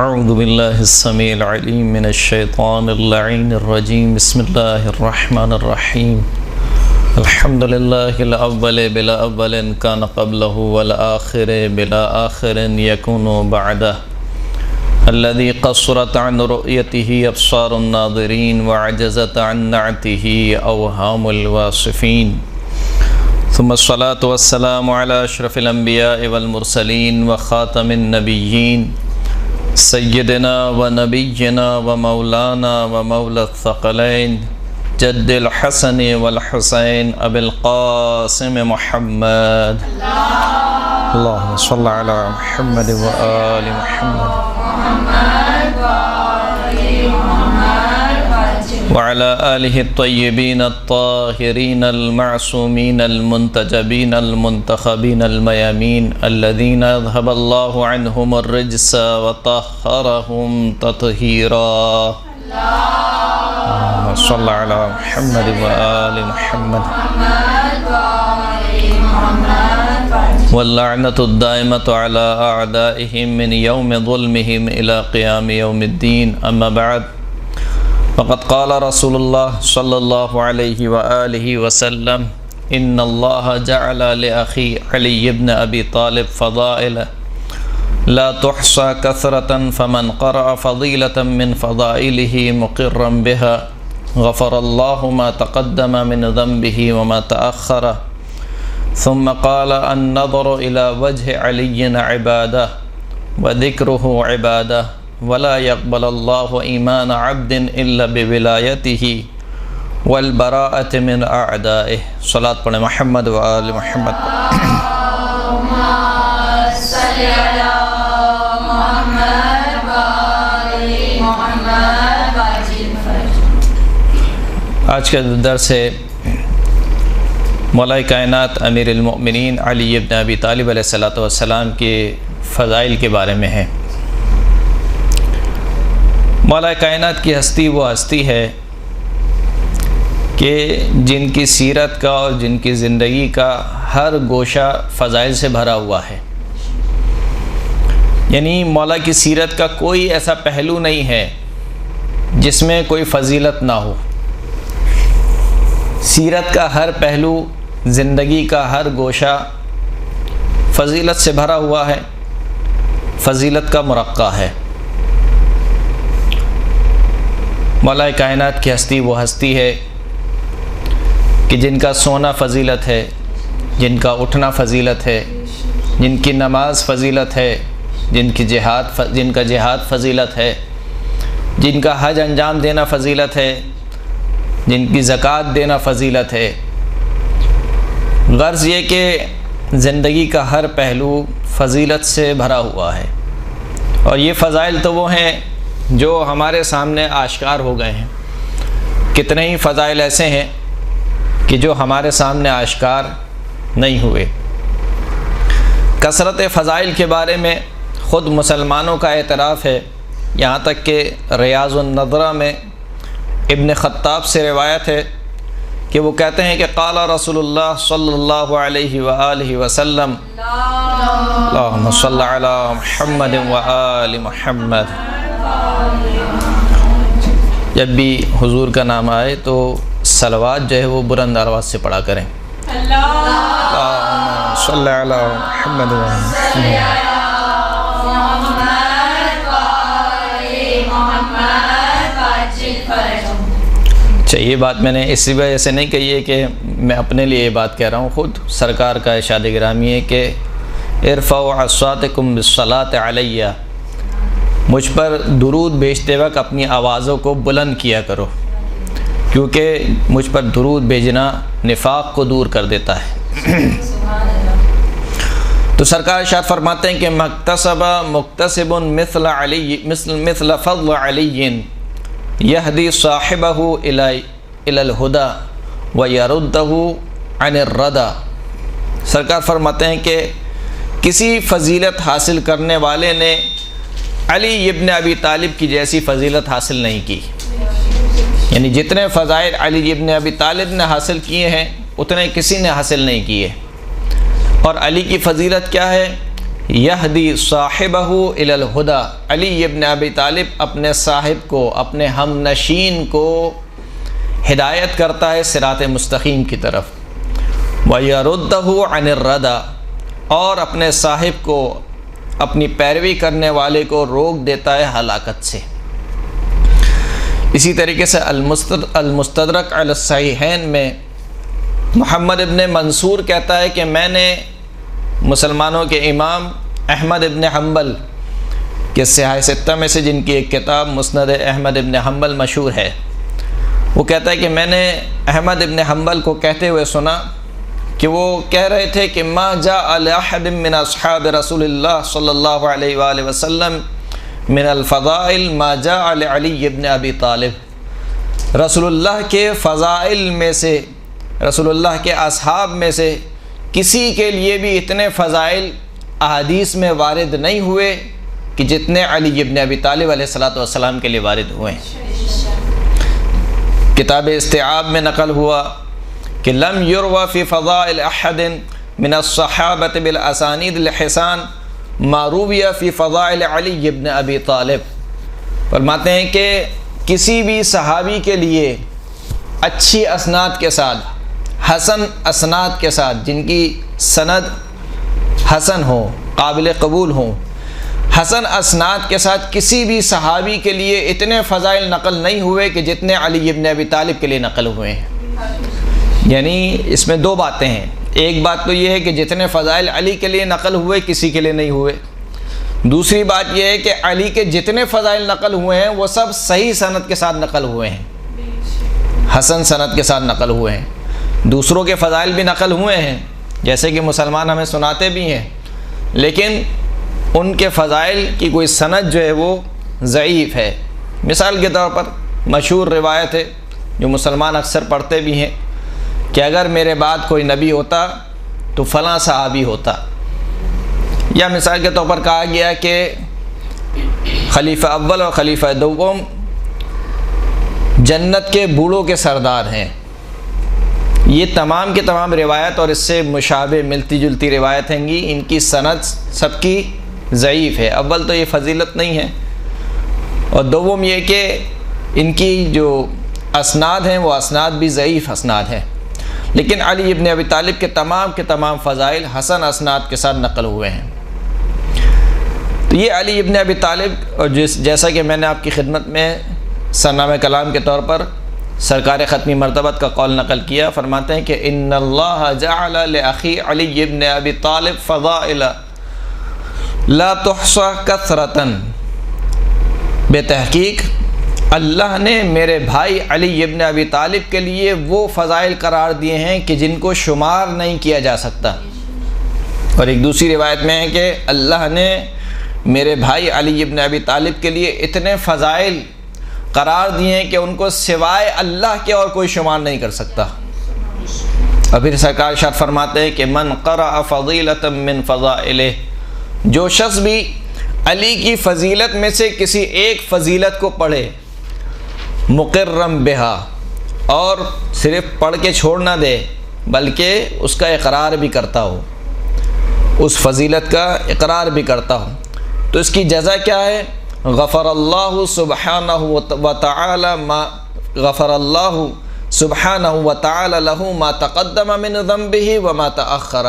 اعوذ باللہ السمیع العلیم من الشیطان اللعین الرجیم بسم اللہ الرحمن الرحیم الحمد للہ الاول بلا اول کان قبلہ والآخر بلا آخر یکون بعدہ الذي قصرت عن رؤيته ابصار الناظرین وعجزت عن نعته اوهام الواصفین ثم الصلاة والسلام على اشرف الانبیاء والمرسلین وخاتم النبیین سیدنا و نبینا و مولانا و مولا الثقلین جد الحسن والحسین ابی القاسم محمد اللہم صلی علی محمد و آل محمد وعلى آله الطيبين الطاهرين المعصومين المنتجبين المنتخبين الميامين الذين أذهب الله عنهم الرجس وطهرهم تطهيرا اللهم صل على محمد وآل محمد واللعنة الدائمة على أعدائهم من يوم ظلمهم إلى قيام يوم الدين أما بعد فقد قال رسول الله صلى الله عليه وآله وسلم إن الله جعل لأخي علي بن أبي طالب فضائل لا تحصى كثرة فمن قرأ فضيلة من فضائله مقرا بها غفر الله ما تقدم من ذنبه وما تأخر ثم قال النظر إلى وجه علي عبادة وذكره عبادة ولا يقبل الله إيمان عبد إلا بولايته والبراءة من أعدائه صلاة پڑھیں محمد و آل محمد اللهم صل على محمد و آل محمد آج کا درس ہے مولا کائنات امیر المؤمنین علی بن ابی طالب علیہ السلام کے فضائل کے بارے میں ہے۔ مولا کائنات کی ہستی وہ ہستی ہے کہ جن کی سیرت کا اور جن کی زندگی کا ہر گوشہ فضائل سے بھرا ہوا ہے، یعنی مولا کی سیرت کا کوئی ایسا پہلو نہیں ہے جس میں کوئی فضیلت نہ ہو۔ سیرت کا ہر پہلو، زندگی کا ہر گوشہ فضیلت سے بھرا ہوا ہے، فضیلت کا مرقع ہے۔ مولا کائنات کی ہستی وہ ہستی ہے کہ جن کا سونا فضیلت ہے، جن کا اٹھنا فضیلت ہے، جن کی نماز فضیلت ہے، جن کا جہاد فضیلت ہے، جن کا حج انجام دینا فضیلت ہے، جن کی زکوٰۃ دینا فضیلت ہے۔ غرض یہ کہ زندگی کا ہر پہلو فضیلت سے بھرا ہوا ہے، اور یہ فضائل تو وہ ہیں جو ہمارے سامنے آشکار ہو گئے ہیں۔ کتنے ہی فضائل ایسے ہیں کہ جو ہمارے سامنے آشکار نہیں ہوئے۔ کثرت فضائل کے بارے میں خود مسلمانوں کا اعتراف ہے، یہاں تک کہ ریاض النظرہ میں ابن خطاب سے روایت ہے کہ وہ کہتے ہیں کہ قال رسول اللہ صلی اللہ علیہ وآلہ وسلم اللہم صل علی محمد وآل محمد۔ جب بھی حضور کا نام آئے تو صلوات جو ہے وہ بلند آواز سے پڑھا کریں۔ اللہم صل علی محمد اچھا، یہ بات میں نے اسی وجہ سے نہیں کہی ہے کہ میں اپنے لیے یہ بات کہہ رہا ہوں، خود سرکار کا ارشاد گرامی ہے کہ ارفعوا اصواتکم بالصلاۃ علیہ، مجھ پر درود بھیجتے وقت اپنی آوازوں کو بلند کیا کرو، کیونکہ مجھ پر درود بھیجنا نفاق کو دور کر دیتا ہے۔ تو سرکار ارشاد فرماتے ہیں کہ مکتسب مثل فضل علی یہدی صاحبہ الی الہدی ویردہ عن الردی۔ سرکار فرماتے ہیں کہ کسی فضیلت حاصل کرنے والے نے علی ابن ابی طالب کی جیسی فضیلت حاصل نہیں کی، یعنی جتنے فضائل علی ابن ابی طالب نے حاصل کیے ہیں اتنے کسی نے حاصل نہیں کیے۔ اور علی کی فضیلت کیا ہے یہدی صاحبہ الی الہدی، علی ابن ابی طالب اپنے صاحب کو، اپنے ہم نشین کو ہدایت کرتا ہے صراط مستقیم کی طرف، وَيَرُدَّهُ عَنِ الرَّدَى، اور اپنے صاحب کو، اپنی پیروی کرنے والے کو روک دیتا ہے ہلاکت سے۔ اسی طریقے سے المستدرک علی الصحیحین میں محمد ابن منصور کہتا ہے کہ میں نے مسلمانوں کے امام احمد ابن حنبل کے صحاح ستہ میں سے، جن کی ایک کتاب مسند احمد ابن حنبل مشہور ہے، وہ کہتا ہے کہ میں نے احمد ابن حنبل کو کہتے ہوئے سنا کہ وہ کہہ رہے تھے کہ ما جاء لأحد من اصحاب رسول اللہ صلی اللہ علیہ وآلہ وسلم من الفضائل ما جاء لعلی ابن ابی طالب، رسول اللہ کے فضائل میں سے، رسول اللہ کے اصحاب میں سے کسی کے لیے بھی اتنے فضائل احادیث میں وارد نہیں ہوئے کہ جتنے علی ابن ابی طالب علیہ الصلوۃ والسلام کے لیے وارد ہوئے ہیں۔ کتاب استیعاب میں نقل ہوا کہ لم یروى فی فضائل احد من الصحابۃ بالاسانید الحسان ما روی فی فضائل علی ابن ابی طالب، فرماتے ہیں کہ کسی بھی صحابی کے لیے اچھی اسناد کے ساتھ، حسن اسناد کے ساتھ، جن کی سند حسن ہو، قابل قبول ہوں، حسن اسناد کے ساتھ کسی بھی صحابی کے لیے اتنے فضائل نقل نہیں ہوئے کہ جتنے علی ابن ابی طالب کے لیے نقل ہوئے ہیں۔ یعنی اس میں دو باتیں ہیں، ایک بات تو یہ ہے کہ جتنے فضائل علی کے لیے نقل ہوئے کسی کے لیے نہیں ہوئے، دوسری بات یہ ہے کہ علی کے جتنے فضائل نقل ہوئے ہیں وہ سب صحیح سند کے ساتھ نقل ہوئے ہیں، حسن سند کے ساتھ نقل ہوئے ہیں۔ دوسروں کے فضائل بھی نقل ہوئے ہیں، جیسے کہ مسلمان ہمیں سناتے بھی ہیں، لیکن ان کے فضائل کی کوئی سند جو ہے وہ ضعیف ہے۔ مثال کے طور پر مشہور روایت ہے جو مسلمان اکثر پڑھتے بھی ہیں کہ اگر میرے بعد کوئی نبی ہوتا تو فلاں صحابی ہوتا، یا مثال کے طور پر کہا گیا کہ خلیفہ اول اور خلیفہ دوم جنت کے بوڑھوں کے سردار ہیں۔ یہ تمام کے تمام روایت اور اس سے مشابہ ملتی جلتی روایت ہیں گی، ان کی سند سب کی ضعیف ہے۔ اول تو یہ فضیلت نہیں ہے، اور دوم یہ کہ ان کی جو اسناد ہیں وہ اسناد بھی ضعیف اسناد ہیں، لیکن علی ابن ابی طالب کے تمام فضائل حسن اسناد کے ساتھ نقل ہوئے ہیں۔ تو یہ علی ابن ابی طالب، اور جیسا کہ میں نے آپ کی خدمت میں سرنامہ کلام کے طور پر سرکار ختمی مرتبت کا قول نقل کیا، فرماتے ہیں کہ ان اللہ جعل لاخی علی ابن ابی طالب فضائل لا تحصى کثرۃ، بے تحقیق اللہ نے میرے بھائی علی ابن ابی طالب کے لیے وہ فضائل قرار دیے ہیں کہ جن کو شمار نہیں کیا جا سکتا۔ اور ایک دوسری روایت میں ہے کہ اللہ نے میرے بھائی علی ابن ابی طالب کے لیے اتنے فضائل قرار دیے ہیں کہ ان کو سوائے اللہ کے اور کوئی شمار نہیں کر سکتا۔ اور پھر سرکار ارشاد فرماتے ہیں کہ من قرأ فضیلۃ من فضائلہ، جو شخص بھی علی کی فضیلت میں سے کسی ایک فضیلت کو پڑھے، مقرم بہا، اور صرف پڑھ کے چھوڑ نہ دے بلکہ اس کا اقرار بھی کرتا ہو، اس فضیلت کا اقرار بھی کرتا ہو، تو اس کی جزا کیا ہے؟ غفر اللہ سبحانہ وتعالی ما غفر اللہ سبحانہ وتعالی لہ ما تقدم من ذنبہ وما تأخر،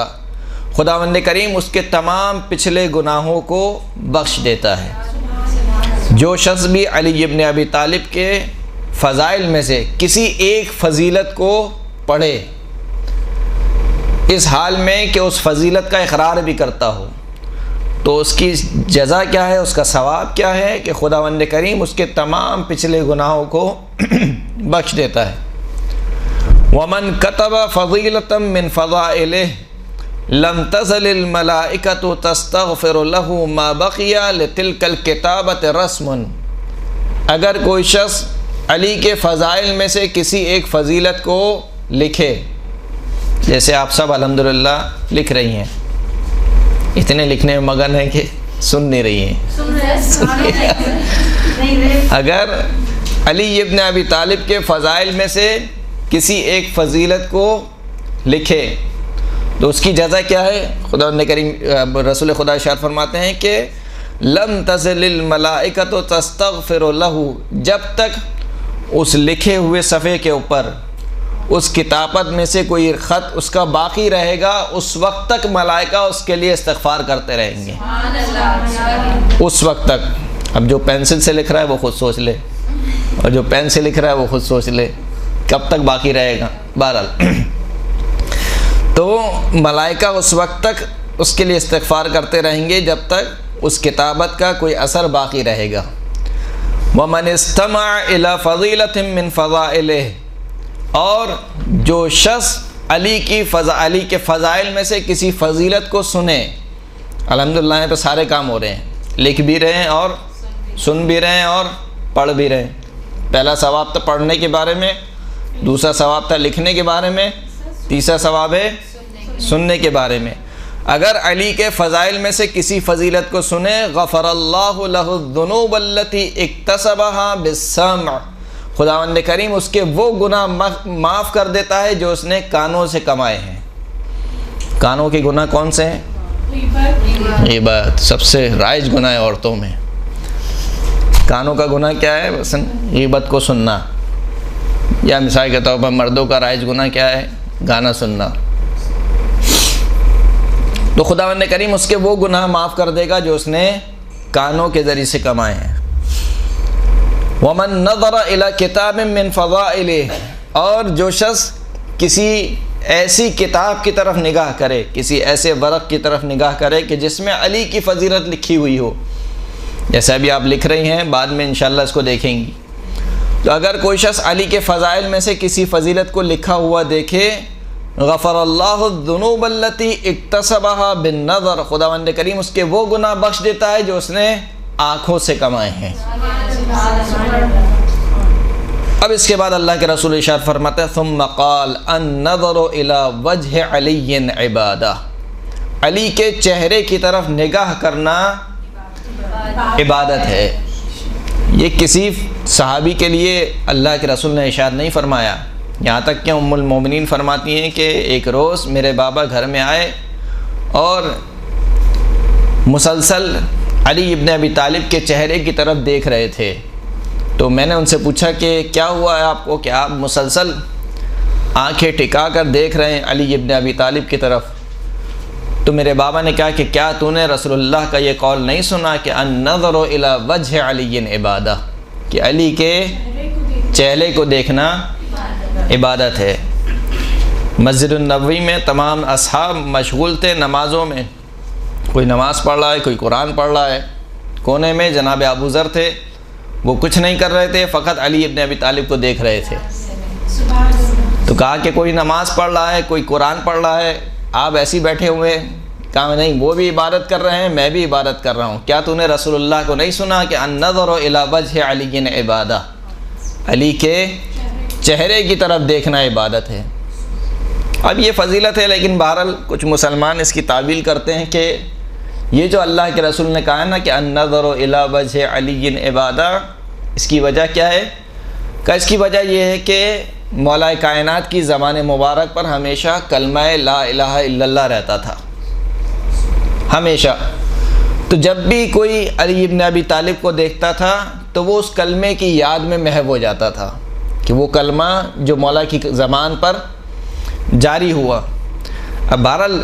خداوند کریم اس کے تمام پچھلے گناہوں کو بخش دیتا ہے۔ جو شخص بھی علی ابن ابی طالب کے فضائل میں سے کسی ایک فضیلت کو پڑھے اس حال میں کہ اس فضیلت کا اقرار بھی کرتا ہو، تو اس کی جزا کیا ہے، اس کا ثواب کیا ہے کہ خداوند کریم اس کے تمام پچھلے گناہوں کو بخش دیتا ہے۔ ومن کتب فضیلۃ من فضائلہ لم تزل الملائکۃ تستغفر له ما بقی لتلک الکتابۃ رسم، اگر کوئی شخص علی کے فضائل میں سے کسی ایک فضیلت کو لکھے، جیسے آپ سب الحمدللہ لکھ رہی ہیں، اتنے لکھنے میں مگن ہیں کہ سن نہیں رہی ہیں، اگر علی ابن ابی طالب کے فضائل میں سے کسی ایک فضیلت کو لکھے تو اس کی جزا کیا ہے؟ خدا کریم رسول خدا ارشاد فرماتے ہیں کہ لم تزل الملائکۃ تستغفر لہ، جب تک اس لکھے ہوئے صفحے کے اوپر اس کتابت میں سے کوئی خط اس کا باقی رہے گا، اس وقت تک ملائکہ اس کے لیے استغفار کرتے رہیں گے، اس وقت تک۔ اب جو پینسل سے لکھ رہا ہے وہ خود سوچ لے، اور جو پین سے لکھ رہا ہے وہ خود سوچ لے کب تک باقی رہے گا۔ بہرحال تو ملائکہ اس وقت تک اس کے لیے استغفار کرتے رہیں گے جب تک اس کتابت کا کوئی اثر باقی رہے گا۔ وَمَنِ اسْتَمَعَ إِلَى فَضِيلَةٍ مِّن فَضَائِلِهِ، اور جو شخص علی کے فضائل میں سے کسی فضیلت کو سنے، الحمدللہ یہاں پہ سارے کام ہو رہے ہیں، لکھ بھی رہے ہیں اور سن بھی رہے ہیں اور پڑھ بھی رہے ہیں۔ پہلا ثواب تھا پڑھنے کے بارے میں، دوسرا ثواب تھا لکھنے کے بارے میں، تیسرا ثواب ہے سننے کے بارے میں۔ اگر علی کے فضائل میں سے کسی فضیلت کو سنے، غفر اللہ لہ الذنوب التی اکتسبها بالسمع، خداوند کریم اس کے وہ گناہ معاف کر دیتا ہے جو اس نے کانوں سے کمائے ہیں۔ کانوں کے گناہ کون سے ہیں؟ غیبت، سب سے رائج گناہ ہے عورتوں میں۔ کانوں کا گناہ کیا ہے؟ مثلا غیبت کو سننا، یا مثال کے طور پر مردوں کا رائج گناہ کیا ہے؟ گانا سننا۔ تو خداوند کریم اس کے وہ گناہ معاف کر دے گا جو اس نے کانوں کے ذریعے سے کمائے ہیں۔ وَمَن نَظَرَ إِلَى كِتَابٍ مِّن فَضَائِلِهِ، اور جو شخص کسی ایسی کتاب کی طرف نگاہ کرے، کسی ایسے ورق کی طرف نگاہ کرے کہ جس میں علی کی فضیلت لکھی ہوئی ہو، جیسے ابھی آپ لکھ رہی ہیں، بعد میں انشاءاللہ اس کو دیکھیں گی۔ تو اگر کوئی شخص علی کے فضائل میں سے کسی فضیلت کو لکھا ہوا دیکھے، غفر اللہ الذنوب التی اکتسبها بالنظر، خداوند کریم اس کے وہ گناہ بخش دیتا ہے جو اس نے آنکھوں سے کمائے ہیں۔ اب اس کے بعد اللہ کے رسول ارشاد فرماتے ہیں ثم قال النظر الى وجه علی عبادہ، علی کے چہرے کی طرف نگاہ کرنا عبادت ہے۔ یہ کسی صحابی کے لیے اللہ کے رسول نے ارشاد نہیں فرمایا، یہاں تک کہ ام المومنین فرماتی ہیں کہ ایک روز میرے بابا گھر میں آئے اور مسلسل علی ابن ابی طالب کے چہرے کی طرف دیکھ رہے تھے۔ تو میں نے ان سے پوچھا کہ کیا ہوا ہے آپ کو کہ آپ مسلسل آنکھیں ٹکا کر دیکھ رہے ہیں علی ابن ابی طالب کی طرف؟ تو میرے بابا نے کہا کہ کیا تو نے رسول اللہ کا یہ قول نہیں سنا کہ النظر الی وجہ علی عبادہ، کہ علی کے چہرے کو دیکھنا عبادت ہے۔ مسجد النبوی میں تمام اصحاب مشغول تھے نمازوں میں، کوئی نماز پڑھ رہا ہے، کوئی قرآن پڑھ رہا ہے۔ کونے میں جناب ابو ذر تھے، وہ کچھ نہیں کر رہے تھے، فقط علی ابن ابی طالب کو دیکھ رہے تھے۔ تو کہا کہ کوئی نماز پڑھ رہا ہے، کوئی قرآن پڑھ رہا ہے، آپ ایسے ہی بیٹھے ہوئے؟ کہا نہیں، وہ بھی عبادت کر رہے ہیں، میں بھی عبادت کر رہا ہوں۔ کیا تو نے رسول اللہ کو نہیں سنا کہ النظر الی وجہ علی عبادہ، علی کے چہرے کی طرف دیکھنا عبادت ہے۔ اب یہ فضیلت ہے، لیکن بہرحال کچھ مسلمان اس کی تعویل کرتے ہیں کہ یہ جو اللہ کے رسول نے کہا ہے نا کہ النظر الی وجہ علی عبادہ، اس کی وجہ کیا ہے؟ کہ اس کی وجہ یہ ہے کہ مولا کائنات کی زبان مبارک پر ہمیشہ کلمہ لا الہ الا اللہ رہتا تھا، ہمیشہ۔ تو جب بھی کوئی علی ابن ابی طالب کو دیکھتا تھا تو وہ اس کلمے کی یاد میں محو ہو جاتا تھا کہ وہ کلمہ جو مولا کی زبان پر جاری ہوا۔ اب بہرحال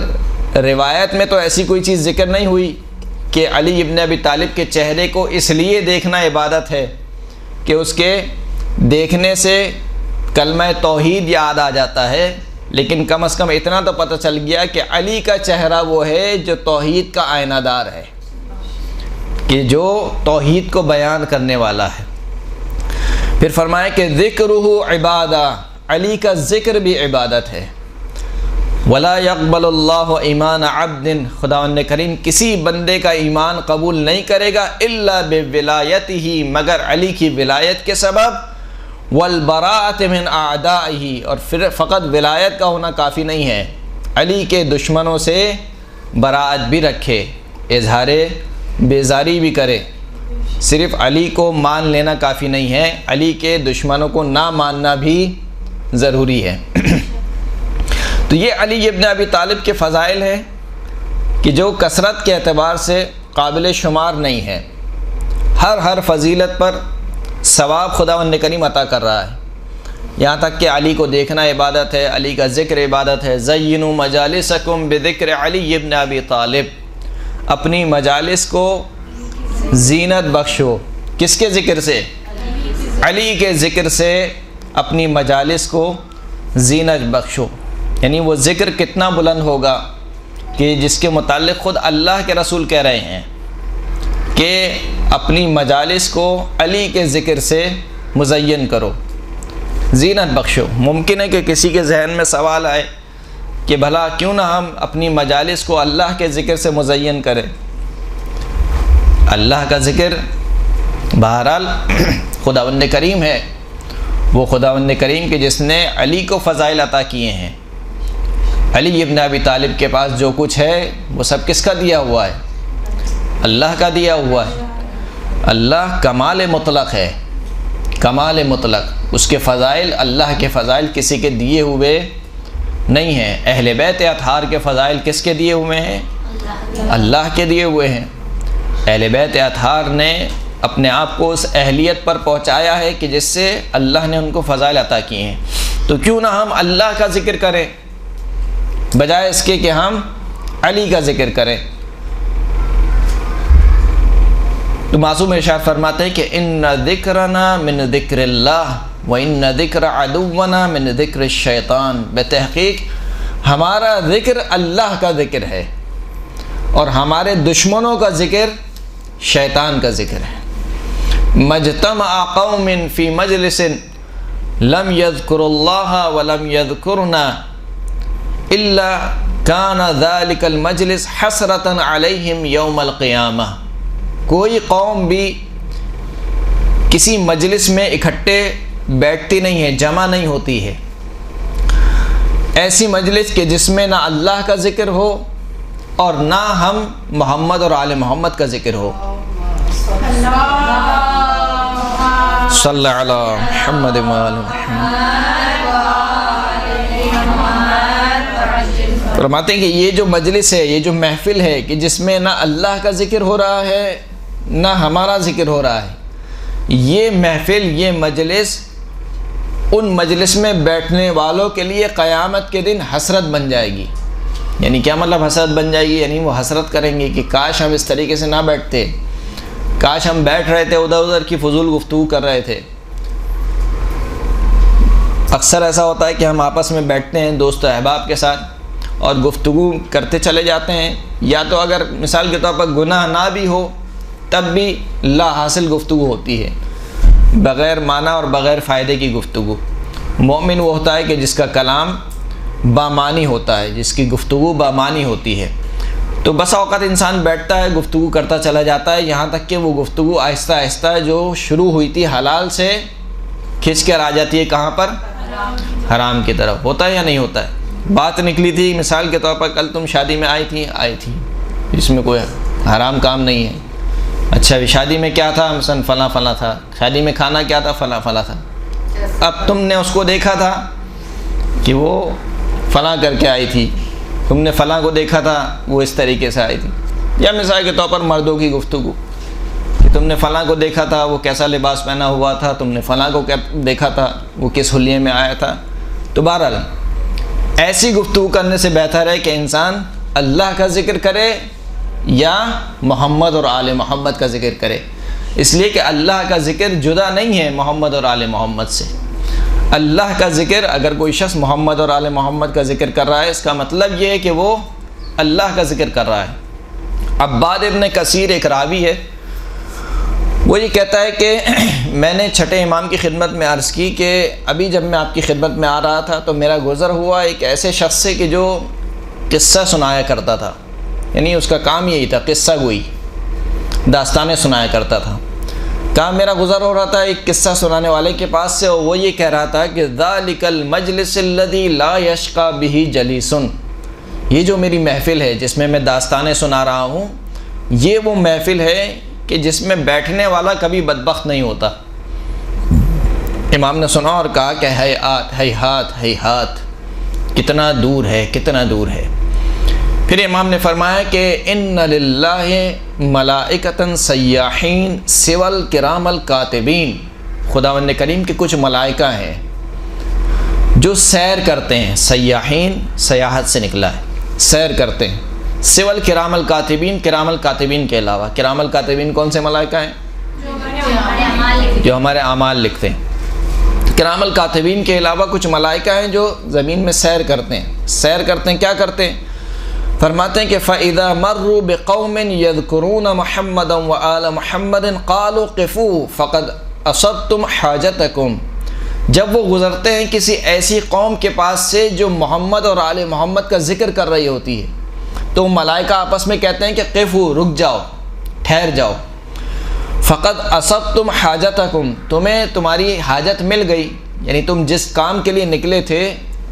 روایت میں تو ایسی کوئی چیز ذکر نہیں ہوئی کہ علی ابن ابی طالب کے چہرے کو اس لیے دیکھنا عبادت ہے کہ اس کے دیکھنے سے کلمہ توحید یاد آ جاتا ہے، لیکن کم از کم اتنا تو پتہ چل گیا کہ علی کا چہرہ وہ ہے جو توحید کا آئینہ دار ہے، کہ جو توحید کو بیان کرنے والا ہے۔ پھر فرمایا کہ ذکرہ عبادہ، علی کا ذکر بھی عبادت ہے۔ ولا يقبل اللہ ایمان عبد، خداوند کریم کسی بندے کا ایمان قبول نہیں کرے گا الا بولایتہ، مگر علی کی ولایت کے سبب، والبراءۃ من اعدائہ، اور پھر فقط ولایت کا ہونا کافی نہیں ہے، علی کے دشمنوں سے براءت بھی رکھے، اظہار بیزاری بھی کرے۔ صرف علی کو مان لینا کافی نہیں ہے، علی کے دشمنوں کو نہ ماننا بھی ضروری ہے۔ تو یہ علی ابن ابی طالب کے فضائل ہیں کہ جو کثرت کے اعتبار سے قابل شمار نہیں ہے. ہر فضیلت پر ثواب خداوند کریم عطا کر رہا ہے. یہاں تک کہ علی کو دیکھنا عبادت ہے، علی کا ذکر عبادت ہے. زینوا مجالسکم بذکر علی ابن ابی طالب، اپنی مجالس کو زینت بخشو. کس کے ذکر سے؟ علی کے ذکر سے اپنی مجالس کو زینت بخشو. یعنی وہ ذکر کتنا بلند ہوگا کہ جس کے متعلق خود اللہ کے رسول کہہ رہے ہیں کہ اپنی مجالس کو علی کے ذکر سے مزین کرو، زینت بخشو. ممکن ہے کہ کسی کے ذہن میں سوال آئے کہ بھلا کیوں نہ ہم اپنی مجالس کو اللہ کے ذکر سے مزین کریں. اللہ کا ذکر بہرحال خداوند کریم ہے، وہ خداوند کریم کہ جس نے علی کو فضائل عطا کیے ہیں. علی ابن ابی طالب کے پاس جو کچھ ہے وہ سب کس کا دیا ہوا ہے؟ اللہ کا دیا ہوا ہے. اللہ کمال مطلق ہے، کمال مطلق. اس کے فضائل اللہ کے فضائل کسی کے دیے ہوئے نہیں ہیں. اہل بیت اطہار کے فضائل کس کے دیے ہوئے ہیں؟ اللہ کے دیے ہوئے ہیں. اہل بیت اطہار نے اپنے آپ کو اس اہلیت پر پہنچایا ہے کہ جس سے اللہ نے ان کو فضائل عطا کیے ہیں. تو کیوں نہ ہم اللہ کا ذکر کریں بجائے اس کے کہ ہم علی کا ذکر کریں. تو معصوم ارشاد فرماتے ہیں کہ ان ذکرنا من ذکر اللہ و ان ذکر عدونا من ذکر الشیطان. بتحقیق ہمارا ذکر اللہ کا ذکر ہے اور ہمارے دشمنوں کا ذکر شیطان کا ذکر ہے. مجتمع قوم فی مجلس لم یذکروا اللہ ولم یذکرنا الا کان ذلک المجلس حسرۃ علیہم یوم القیامہ. کوئی قوم بھی کسی مجلس میں اکٹھے بیٹھتی نہیں ہے، جمع نہیں ہوتی ہے، ایسی مجلس کہ جس میں نہ اللہ کا ذکر ہو اور نہ ہم محمد اور آل محمد کا ذکر ہو. صلی علی محمد و آل محمد. فرماتے ہیں کہ یہ جو مجلس ہے، یہ جو محفل ہے کہ جس میں نہ اللہ کا ذکر ہو رہا ہے نہ ہمارا ذکر ہو رہا ہے، یہ محفل، یہ مجلس ان مجلس میں بیٹھنے والوں کے لیے قیامت کے دن حسرت بن جائے گی. یعنی کیا مطلب حسرت بن جائے گی؟ یعنی وہ حسرت کریں گے کہ کاش ہم اس طریقے سے نہ بیٹھتے، کاش ہم بیٹھ رہے تھے ادھر کی فضول گفتگو کر رہے تھے. اکثر ایسا ہوتا ہے کہ ہم آپس میں بیٹھتے ہیں دوست احباب کے ساتھ اور گفتگو کرتے چلے جاتے ہیں، یا تو اگر مثال کے طور پر گناہ نہ بھی ہو تب بھی لا حاصل گفتگو ہوتی ہے، بغیر معنی اور بغیر فائدے کی گفتگو. مومن وہ ہوتا ہے کہ جس کا کلام بامانی ہوتا ہے، جس کی گفتگو بامانی ہوتی ہے. تو بسا اوقات انسان بیٹھتا ہے، گفتگو کرتا چلا جاتا ہے، یہاں تک کہ وہ گفتگو آہستہ آہستہ جو شروع ہوئی تھی حلال سے کھنچ کر آ جاتی ہے کہاں پر؟ حرام کی طرف. ہوتا ہے یا نہیں ہوتا ہے؟ بات نکلی تھی مثال کے طور پر کل تم شادی میں آئی تھی، اس میں کوئی حرام کام نہیں ہے. اچھا شادی میں کیا تھا؟ مثلا فلاں تھا. شادی میں کھانا کیا تھا؟ فلاں تھا. اب تم نے اس کو دیکھا تھا کہ وہ فلاں کر کے آئی تھی، تم نے فلاں کو دیکھا تھا وہ اس طریقے سے آئی تھی. یا مثال کے طور پر مردوں کی گفتگو کہ تم نے فلاں کو دیکھا تھا وہ کیسا لباس پہنا ہوا تھا، تم نے فلاں کو دیکھا تھا وہ کس حلیے میں آیا تھا. تو بہرحال ایسی گفتگو کرنے سے بہتر ہے کہ انسان اللہ کا ذکر کرے یا محمد اور آل محمد کا ذکر کرے. اس لیے کہ اللہ کا ذکر جدا نہیں ہے محمد اور آل محمد سے. اللہ کا ذکر اگر کوئی شخص محمد اور آل محمد کا ذکر کر رہا ہے، اس کا مطلب یہ ہے کہ وہ اللہ کا ذکر کر رہا ہے. عباد ابن کثیر ایک راوی ہے، وہ یہ کہتا ہے کہ میں نے چھٹے امام کی خدمت میں عرض کی کہ ابھی جب میں آپ کی خدمت میں آ رہا تھا تو میرا گزر ہوا ایک ایسے شخص سے کہ جو قصہ سنایا کرتا تھا. یعنی اس کا کام یہی تھا، قصہ گوئی، داستانیں سنایا کرتا تھا. کہاں میرا گزر ہو رہا تھا ایک قصہ سنانے والے کے پاس سے، اور وہ یہ کہہ رہا تھا کہ ذالک المجلس الذی لا یشقی بہ جلیس. یہ جو میری محفل ہے جس میں میں داستانیں سنا رہا ہوں، یہ وہ محفل ہے کہ جس میں بیٹھنے والا کبھی بدبخت نہیں ہوتا. امام نے سنا اور کہا کہ ہیہات ہیہات ہیہات، کتنا دور ہے، کتنا دور ہے۔ پھر امام نے فرمایا کہ ان للہ ملائکۃ سیاحین سوى الکرام الکاتبین، خداوند کریم کے کچھ ملائکہ ہیں جو سیر کرتے ہیں۔ سیاحین سیاحت سے نکلا ہے، سیر کرتے ہیں۔ سوى الکرام الکاتبین، کرام الکاتبین کے علاوہ۔ کرام الکاتبین کون سے ملائکہ ہیں؟ جو ہمارے اعمال لکھتے ہیں۔ کرام الکاتبین کے علاوہ کچھ ملائکہ ہیں جو زمین میں سیر کرتے ہیں۔ سیر کرتے ہیں، کیا کرتے ہیں؟ فرماتے ہیں کہ فَإِذَا مَرُّوا بِقَوْمٍ يَذْكُرُونَ مُحَمَّدًا وَآلَ مُحَمَّدٍ قَالُوا قِفُوا فَقَدْ أَصَبْتُمْ حَاجَتَكُمْ، جب وہ گزرتے ہیں کسی ایسی قوم کے پاس سے جو محمد اور آل محمد کا ذکر کر رہی ہوتی ہے، تو ملائکہ آپس میں کہتے ہیں کہ قِفُوا، رک جاؤ، ٹھہر جاؤ۔ فقد اصبتم حاجتکم، تمہیں تمہاری حاجت مل گئی، یعنی تم جس کام کے لیے نکلے تھے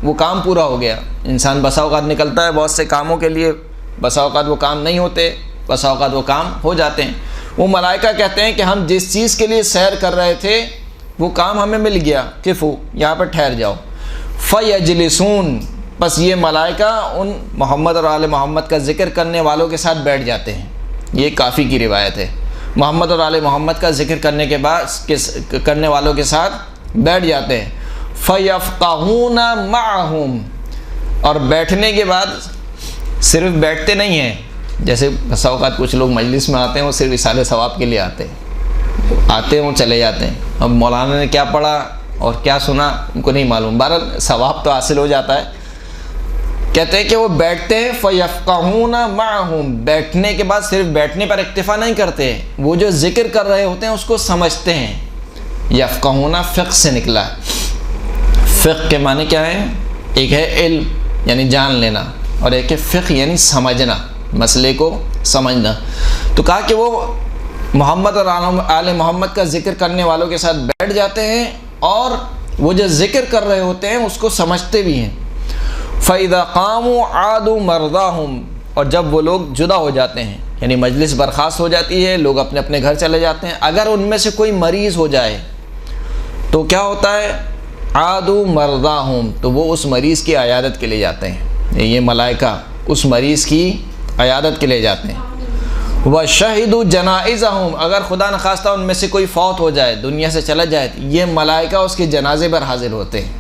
وہ کام پورا ہو گیا۔ انسان بسا اوقات نکلتا ہے بہت سے کاموں کے لیے، بسا اوقات وہ کام نہیں ہوتے، بسا اوقات وہ کام ہو جاتے ہیں۔ وہ ملائکہ کہتے ہیں کہ ہم جس چیز کے لیے سیر کر رہے تھے وہ کام ہمیں مل گیا، قفو، یہاں پر ٹھہر جاؤ۔ فیجلسون، بس یہ ملائکہ ان محمد اور آل محمد کا ذکر کرنے والوں کے ساتھ بیٹھ جاتے ہیں۔ یہ کافی کی روایت ہے، محمد اور آل محمد کا ذکر کرنے کے بعد کرنے والوں کے ساتھ بیٹھ جاتے ہیں۔ فَيَفْقَهُونَ مَعَهُمْ، اور بیٹھنے کے بعد صرف بیٹھتے نہیں ہیں، جیسے بسا اوقات کچھ لوگ مجلس میں آتے ہیں وہ صرف اصالہ ثواب کے لیے آتے ہیں وہ چلے جاتے ہیں، اب مولانا نے کیا پڑھا اور کیا سنا ان کو نہیں معلوم، بہرحال ثواب تو حاصل ہو جاتا ہے۔ کہتے ہیں کہ وہ بیٹھتے ہیں، فَيَفْقَهُونَ مَعَهُمْ، بیٹھنے کے بعد صرف بیٹھنے پر اکتفا نہیں کرتے، وہ جو ذکر کر رہے ہوتے ہیں اس کو سمجھتے ہیں۔ یفقہون فقہ سے نکلا ہے۔ فقہ کے معنی کیا ہے؟ ایک ہے علم یعنی جان لینا، اور ایک ہے فقہ یعنی سمجھنا، مسئلے کو سمجھنا۔ تو کہا کہ وہ محمد اور آل محمد کا ذکر کرنے والوں کے ساتھ بیٹھ جاتے ہیں اور وہ جو ذکر کر رہے ہوتے ہیں اس کو سمجھتے بھی ہیں۔ فَإِذَا قَامُوا عَادُوا مَرْضَاهُمْ، اور جب وہ لوگ جدا ہو جاتے ہیں یعنی مجلس برخاست ہو جاتی ہے، لوگ اپنے اپنے گھر چلے جاتے ہیں، اگر ان میں سے کوئی مریض ہو جائے تو کیا ہوتا ہے؟ عَادُوا مَرْضَاهُمْ، تو وہ اس مریض کی عیادت کے لیے جاتے ہیں، یہ ملائکہ اس مریض کی عیادت کے لیے جاتے ہیں۔ وَشَهِدُوا جَنَائِزَهُمْ، اگر خدا نخواستہ ان میں سے کوئی فوت ہو جائے، دنیا سے چلا جائے، یہ ملائکہ اس کے جنازے پر حاضر ہوتے ہیں۔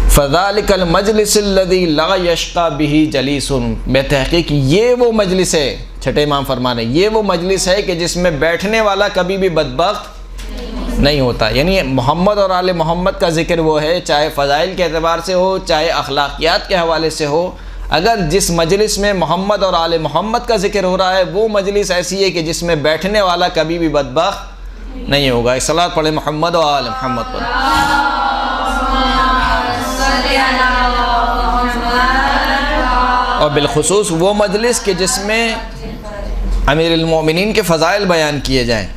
فَذَلِكَ الْمَجْلِسِ الَّذِي لَا يَشْقَى بِهِ جَلِيسٌ، بے تحقیق یہ وہ مجلس ہے، چھٹے امام فرمانے، یہ وہ مجلس ہے کہ جس میں بیٹھنے والا کبھی بھی بدبخت نہیں ہوتا۔ یعنی محمد اور آل محمد کا ذکر وہ ہے، چاہے فضائل کے اعتبار سے ہو، چاہے اخلاقیات کے حوالے سے ہو، اگر جس مجلس میں محمد اور آل محمد کا ذکر ہو رہا ہے وہ مجلس ایسی ہے کہ جس میں بیٹھنے والا کبھی بھی بدبخت نہیں ہوگا۔ ایک صلاۃ پڑھے محمد و آل محمد پر۔ اور بالخصوص وہ مجلس کہ جس میں امیر المومنین کے فضائل بیان کیے جائیں،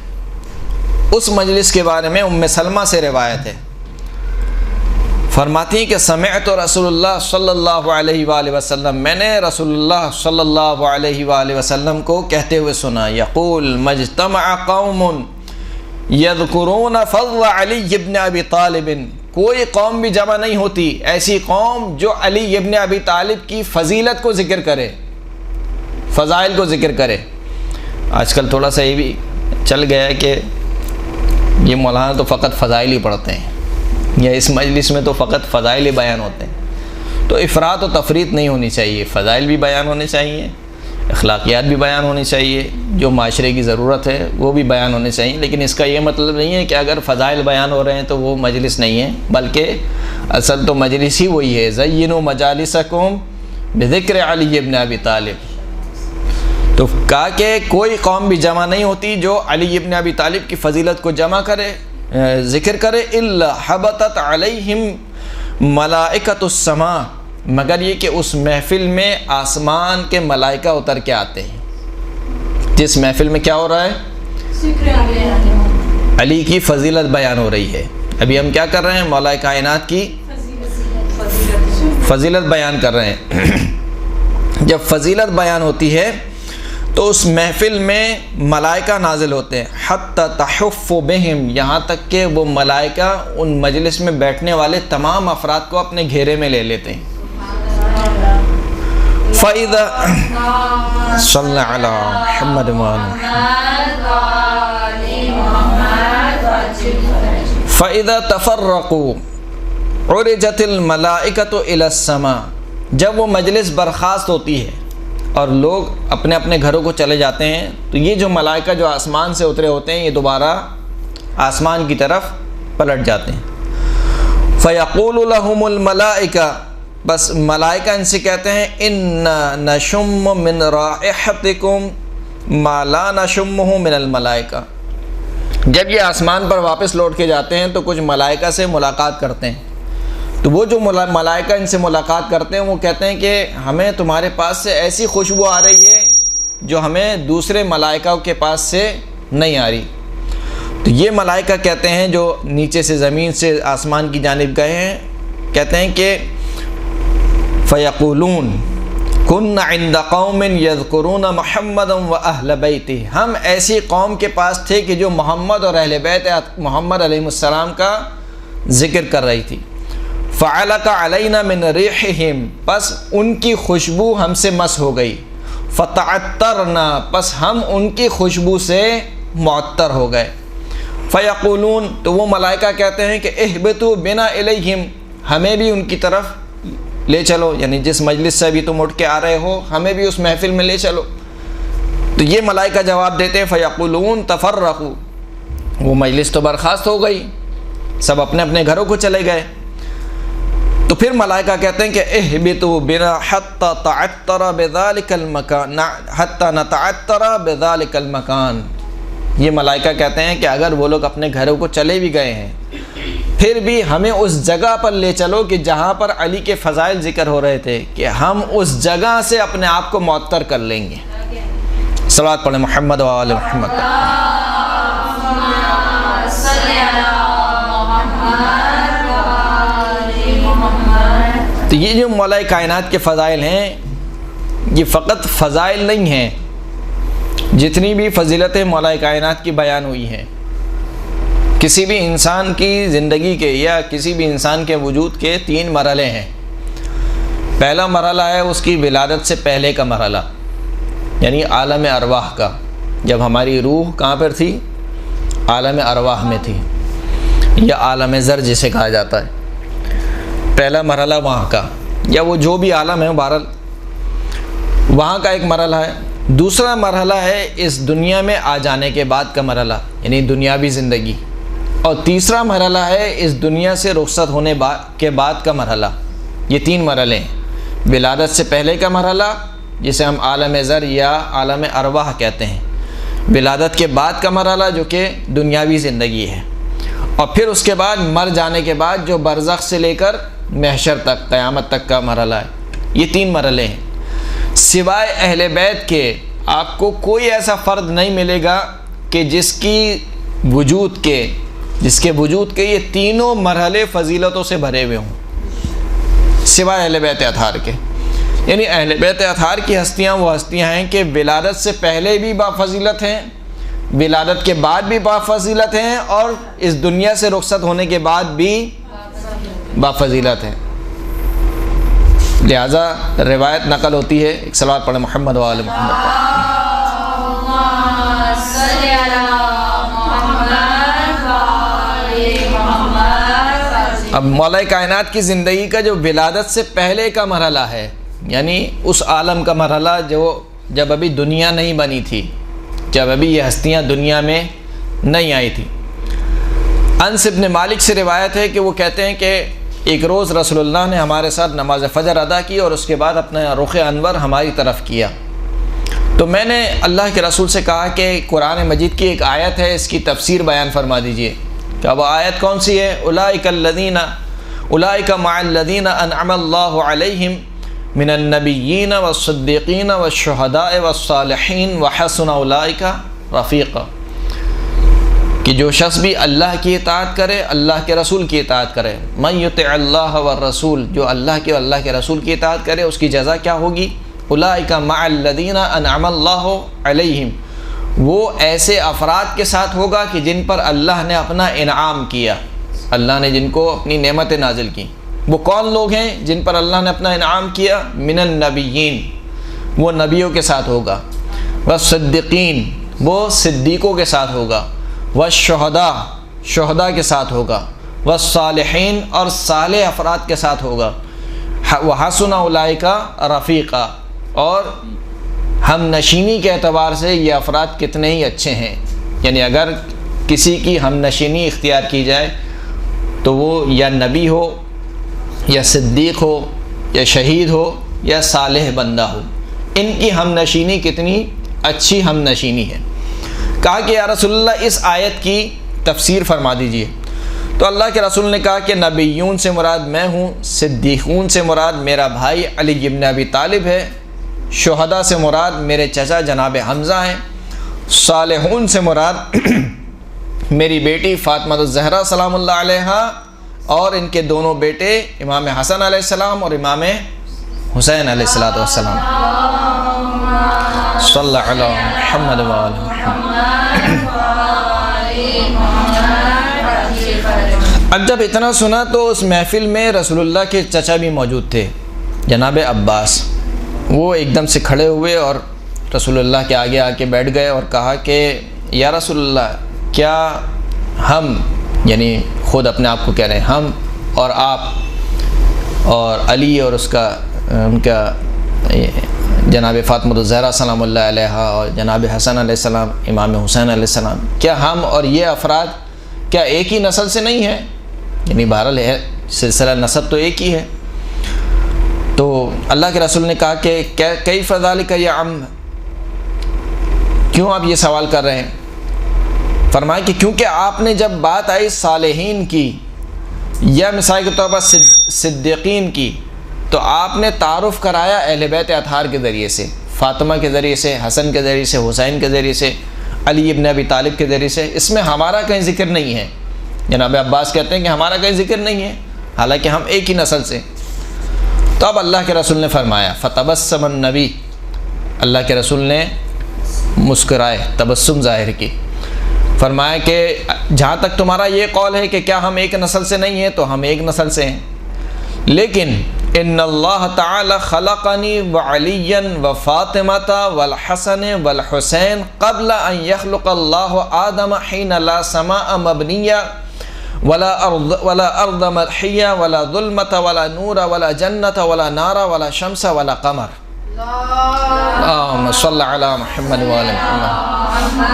اس مجلس کے بارے میں ام سلمہ سے روایت ہے، فرماتی ہیں کہ سمعت رسول اللہ صلی اللہ علیہ وآلہ وسلم، میں نے رسول اللہ صلی اللہ علیہ وآلہ وسلم کو کہتے ہوئے سنا، یقول مجتمع قوم یذکرون فضل علی بن ابی طالب، کوئی قوم بھی جمع نہیں ہوتی ایسی قوم جو علی ابن ابی طالب کی فضیلت کو ذکر کرے، فضائل کو ذکر کرے۔ آج کل تھوڑا سا یہ بھی چل گیا ہے کہ یہ مولانا تو فقط فضائل ہی پڑھتے ہیں، یا اس مجلس میں تو فقط فضائل ہی بیان ہوتے ہیں، تو افراط و تفریط نہیں ہونی چاہیے، فضائل بھی بیان ہونے چاہیے، اخلاقیات بھی بیان ہونی چاہیے، جو معاشرے کی ضرورت ہے وہ بھی بیان ہونے چاہیے، لیکن اس کا یہ مطلب نہیں ہے کہ اگر فضائل بیان ہو رہے ہیں تو وہ مجلس نہیں ہے، بلکہ اصل تو مجلس ہی وہی ہے، زینوا مجالسکم بذکر علی بن ابی طالب۔ تو کہا کہ کوئی قوم بھی جمع نہیں ہوتی جو علی ابن ابی طالب کی فضیلت کو جمع کرے، ذکر کرے، الا حبطت علیہم ملائکۃ السماء، مگر یہ کہ اس محفل میں آسمان کے ملائکہ اتر کے آتے ہیں۔ جس محفل میں کیا ہو رہا ہے؟ علی کی فضیلت بیان ہو رہی ہے۔ ابھی ہم کیا کر رہے ہیں؟ مولا کائنات کی فضیلت بیان کر رہے ہیں۔ جب فضیلت بیان ہوتی ہے تو اس محفل میں ملائکہ نازل ہوتے ہیں، حتی تحف بہم، یہاں تک کہ وہ ملائکہ ان مجلس میں بیٹھنے والے تمام افراد کو اپنے گھیرے میں لے لیتے ہیں۔ فَإِذَا صلی علی محمد فَإِذَا تَفَرَّقُوا عُرِجَتِ الْمَلَائِكَةُ إِلَى السَّمَاءِ، جب وہ مجلس برخاست ہوتی ہے اور لوگ اپنے اپنے گھروں کو چلے جاتے ہیں، تو یہ جو ملائکہ جو آسمان سے اترے ہوتے ہیں یہ دوبارہ آسمان کی طرف پلٹ جاتے ہیں۔ فَيَقُولُ لَهُمُ الْمَلَائِكَةُ، بس ملائکہ ان سے کہتے ہیں اِنَّا نَشُمُّ مِنْ رَائِحَتِكُمْ مَا لَا نَشُمُّهُ مِنَ الْمَلَائِكَةِ، جب یہ آسمان پر واپس لوٹ کے جاتے ہیں تو کچھ ملائکہ سے ملاقات کرتے ہیں، تو وہ جو ملائکہ ان سے ملاقات کرتے ہیں وہ کہتے ہیں کہ ہمیں تمہارے پاس سے ایسی خوشبو آ رہی ہے جو ہمیں دوسرے ملائکہ کے پاس سے نہیں آ رہی۔ تو یہ ملائکہ کہتے ہیں جو نیچے سے زمین سے آسمان کی جانب گئے ہیں، کہتے ہیں کہ فَيَقُولُونَ كُنَّ عِنْدَ قَوْمٍ يَذْكُرُونَ مُحَمَّدًا وَأَهْلَ بَيْتِهِ، ہم ایسی قوم کے پاس تھے کہ جو محمد اور اہل بیت محمد علیہ السلام کا ذکر کر رہی تھی۔ فَعَلَقَ عَلَيْنَا مِنْ رِيحِهِمْ، پس ان کی خوشبو ہم سے مس ہو گئی۔ فَتَعَطَّرْنَا، پس ہم ان کی خوشبو سے معطر ہو گئے۔ فَيَقُولُونَ، تو وہ ملائکہ کہتے ہیں کہ اِهْبِطُوا بِنَا إِلَيْهِمْ، ہمیں بھی ان کی طرف لے چلو، یعنی جس مجلس سے ابھی تم اٹھ کے آ رہے ہو ہمیں بھی اس محفل میں لے چلو۔ تو یہ ملائکہ جواب دیتے ہیں فَيَقُولُونَ تَفَرَّقُوا، وہ مجلس تو برخاست ہو گئی، سب اپنے اپنے گھروں کو چلے گئے۔ تو پھر ملائکہ کہتے ہیں کہ اِهْبِطُوا بِنَا حَتَّى تَعَطَّرَ بِذَلِكَ الْمَكَانِ حَتَّى نَتَعَطَّرَ بِذَلِكَ الْمَكَانِ، یہ ملائکہ کہتے ہیں کہ اگر وہ لوگ اپنے گھروں کو چلے بھی گئے ہیں پھر بھی ہمیں اس جگہ پر لے چلو کہ جہاں پر علی کے فضائل ذکر ہو رہے تھے، کہ ہم اس جگہ سے اپنے آپ کو معطر کر لیں گے۔ صلوات پڑھیں محمد و آل محمد۔ تو یہ جو مولا کائنات کے فضائل ہیں یہ فقط فضائل نہیں ہیں، جتنی بھی فضیلتیں مولا کائنات کی بیان ہوئی ہیں، کسی بھی انسان کی زندگی کے یا کسی بھی انسان کے وجود کے 3 مرحلے ہیں۔ پہلا مرحلہ ہے اس کی ولادت سے پہلے کا مرحلہ، یعنی عالم ارواح کا، جب ہماری روح کہاں پر تھی؟ عالم ارواح میں تھی، یا عالم ذر جسے کہا جاتا ہے۔ پہلا مرحلہ وہاں کا، یا وہ جو بھی عالم ہے بہرحال وہاں کا ایک مرحلہ ہے۔ دوسرا مرحلہ ہے اس دنیا میں آ جانے کے بعد کا مرحلہ، یعنی دنیاوی زندگی۔ اور تیسرا مرحلہ ہے اس دنیا سے رخصت ہونے کے بعد کا مرحلہ۔ یہ 3 مرحلے ہیں، ولادت سے پہلے کا مرحلہ جسے ہم عالم ذر یا عالم ارواح کہتے ہیں، ولادت کے بعد کا مرحلہ جو کہ دنیاوی زندگی ہے، اور پھر اس کے بعد مر جانے کے بعد جو برزخ سے لے کر محشر تک، قیامت تک کا مرحلہ ہے۔ یہ 3 مرحلے ہیں۔ سوائے اہل بیت کے آپ کو کوئی ایسا فرد نہیں ملے گا کہ جس کے وجود کے یہ تینوں مرحلے فضیلتوں سے بھرے ہوئے ہوں، سوائے اہل بیت اطہار کے۔ یعنی اہل بیت اطہار کی ہستیاں وہ ہستیاں ہیں کہ ولادت سے پہلے بھی بافضیلت ہیں، ولادت کے بعد بھی بافضیلت ہیں، اور اس دنیا سے رخصت ہونے کے بعد بھی بافضیلت ہیں۔ لہذا روایت نقل ہوتی ہے، ایک صلوات پڑھیں محمد و آل محمد۔ اب مولا کائنات کی زندگی کا جو ولادت سے پہلے کا مرحلہ ہے، یعنی اس عالم کا مرحلہ جب ابھی دنیا نہیں بنی تھی، جب ابھی یہ ہستیاں دنیا میں نہیں آئی تھی۔ انس بن مالک سے روایت ہے کہ وہ کہتے ہیں کہ ایک روز رسول اللہ نے ہمارے ساتھ نماز فجر ادا کی اور اس کے بعد اپنا رخ انور ہماری طرف کیا، تو میں نے اللہ کے رسول سے کہا کہ قرآن مجید کی ایک آیت ہے، اس کی تفسیر بیان فرما دیجئے۔ کہ وہ آیت کون سی ہے؟ اولئک مع الذین انعم اللہ علیہم من النبیین والصدیقین والشہداء والصالحین وحسن اولئک رفیقا، کہ جو شخص بھی اللہ کی اطاعت کرے، اللہ کے رسول کی اطاعت کرے، من یطع اللہ والرسول، جو اللہ کے اور اللہ کے رسول کی اطاعت کرے اس کی جزا کیا ہوگی؟ اولئک مع الذین انعم اللہ علیہم، وہ ایسے افراد کے ساتھ ہوگا کہ جن پر اللہ نے اپنا انعام کیا، اللہ نے جن کو اپنی نعمتیں نازل کی۔ وہ کون لوگ ہیں جن پر اللہ نے اپنا انعام کیا؟ من النبیین، وہ نبیوں کے ساتھ ہوگا، والصدیقین، وہ صدیقوں کے ساتھ ہوگا، والشہداء، شہداء کے ساتھ ہوگا، والصالحین، اور صالح افراد کے ساتھ ہوگا، وحسن اولئک رفیقا، اور ہم نشینی کے اعتبار سے یہ افراد کتنے ہی اچھے ہیں۔ یعنی اگر کسی کی ہم نشینی اختیار کی جائے تو وہ یا نبی ہو یا صدیق ہو یا شہید ہو یا صالح بندہ ہو، ان کی ہم نشینی کتنی اچھی ہم نشینی ہے۔ کہا کہ یا رسول اللہ اس آیت کی تفسیر فرما دیجئے، تو اللہ کے رسول نے کہا کہ نبیون سے مراد میں ہوں، صدیقون سے مراد میرا بھائی علی بن ابی طالب ہے، شہداء سے مراد میرے چچا جناب حمزہ ہیں، صالحون سے مراد میری بیٹی فاطمہ الزہرا سلام اللہ علیہا اور ان کے دونوں بیٹے امام حسن علیہ السلام اور امام حسین علیہ السلام۔ صلی اللہ علیہ محمد وآل محمد۔ اب جب اتنا سنا تو اس محفل میں رسول اللہ کے چچا بھی موجود تھے، جناب عباس۔ وہ ایک دم سے کھڑے ہوئے اور رسول اللہ کے آگے آ کے بیٹھ گئے اور کہا کہ یا رسول اللہ، کیا ہم، یعنی خود اپنے آپ کو کہہ رہے ہیں، ہم اور آپ اور علی اور ان کا جناب فاطمہ الزہرا سلام اللہ علیہا اور جناب حسن علیہ السلام، امام حسین علیہ السلام، کیا ہم اور یہ افراد کیا ایک ہی نسل سے نہیں ہیں؟ یعنی بہرحال ہے، سلسلہ نسب تو ایک ہی ہے۔ تو اللہ کے رسول نے کہا کہ کیف ذالک یا عم، کیوں آپ یہ سوال کر رہے ہیں؟ فرمایا کہ کیونکہ آپ نے جب بات آئی صالحین کی یا مثال کے طور پر صدیقین کی تو آپ نے تعارف کرایا اہل بیت اطہار کے ذریعے سے، فاطمہ کے ذریعے سے، حسن کے ذریعے سے، حسین کے ذریعے سے، علی ابن ابی طالب کے ذریعے سے۔ اس میں ہمارا کہیں ذکر نہیں ہے۔ جناب عباس کہتے ہیں کہ ہمارا کہیں ذکر نہیں ہے، حالانکہ ہم ایک ہی نسل سے۔ تو اب اللہ کے رسول نے فرمایا فتبسم النبی، اللہ کے رسول نے مسکرائے، تبسم ظاہر کی، فرمایا کہ جہاں تک تمہارا یہ قول ہے کہ کیا ہم ایک نسل سے نہیں ہیں، تو ہم ایک نسل سے ہیں، لیکن ان اللہ تعالی خلقنی وعلیا وفاطمۃ والحسن والحسین قبل ان یخلق اللہ آدم حین لا سماء مبنیہ ولا ارض مدحیہ ولا ظلمۃ ولا نور ولا جنت ولا نار ولا شمس ولا قمر۔ اللہم صلی علی محمد وآل محمد۔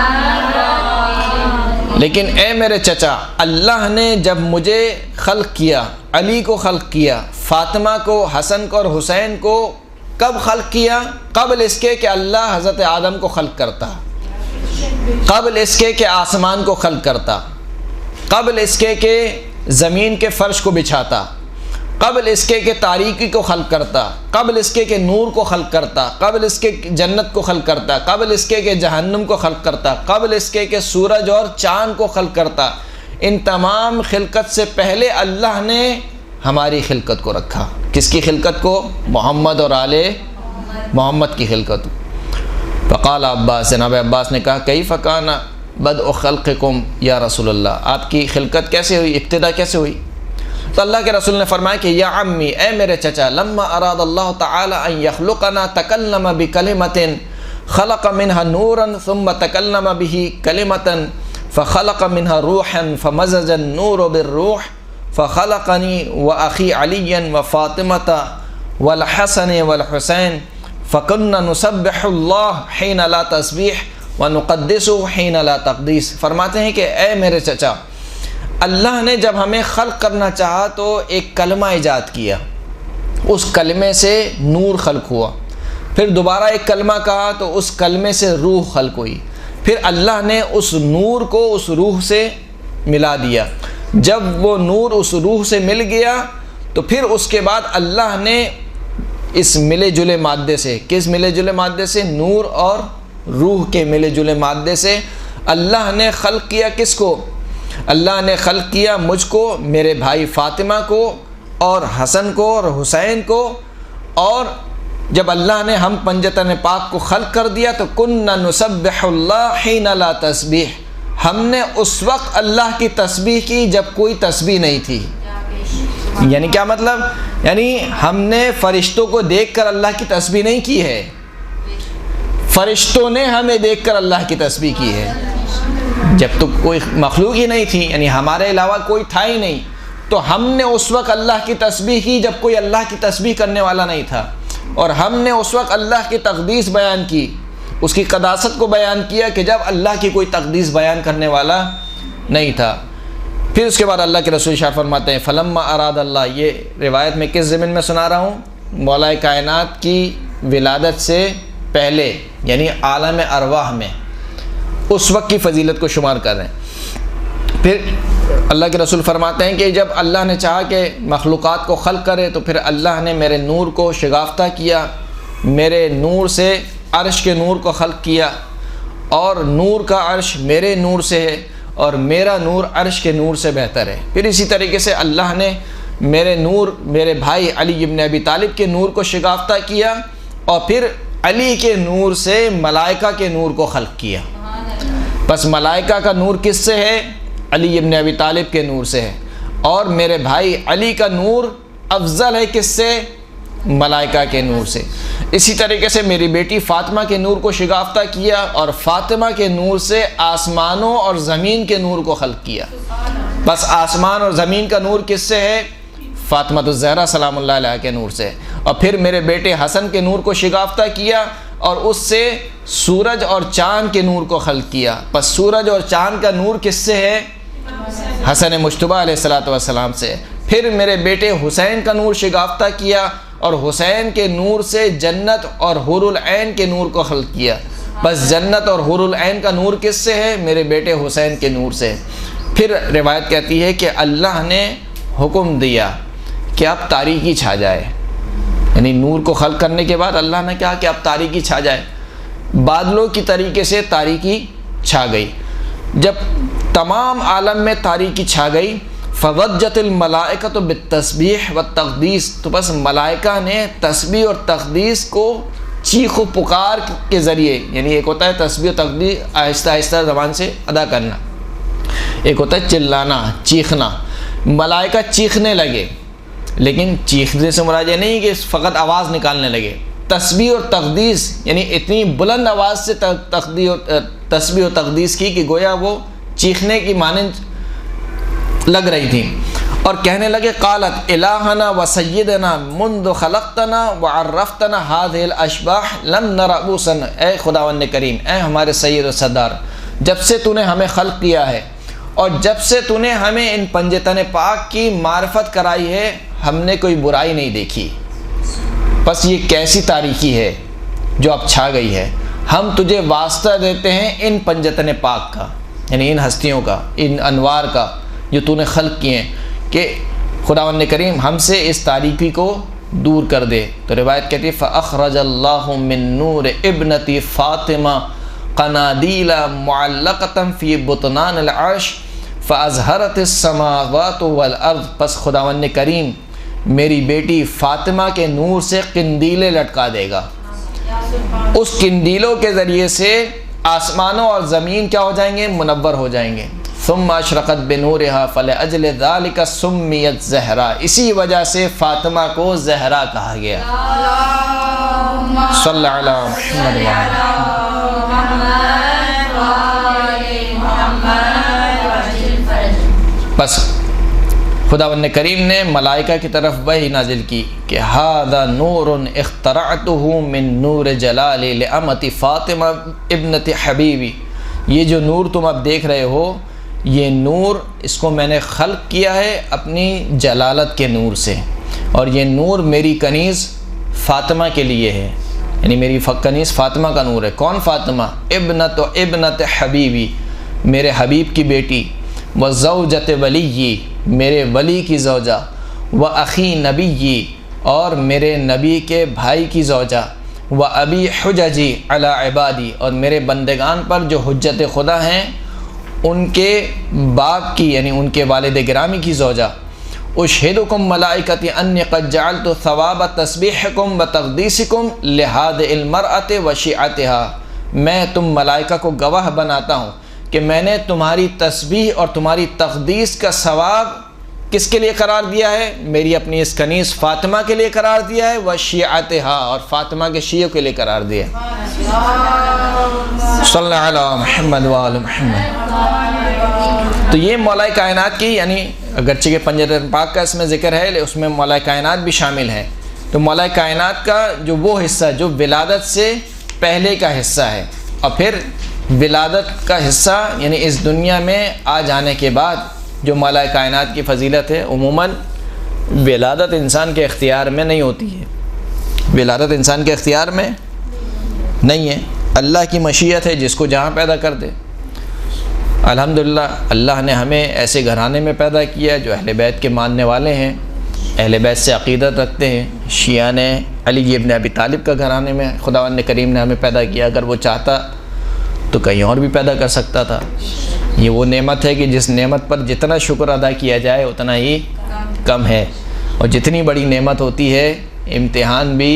لیکن اے میرے چچا، اللہ نے جب مجھے خلق کیا، علی کو خلق کیا، فاطمہ کو، حسن کو اور حسین کو کب خلق کیا؟ قبل اس کے کہ اللہ حضرت آدم کو خلق کرتا، قبل اس کے کہ آسمان کو خلق کرتا، قبل اس کے کہ زمین کے فرش کو بچھاتا، قبل اس کے کہ تاریکی کو خلق کرتا، قبل اس کے کہ نور کو خلق کرتا، قبل اس کے کہ جنت کو خلق کرتا، قبل اس کے کہ جہنم کو خلق کرتا، قبل اس کے کہ سورج اور چاند کو خلق کرتا۔ ان تمام خلقت سے پہلے اللہ نے ہماری خلقت کو رکھا۔ کس کی خلقت کو؟ محمد اور آل محمد کی خلقت۔ فقال عباس، جناب عباس نے کہا کیف کان بدء خلقکم یا رسول اللہ، آپ کی خلقت کیسے ہوئی، ابتدا کیسے ہوئی؟ تو اللہ کے رسول نے فرمایا کہ یا عمی، اے میرے چچا، لما اراد اللہ تعالی ان یخلقنا تکلم بکلمۃ خلق منها نورا ثم تکلم به کلمۃ فخلق منها روحا فمزج النور بالروح فخلقنی واخی علی وفاطمۃ والحسن والحسین فكنا نسبح اللہ حین لا تسبیح ونقدسه حین لا تقدیس۔ فرماتے ہیں کہ اے میرے چچا، اللہ نے جب ہمیں خلق کرنا چاہا تو ایک کلمہ ایجاد کیا، اس کلمے سے نور خلق ہوا، پھر دوبارہ ایک کلمہ کہا تو اس کلمے سے روح خلق ہوئی، پھر اللہ نے اس نور کو اس روح سے ملا دیا۔ جب وہ نور اس روح سے مل گیا تو پھر اس کے بعد اللہ نے اس ملے جلے مادے سے، کس ملے جلے مادے سے؟ نور اور روح کے ملے جلے مادے سے اللہ نے خلق کیا۔ کس کو؟ اللہ نے خلق کیا مجھ کو، میرے بھائی فاطمہ کو اور حسن کو اور حسین کو اور جب اللہ نے ہم پنجتن پاک کو خلق کر دیا تو کننا نسبح اللہ حین لا تسبیح، ہم نے اس وقت اللہ کی تسبیح کی جب کوئی تسبیح نہیں تھی۔ یعنی کیا مطلب؟ یعنی ہم نے فرشتوں کو دیکھ کر اللہ کی تسبیح نہیں کی ہے، فرشتوں نے ہمیں دیکھ کر اللہ کی تسبیح کی ہے۔ جب تو کوئی مخلوق ہی نہیں تھی، یعنی ہمارے علاوہ کوئی تھا ہی نہیں، تو ہم نے اس وقت اللہ کی تسبیح کی جب کوئی اللہ کی تسبیح کرنے والا نہیں تھا، اور ہم نے اس وقت اللہ کی تقدیس بیان کی، اس کی قداست کو بیان کیا کہ جب اللہ کی کوئی تقدیس بیان کرنے والا نہیں تھا۔ پھر اس کے بعد اللہ کے رسول شاہ فرماتے ہیں فلما اراد اللہ، یہ روایت میں کس ضمن میں سنا رہا ہوں؟ مولا کائنات کی ولادت سے پہلے، یعنی عالم ارواح میں اس وقت کی فضیلت کو شمار کر رہے ہیں۔ پھر اللہ کے رسول فرماتے ہیں کہ جب اللہ نے چاہا کہ مخلوقات کو خلق کرے تو پھر اللہ نے میرے نور کو شگافتہ کیا، میرے نور سے عرش کے نور کو خلق کیا، اور نور کا عرش میرے نور سے ہے اور میرا نور عرش کے نور سے بہتر ہے۔ پھر اسی طریقے سے اللہ نے میرے نور، میرے بھائی علی ابن ابی طالب کے نور کو شگافتہ کیا، اور پھر علی کے نور سے ملائکہ کے نور کو خلق کیا۔ بس ملائکہ کا نور کس سے ہے؟ علی ابن ابی طالب کے نور سے ہے، اور میرے بھائی علی کا نور افضل ہے کس سے؟ ملائکہ کے نور سے۔ اسی طریقے سے میری بیٹی فاطمہ کے نور کو شگافتہ کیا، اور فاطمہ کے نور سے آسمانوں اور زمین کے نور کو خلق کیا۔ بس آسمان اور زمین کا نور کس سے ہے؟ فاطمہ الزہرا سلام اللہ علیہ کے نور سے۔ اور پھر میرے بیٹے حسن کے نور کو شگافتہ کیا، اور اس سے سورج اور چاند کے نور کو خلق کیا۔ بس سورج اور چاند کا نور کس سے ہے؟ حسن مجتبیٰ علیہ السلام سے۔ پھر میرے بیٹے حسین کا نور شگافتہ کیا، اور حسین کے نور سے جنت اور حور العین کے نور کو خلق کیا۔ بس جنت اور حور العین کا نور کس سے ہے؟ میرے بیٹے حسین کے نور سے۔ پھر روایت کہتی ہے کہ اللہ نے حکم دیا کہ اب تاریکی چھا جائے، یعنی نور کو خلق کرنے کے بعد اللہ نے کہا کہ اب تاریکی چھا جائے۔ بادلوں کی طریقے سے تاریکی چھا گئی۔ جب تمام عالم میں تاریکی چھا گئی فوجت الملائکۃ بالتسبیح والتقدیس، تو بس ملائکہ نے تسبیح اور تقدیس کو چیخ و پکار کے ذریعے، یعنی ایک ہوتا ہے تسبیح و تقدیس آہستہ آہستہ زبان سے ادا کرنا، ایک ہوتا ہے چلانا، چیخنا۔ ملائکہ چیخنے لگے، لیکن چیخنے سے مراد یہ نہیں کہ فقط آواز نکالنے لگے، تسبیح اور تقدیس، یعنی اتنی بلند آواز سے تسبیح و تقدیس کی کہ گویا وہ چیخنے کی مانند لگ رہی تھی، اور کہنے لگے قالت الہنا و سیدنا منذ خلقتنا وعرفتنا هذه الاشباح لم نرى بوسا، اے خداوند کریم، اے ہمارے سید و سردار، جب سے تو نے ہمیں خلق کیا ہے اور جب سے تو نے ہمیں ان پنجتن پاک کی معرفت کرائی ہے، ہم نے کوئی برائی نہیں دیکھی۔ بس یہ کیسی تاریکی ہے جو اب چھا گئی ہے، ہم تجھے واسطہ دیتے ہیں ان پنجتن پاک کا، یعنی ان ہستیوں کا، ان انوار کا جو تو نے خلق کیے ہیں، کہ خداوند کریم ہم سے اس تاریکی کو دور کر دے۔ تو روایت کہتی ہے فَأَخْرَجَ اللَّهُ مِن نُّورِ ابْنَتِ فاطمہ قنادیل معلقۃ فی بطنان العرش فَأَزْهَرَتِ السَّمَاوَاتُ وَالْأَرْض، پس خداوند کریم میری بیٹی فاطمہ کے نور سے قندیلیں لٹکا دے گا، اس قندیلوں کے ذریعے سے آسمانوں اور زمین کیا ہو جائیں گے؟ منور ہو جائیں گے۔ ثم اشرقت بنورها فلأجل ذلك سمیت زہرا، اسی وجہ سے فاطمہ کو زہرا کہا گیا۔ صلی اللہ علیہ محمد۔ بس خداوند کریم نے ملائکہ کی طرف وحی نازل کی کہ ھذا نور اخترعته من نور جلالی لامۃ فاطمہ ابنت حبیبی، یہ جو نور تم اب دیکھ رہے ہو، یہ نور اس کو میں نے خلق کیا ہے اپنی جلالت کے نور سے، اور یہ نور میری کنیز فاطمہ کے لیے ہے، یعنی میری کنیز فاطمہ کا نور ہے۔ کون فاطمہ؟ ابنت حبیبی، میرے حبیب کی بیٹی، وزوجت ولی، میرے ولی کی زوجہ، واخی نبی، اور میرے نبی کے بھائی کی زوجہ، وابی حججی علی عبادی، اور میرے بندگان پر جو حجت خدا ہیں ان کے باپ کی، یعنی ان کے والد گرامی کی زوجہ، اشہدکم ملائکتی انی قد جعلت ثواب تسبیحکم و تقدیسکم لہذ المرأۃ و شیعتها، میں تم ملائکہ کو گواہ بناتا ہوں کہ میں نے تمہاری تسبیح اور تمہاری تقدیس کا ثواب کس کے لیے قرار دیا ہے؟ میری اپنی اس کنیز فاطمہ کے لیے قرار دیا ہے، و شیعتها، اور فاطمہ کے شیعوں کے لیے قرار دیا ہے۔ صلی اللہ علیہ محمد وآل محمد۔ تو یہ مولا کائنات کی، یعنی اگرچہ کہ پنجرۃ پاک کا اس میں ذکر ہے، اس میں مولا کائنات بھی شامل ہے۔ تو مولا کائنات کا جو وہ حصہ جو ولادت سے پہلے کا حصہ ہے، اور پھر ولادت کا حصہ یعنی اس دنیا میں آ جانے کے بعد جو مولا کائنات کی فضیلت ہے، عموماً ولادت انسان کے اختیار میں نہیں ہوتی ہے، ولادت انسان کے اختیار میں نہیں ہے، اللہ کی مشیت ہے جس کو جہاں پیدا کر دے۔ الحمدللہ اللہ نے ہمیں ایسے گھرانے میں پیدا کیا جو اہل بیت کے ماننے والے ہیں، اہل بیت سے عقیدت رکھتے ہیں۔ شیعہ نے علی ابن ابی طالب کا گھرانے میں خداوند کریم نے ہمیں پیدا کیا، اگر وہ چاہتا تو کہیں اور بھی پیدا کر سکتا تھا۔ یہ وہ نعمت ہے کہ جس نعمت پر جتنا شکر ادا کیا جائے اتنا ہی کم ہے، اور جتنی بڑی نعمت ہوتی ہے امتحان بھی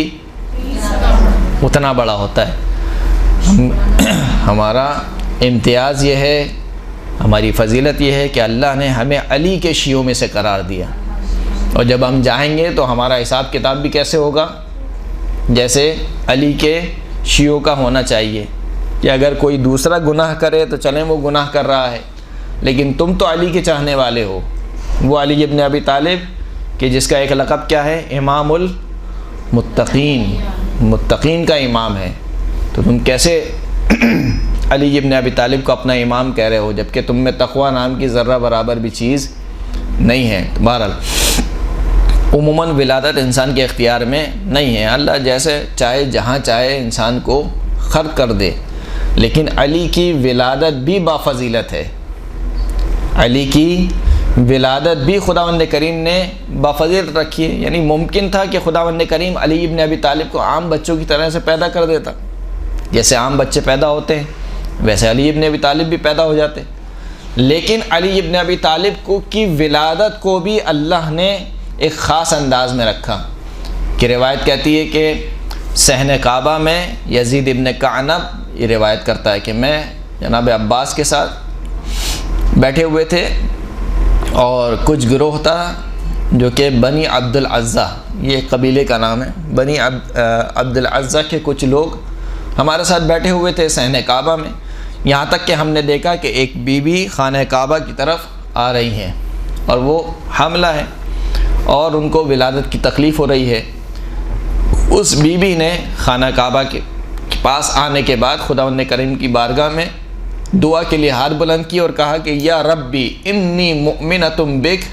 اتنا بڑا ہوتا ہے۔ ہمارا امتیاز یہ ہے، ہماری فضیلت یہ ہے کہ اللہ نے ہمیں علی کے شیعوں میں سے قرار دیا، اور جب ہم جائیں گے تو ہمارا حساب کتاب بھی کیسے ہوگا؟ جیسے علی کے شیعوں کا ہونا چاہیے کہ اگر کوئی دوسرا گناہ کرے تو چلیں وہ گناہ کر رہا ہے، لیکن تم تو علی کے چاہنے والے ہو، وہ علی ابن ابی طالب کہ جس کا ایک لقب کیا ہے؟ امام المتقین، متقین کا امام ہے، تو تم کیسے علی ابن ابی طالب کو اپنا امام کہہ رہے ہو جبکہ تم میں تقوی نام کی ذرہ برابر بھی چیز نہیں ہے؟ بہرحال عموماً ولادت انسان کے اختیار میں نہیں ہے، اللہ جیسے چاہے جہاں چاہے انسان کو خلق کر دے، لیکن علی کی ولادت بھی بافضیلت ہے، علی کی ولادت بھی خداوند کریم نے بافضیلت رکھی ہے۔ یعنی ممکن تھا کہ خداوند کریم علی ابن ابی طالب کو عام بچوں کی طرح سے پیدا کر دیتا، جیسے عام بچے پیدا ہوتے ہیں ویسے علی ابن ابی طالب بھی پیدا ہو جاتے، لیکن علی ابن ابی طالب کی ولادت کو بھی اللہ نے ایک خاص انداز میں رکھا کہ روایت کہتی ہے کہ صحن کعبہ میں یزید ابن کعنب یہ روایت کرتا ہے کہ میں جناب عباس کے ساتھ بیٹھے ہوئے تھے، اور کچھ گروہ تھا جو کہ بنی عبد العزہ، یہ ایک قبیلے کا نام ہے، بنی عبد العزہ کے کچھ لوگ ہمارے ساتھ بیٹھے ہوئے تھے صحن کعبہ میں، یہاں تک کہ ہم نے دیکھا کہ ایک بی بی خانہ کعبہ کی طرف آ رہی ہیں اور وہ حاملہ ہے اور ان کو ولادت کی تکلیف ہو رہی ہے۔ اس بی بی نے خانہ کعبہ کے پاس آنے کے بعد خداوند کریم کی بارگاہ میں دعا کے لیے ہاتھ بلند کی اور کہا کہ یا ربی انی مؤمنۃ بک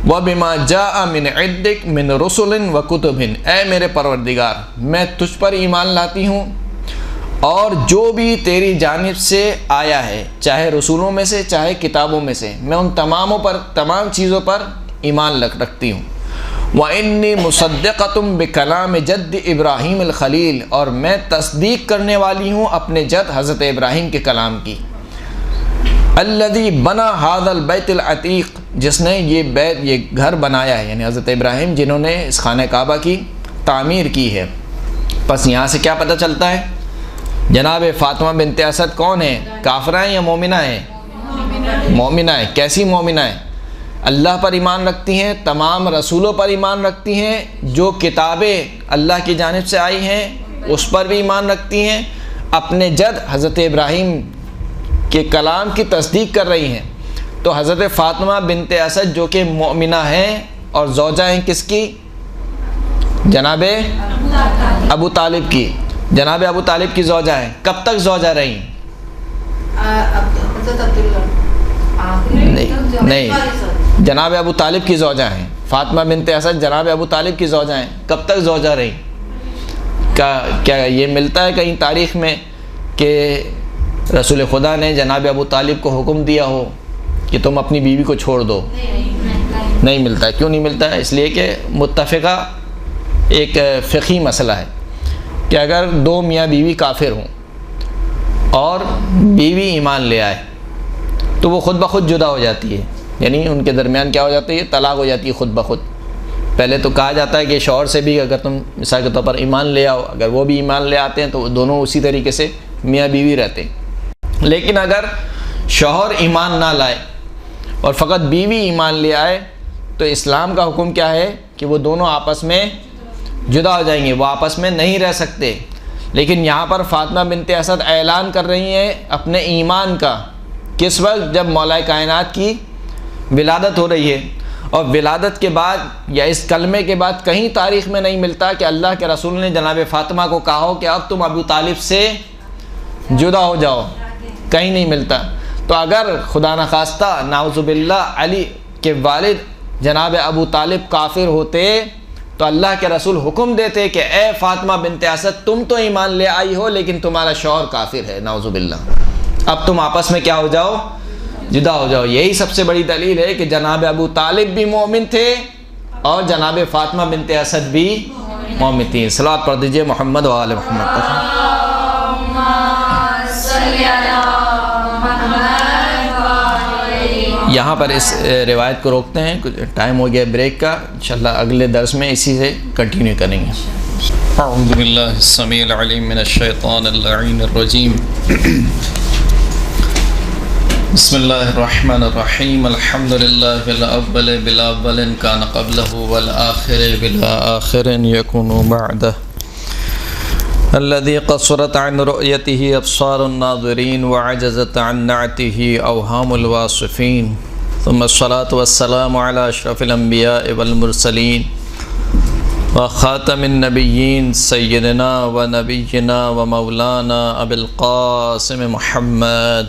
وبما جاء من عندک من رسل وکتب، اے میرے پروردگار میں تجھ پر ایمان لاتی ہوں اور جو بھی تیری جانب سے آیا ہے، چاہے رسولوں میں سے چاہے کتابوں میں سے، میں ان تمام چیزوں پر ایمان رکھتی ہوں۔ وَإِنِّي مُصَدِّقَةٌ بِكَلَامِ جَدِّ ابراہیم الخلیل، اور میں تصدیق کرنے والی ہوں اپنے جد حضرت ابراہیم کے کلام کی۔ الَّذِي بَنَا هَذَا الْبَيْتِ الْعَتِيقِ، جس نے یہ گھر بنایا ہے، یعنی حضرت ابراہیم جنہوں نے اس خانہ کعبہ کی تعمیر کی ہے۔ پس یہاں سے کیا پتہ چلتا ہے؟ جناب فاطمہ بنت اسد کون ہے؟ کافرہ ہیں یا مومنہ ہیں؟ مومنہ ہے۔ کیسی مومنہ ہے؟ اللہ پر ایمان رکھتی ہیں، تمام رسولوں پر ایمان رکھتی ہیں، جو کتابیں اللہ کی جانب سے آئی ہیں اس پر بھی ایمان رکھتی ہیں، اپنے جد حضرت ابراہیم کے کلام کی تصدیق کر رہی ہیں۔ تو حضرت فاطمہ بنت اسد جو کہ مومنہ ہیں اور زوجہ ہیں کس کی؟ جناب ابو طالب کی، جناب ابو طالب کی زوجہ ہیں۔ کب تک زوجہ رہیں؟ نہیں، جناب ابو طالب کی زوجہ ہیں۔ فاطمہ بنت اسد جناب ابو طالب کی زوجہ ہیں۔ کب تک زوجہ رہیں؟ کیا یہ ملتا ہے کہیں تاریخ میں کہ رسول خدا نے جناب ابو طالب کو حکم دیا ہو کہ تم اپنی بیوی کو چھوڑ دو؟ نہیں ملتا ہے۔ کیوں نہیں ملتا ہے؟ اس لیے کہ متفقہ ایک فقہی مسئلہ ہے کہ اگر دو میاں بیوی کافر ہوں اور بیوی ایمان لے آئے تو وہ خود بخود جدا ہو جاتی ہے، یعنی ان کے درمیان کیا ہو جاتا ہے؟ یہ طلاق ہو جاتی ہے خود بخود۔ پہلے تو کہا جاتا ہے کہ شوہر سے بھی اگر تم مثال کے طور پر ایمان لے آؤ، اگر وہ بھی ایمان لے آتے ہیں تو دونوں اسی طریقے سے میاں بیوی رہتے ہیں۔ لیکن اگر شوہر ایمان نہ لائے اور فقط بیوی ایمان لے آئے تو اسلام کا حکم کیا ہے کہ وہ دونوں آپس میں جدا ہو جائیں گے، وہ آپس میں نہیں رہ سکتے۔ لیکن یہاں پر فاطمہ بنت اسد اعلان کر رہی ہیں اپنے ایمان کا، کس وقت؟ جب مولا کائنات کی ولادت ہو رہی ہے، اور ولادت کے بعد یا اس کلمے کے بعد کہیں تاریخ میں نہیں ملتا کہ اللہ کے رسول نے جناب فاطمہ کو کہا ہو کہ اب تم ابو طالب سے جدا ہو جاؤ، کہیں نہیں ملتا۔ تو اگر خدا نخواستہ نعوذ باللہ علی کے والد جناب ابو طالب کافر ہوتے تو اللہ کے رسول حکم دیتے کہ اے فاطمہ بنت اسد تم تو ایمان لے آئی ہو لیکن تمہارا شوہر کافر ہے، نعوذ باللہ، اب تم آپس میں کیا ہو جاؤ؟ جدا ہو جاؤ۔ یہی سب سے بڑی دلیل ہے کہ جناب ابو طالب بھی مومن تھے اور جناب فاطمہ بنت اسد بھی مومن تھی۔ صلوات پڑھ دیجئے محمد و آل محمد پر۔ یہاں پر اس روایت کو روکتے ہیں، کچھ ٹائم ہو گیا بریک کا، انشاءاللہ اگلے درس میں اسی سے کنٹینیو کریں گے۔ اعوذ باللہ السمیع العلیم من الشیطان اللعین الرجیم، بسم اللہ الرحمن الرحیم، الحمد للہ الاول بالاول کان قبلہ والآخر بالآخر یکون بعدہ، الذي قصرت عن رؤيته أبصار الناظرين وعجزت عن نعته أوهام الواصفين، ثم الصلاة والسلام على أشرف الأنبياء والمرسلين وخاتم النبيين سيدنا ونبينا ومولانا أبي القاسم محمد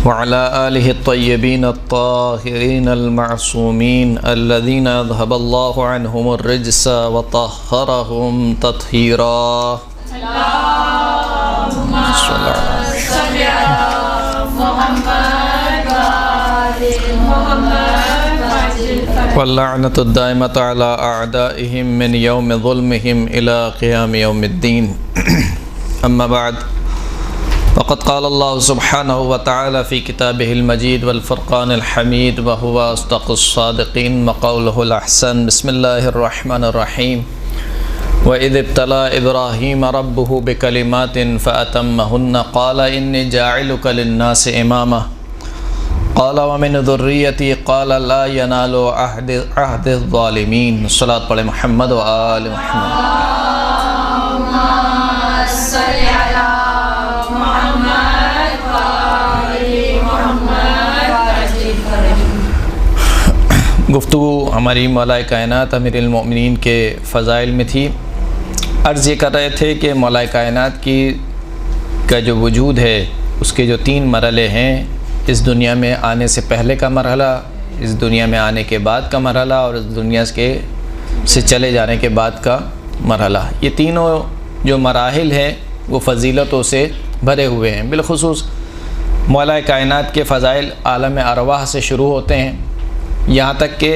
وعلى آله الطيبين الطاهرين المعصومين الذين أذهب الله عنهم الرجس وطهرهم تطهيرا، اللهم صل على محمد واللعنة الدائمة على أعدائهم من يوم ظلمهم إلى قيام يوم الدين، أما بعد، وقد قال الله سبحانه وتعالى في كتابه المجيد والفرقان الحميد وهو أصدق الصادقين وقوله الأحسن، بسم الله الرحمن الرحيم، وإذ ابتلى إبراهيم ربه بكلمات فأتمهن قال إني جاعلك للناس إماما قال ومن ذريتي قال لا ينال عهد الظالمين۔ صلاة پڑھے محمد و آل محمد۔ گفتگو ہماری مولا کائنات امیر المؤمنین کے فضائل میں تھی۔ عرض یہ کر رہے تھے کہ مولا کائنات کا جو وجود ہے اس کے جو 3 مرحلے ہیں، اس دنیا میں آنے سے پہلے کا مرحلہ، اس دنیا میں آنے کے بعد کا مرحلہ اور اس دنیا سے چلے جانے کے بعد کا مرحلہ، یہ تینوں جو مراحل ہیں وہ فضیلتوں سے بھرے ہوئے ہیں۔ بالخصوص مولا کائنات کے فضائل عالم ارواح سے شروع ہوتے ہیں، یہاں تک کہ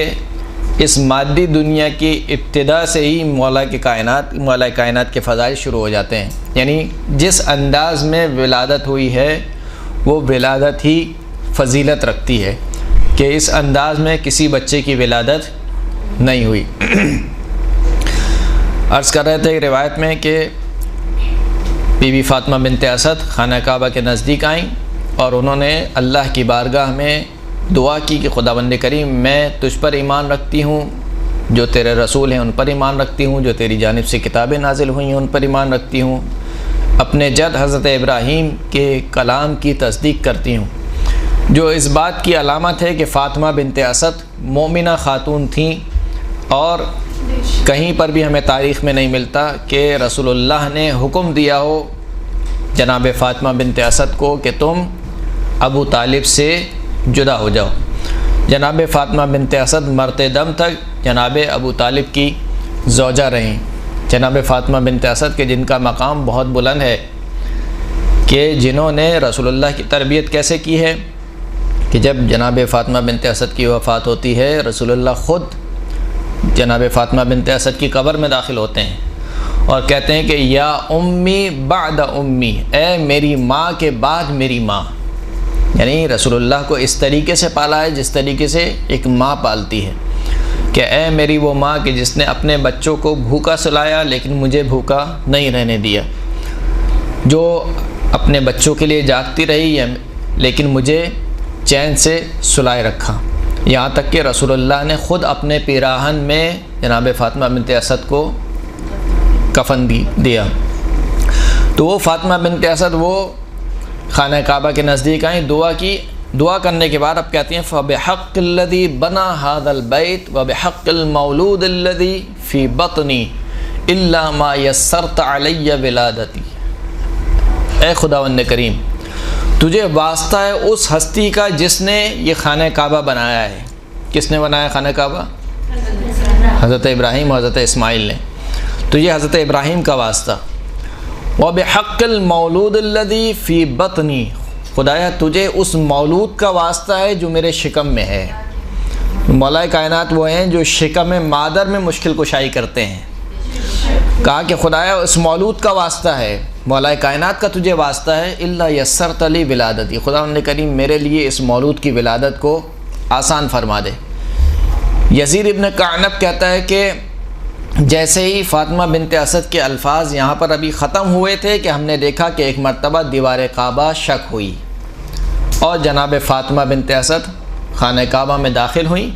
اس مادی دنیا کی ابتدا سے ہی مولا کائنات کے فضائل شروع ہو جاتے ہیں۔ یعنی جس انداز میں ولادت ہوئی ہے وہ ولادت ہی فضیلت رکھتی ہے کہ اس انداز میں کسی بچے کی ولادت نہیں ہوئی۔ عرض کر رہے تھے روایت میں کہ بی بی فاطمہ بنت اسد خانہ کعبہ کے نزدیک آئیں اور انہوں نے اللہ کی بارگاہ میں دعا کی کہ خداوند کریم میں تجھ پر ایمان رکھتی ہوں، جو تیرے رسول ہیں ان پر ایمان رکھتی ہوں، جو تیری جانب سے کتابیں نازل ہوئی ہیں ان پر ایمان رکھتی ہوں، اپنے جد حضرت ابراہیم کے کلام کی تصدیق کرتی ہوں، جو اس بات کی علامت ہے کہ فاطمہ بنت اسد مومنہ خاتون تھیں، اور کہیں پر بھی ہمیں تاریخ میں نہیں ملتا کہ رسول اللہ نے حکم دیا ہو جناب فاطمہ بنت اسد کو کہ تم ابو طالب سے جدا ہو جاؤ۔ جناب فاطمہ بنت اسد مرتے دم تک جناب ابو طالب کی زوجہ رہیں۔ جناب فاطمہ بنت اسد کے جن کا مقام بہت بلند ہے، کہ جنہوں نے رسول اللہ کی تربیت کیسے کی ہے کہ جب جناب فاطمہ بنت اسد کی وفات ہوتی ہے، رسول اللہ خود جناب فاطمہ بنت اسد کی قبر میں داخل ہوتے ہیں اور کہتے ہیں کہ یا امی بعد امی، اے میری ماں کے بعد میری ماں، یعنی رسول اللہ کو اس طریقے سے پالا ہے جس طریقے سے ایک ماں پالتی ہے، کہ اے میری وہ ماں کہ جس نے اپنے بچوں کو بھوکا سلایا لیکن مجھے بھوکا نہیں رہنے دیا، جو اپنے بچوں کے لیے جاگتی رہی ہے لیکن مجھے چین سے سلائے رکھا، یہاں تک کہ رسول اللہ نے خود اپنے پیراہن میں جناب فاطمہ بنت اسد کو کفن دیا۔ تو وہ فاطمہ بنت اسد وہ خانہ کعبہ کے نزدیک آئیں، دعا کرنے کے بعد اب کہتی ہیں فَبِحَقِّ الَّذِي بَنَا هَذَا الْبَيْتِ وَبِحَقِّ الْمَوْلُودِ الَّذِي فِي بَطْنِي إِلَّا مَا يَسَّرْتَ عَلَيَّ وِلَادَتِي، اے خداوند کریم تجھے واسطہ ہے اس ہستی کا جس نے یہ خانہ کعبہ بنایا ہے۔ کس نے بنایا خانہ کعبہ؟ حضرت ابراہیم اور حضرت اسماعیل نے، تو یہ حضرت ابراہیم کا واسطہ۔ وَبِحَقِّ الْمَوْلُودِ الَّذِي فِي بَطْنِي، خدایا تجھے اس مولود کا واسطہ ہے جو میرے شکم میں ہے۔ مولا کائنات وہ ہیں جو شکم مادر میں مشکل کشائی کرتے ہیں، کہا کہ خدایا اس مولود کا واسطہ ہے، مولا کائنات کا تجھے واسطہ ہے، الا یسرت لی ولادتی، خداوند کریم میرے لیے اس مولود کی ولادت کو آسان فرما دے۔ یزید ابن کعنب کہتا ہے کہ جیسے ہی فاطمہ بنت اسد کے الفاظ یہاں پر ابھی ختم ہوئے تھے کہ ہم نے دیکھا کہ ایک مرتبہ دیوار کعبہ شک ہوئی اور جناب فاطمہ بنت اسد خانہ کعبہ میں داخل ہوئیں۔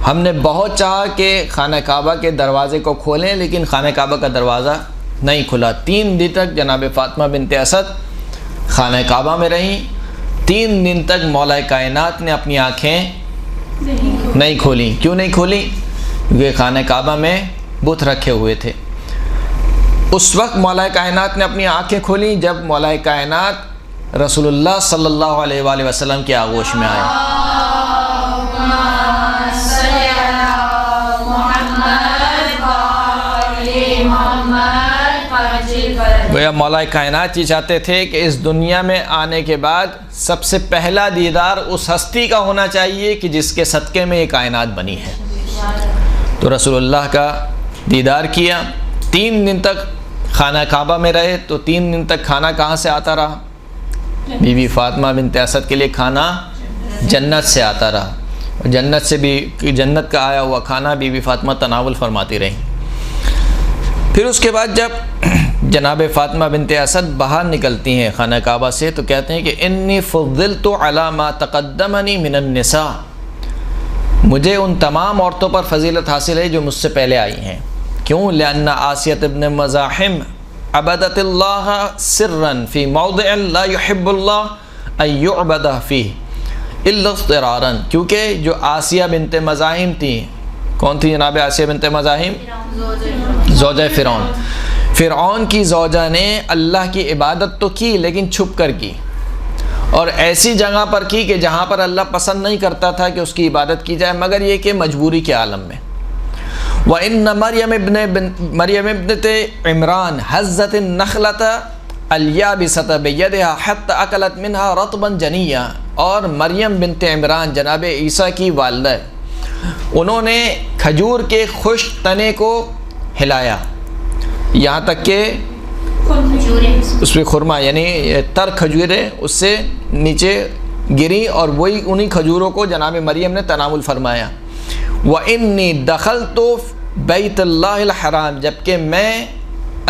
ہم نے بہت چاہا کہ خانہ کعبہ کے دروازے کو کھولیں لیکن خانہ کعبہ کا دروازہ نہیں کھلا۔ 3 دن تک جناب فاطمہ بنت اسد خانہ کعبہ میں رہیں، 3 دن تک مولا کائنات نے اپنی آنکھیں نہیں کھولیں۔ کیوں نہیں کھولیں؟ کیونکہ خانہ کعبہ میں بت رکھے ہوئے تھے۔ اس وقت مولا کائنات نے اپنی آنکھیں کھولیں جب مولا کائنات رسول اللہ صلی اللہ علیہ وآلہ وسلم کے آغوش میں آئے۔ گویا مولا کائنات یہ چاہتے تھے کہ اس دنیا میں آنے کے بعد سب سے پہلا دیدار اس ہستی کا ہونا چاہیے کہ جس کے صدقے میں یہ کائنات بنی ہے۔ تو رسول اللہ کا دیدار کیا، 3 دن تک خانہ کعبہ میں رہے، تو 3 دن تک کھانا کہاں سے آتا رہا؟ بی بی فاطمہ بنت اسد کے لیے کھانا جنت سے آتا رہا، جنت سے بھی جنت کا آیا ہوا کھانا بی بی فاطمہ تناول فرماتی رہیں۔ پھر اس کے بعد جب جناب فاطمہ بنت اسد باہر نکلتی ہیں خانہ کعبہ سے تو کہتے ہیں کہ انی فضلت علی ما تقدمنی من النساء، مجھے ان تمام عورتوں پر فضیلت حاصل ہے جو مجھ سے پہلے آئی ہیں۔ کیوں؟ لأن آسیہ ابن مزاحم عبدت اللہ سرا فی موضع لا يحب اللہ ان یعبد فیہ الا اضطرارا، کیونکہ جو آسیہ بنت مزاحم تھی، کون تھی جناب آسیہ بنت مزاحم؟ زوجہ فرعون کی زوجہ نے اللہ کی عبادت تو کی لیکن چھپ کر کی، اور ایسی جگہ پر کی کہ جہاں پر اللہ پسند نہیں کرتا تھا کہ اس کی عبادت کی جائے، مگر یہ کہ مجبوری کے عالم میں۔ وَإِنَّ مریم ابنت عمران حزت النخلۃ اليابسۃ بیدہا حتی اکلت منہا رطبا جنیا، اور مریم بنت عمران جناب عیسیٰ کی والدہ، انہوں نے کھجور کے خشک تنے کو ہلایا یہاں تک کہ اس پہ خرما یعنی تر کھجوریں اس سے نیچے گری، اور وہی انہی کھجوروں کو جناب مریم نے تناول فرمایا۔ وَإِنِّي دَخَلْتُ بَيْتَ اللَّهِ الْحَرَامِ، جبکہ میں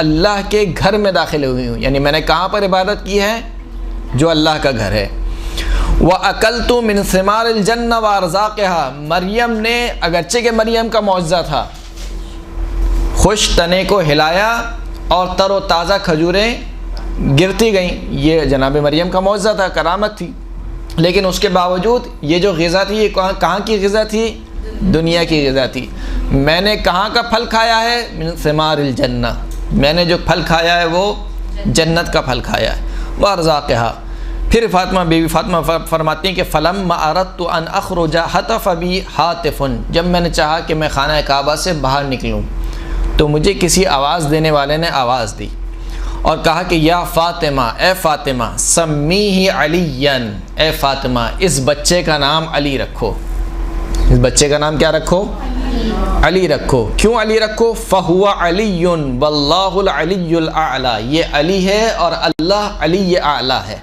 اللہ کے گھر میں داخل ہوئی ہوں، یعنی میں نے کہاں پر عبادت کی ہے؟ جو اللہ کا گھر ہے۔ وَأَكَلْتُ مِنْ ثِمَارِ الْجَنَّةِ وَأَرْزَاقِهَا، مریم نے اگرچہ کہ مریم کا معجزہ تھا، خوش تنے کو ہلایا اور تر و تازہ کھجوریں گرتی گئیں، یہ جناب مریم کا معجزہ تھا، کرامت تھی، لیکن اس کے باوجود یہ جو غذا تھی یہ کہاں کی غذا تھی؟ دنیا کی غذا تھی۔ میں نے کہاں کا پھل کھایا ہے؟ من ثمار الجنہ، میں نے جو پھل کھایا ہے وہ جنت کا پھل کھایا ہے۔ وارزاقہا، پھر بی بی فاطمہ فرماتی ہیں کہ فلما اردت ان اخرج حتف بی حاتف، جب میں نے چاہا کہ میں خانہ کعبہ سے باہر نکلوں تو مجھے کسی آواز دینے والے نے آواز دی اور کہا کہ یا فاطمہ، اے فاطمہ، سمیہ علیٰ، اے فاطمہ اس بچے کا نام علی رکھو۔ اس بچے کا نام کیا رکھو؟ علی رکھو. کیوں علی رکھو؟ فہو علی واللہ العلی الاعلی، یہ علی ہے اور اللہ علی اعلی ہے.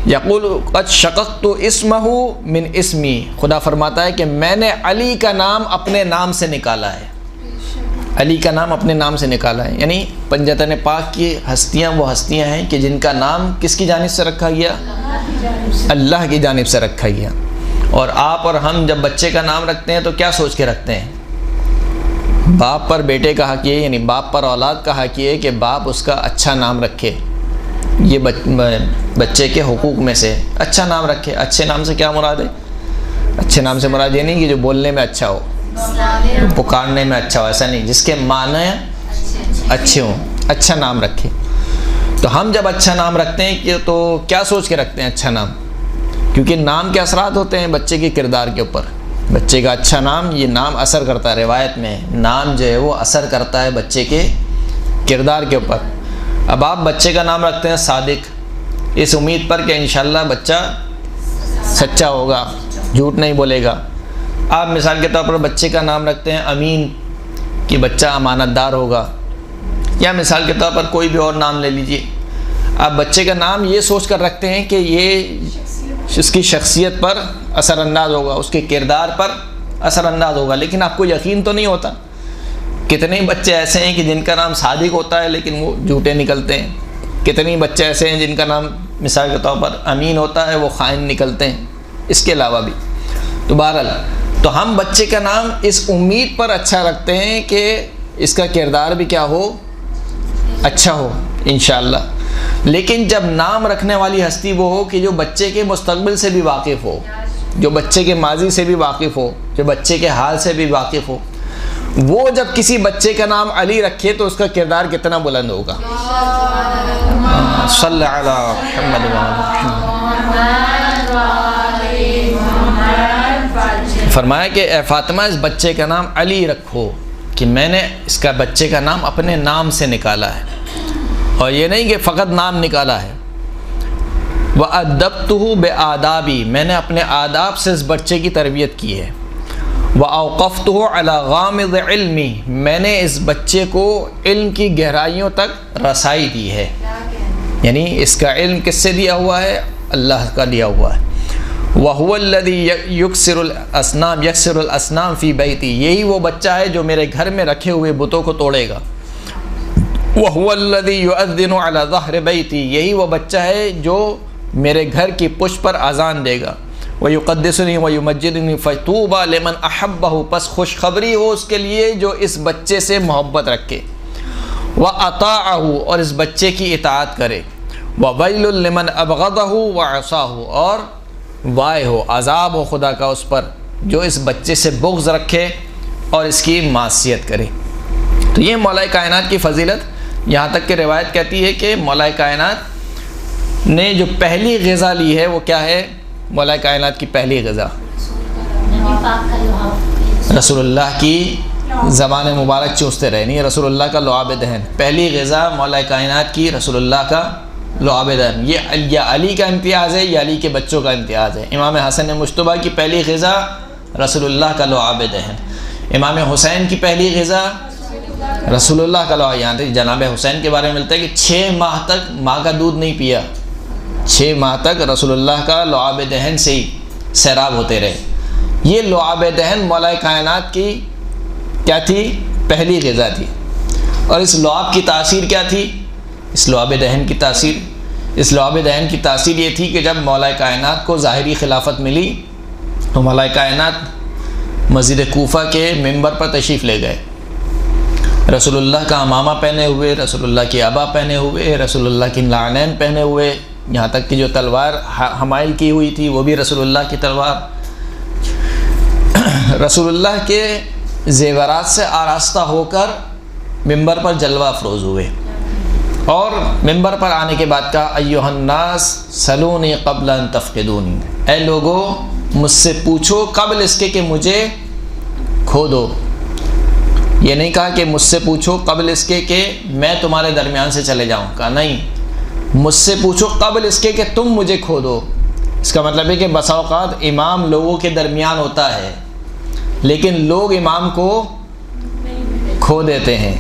یقول قد شققت اسمہ من اسمی، خدا فرماتا ہے کہ میں نے علی کا نام اپنے نام سے نکالا ہے. علی کا نام اپنے نام سے نکالا ہے، یعنی پنجتن پاک کی ہستیاں وہ ہستیاں ہیں کہ جن کا نام کس کی جانب سے رکھا گیا؟ اللہ کی جانب سے رکھا گیا. اور آپ اور ہم جب بچے کا نام رکھتے ہیں تو کیا سوچ کے رکھتے ہیں؟ باپ پر بیٹے کا حق یہ، یعنی باپ پر اولاد کا حق یہ کہ باپ اس کا اچھا نام رکھے. یہ بچے کے حقوق میں سے اچھا نام رکھے. اچھے نام سے کیا مراد ہے؟ اچھے نام سے مراد یہ نہیں کہ جو بولنے میں اچھا ہو، پکارنے میں اچھا ہو، ایسا نہیں. جس کے معنی اچھے ہوں، اچھا نام رکھے. تو ہم جب اچھا نام رکھتے ہیں کہ تو کیا سوچ کے رکھتے ہیں اچھا نام؟ کیونکہ نام کے اثرات ہوتے ہیں بچے کے کردار کے اوپر. بچے کا اچھا نام، یہ نام اثر کرتا ہے. روایت میں نام جو ہے وہ اثر کرتا ہے بچے کے کردار کے اوپر. اب آپ بچے کا نام رکھتے ہیں صادق، اس امید پر کہ انشاءاللہ بچہ سچا ہوگا، جھوٹ نہیں بولے گا. آپ مثال کے طور پر بچے کا نام رکھتے ہیں امین، کہ بچہ امانت دار ہوگا. یا مثال کے طور پر کوئی بھی اور نام لے لیجئے. آپ بچے کا نام یہ سوچ کر رکھتے ہیں کہ یہ اس کی شخصیت پر اثر انداز ہوگا، اس کے کردار پر اثر انداز ہوگا. لیکن آپ کو یقین تو نہیں ہوتا. کتنے بچے ایسے ہیں کہ جن کا نام صادق ہوتا ہے لیکن وہ جھوٹے نکلتے ہیں. کتنے بچے ایسے ہیں جن کا نام مثال کے طور پر امین ہوتا ہے، وہ خائن نکلتے ہیں. اس کے علاوہ بھی تو بہرحال تو ہم بچے کا نام اس امید پر اچھا رکھتے ہیں کہ اس کا کردار بھی کیا ہو؟ اچھا ہو انشاءاللہ. لیکن جب نام رکھنے والی ہستی وہ ہو کہ جو بچے کے مستقبل سے بھی واقف ہو، جو بچے کے ماضی سے بھی واقف ہو، جو بچے کے حال سے بھی واقف ہو، وہ جب کسی بچے کا نام علی رکھے تو اس کا کردار کتنا بلند ہوگا. صلی علی محمد فرمایا کہ اے فاطمہ اس بچے کا نام علی رکھو، کہ میں نے اس کا بچے کا نام اپنے نام سے نکالا ہے. اور یہ نہیں کہ فقط نام نکالا ہے. وَأَدَّبْتُهُ بِآدَابِي، میں نے اپنے آداب سے اس بچے کی تربیت کی ہے. وَأَوْقَفْتُهُ عَلَى غَامِضِ عِلْمِي، میں نے اس بچے کو علم کی گہرائیوں تک رسائی دی ہے. یعنی اس کا علم کس سے دیا ہوا ہے؟ اللہ کا دیا ہوا ہے. وَهُوَ الَّذِي يَكْسِرُ الْأَصْنَامَ فِي بَيْتِي، یہی وہ بچہ ہے جو میرے گھر میں رکھے ہوئے بتوں کو توڑے گا. وَهُوَ الَّذِي يُؤَذِّنُ عَلَى ظَهْرِ بَيْتِي، یہی وہ بچہ ہے جو میرے گھر کی پشت پر اذان دے گا. وَيُقَدِّسُنِي وَيُمَجِّدُنِي فَطُوبَى لِمَنْ أَحَبَّهُ، پس خوشخبری ہو اس کے لیے جو اس بچے سے محبت رکھے. وَأَطَاعَهُ، اور اس بچے کی اطاعت کرے. وَوَيْلٌ لِمَنْ أَبْغَضَهُ وَعَصَاهُ، اور وائے ہو، عذاب ہو خدا کا اس پر جو اس بچے سے بغض رکھے اور اس کی معصیت کرے. تو یہ مولا کائنات کی فضیلت. یہاں تک کہ روایت کہتی ہے کہ مولا کائنات نے جو پہلی غذا لی ہے وہ کیا ہے؟ مولا کائنات کی پہلی غذا رسول اللہ کی زبان مبارک چوستے رہے، نہیں رسول اللہ کا لعاب دہن. پہلی غذا مولا کائنات کی رسول اللہ کا لعاب دہن. یہ علی کا امتیاز ہے، یہ علی کے بچوں کا امتیاز ہے. امام حسن مجتبیٰ کی پہلی غذا رسول اللہ کا لعاب دہن. امام حسین کی پہلی غذا رسول اللہ کا لعاب. یہاں تک جناب حسین کے بارے میں ملتا ہے کہ 6 ماہ تک ماں کا دودھ نہیں پیا. 6 ماہ تک رسول اللہ کا لعاب دہن سے ہی سیراب ہوتے رہے. یہ لعاب دہن مولا کائنات کی کیا تھی؟ پہلی غذا تھی. اور اس لعاب کی تاثیر کیا تھی؟ اس لعاب دہن کی تاثیر، اس لعاب دہن کی تاثیر یہ تھی کہ جب مولا کائنات کو ظاہری خلافت ملی تو مولا کائنات مسجد کوفہ کے ممبر پر تشریف لے گئے. رسول اللہ کا امامہ پہنے ہوئے، رسول اللہ کی عبا پہنے ہوئے، رسول اللہ کی نعلین پہنے ہوئے، یہاں تک کہ جو تلوار حمائل کی ہوئی تھی وہ بھی رسول اللہ کی تلوار. رسول اللہ کے زیورات سے آراستہ ہو کر ممبر پر جلوہ افروز ہوئے. اور ممبر پر آنے کے بعد کہا ایھا الناس سلونی قبل ان تفقدونی، اے لوگو مجھ سے پوچھو قبل اس کے کہ مجھے کھو دو. یہ نہیں کہا کہ مجھ سے پوچھو قبل اس کے کہ میں تمہارے درمیان سے چلے جاؤں. کہا نہیں، مجھ سے پوچھو قبل اس کے کہ تم مجھے کھو دو. اس کا مطلب ہے کہ بسا اوقات امام لوگوں کے درمیان ہوتا ہے، لیکن لوگ امام کو کھو دیتے ہیں،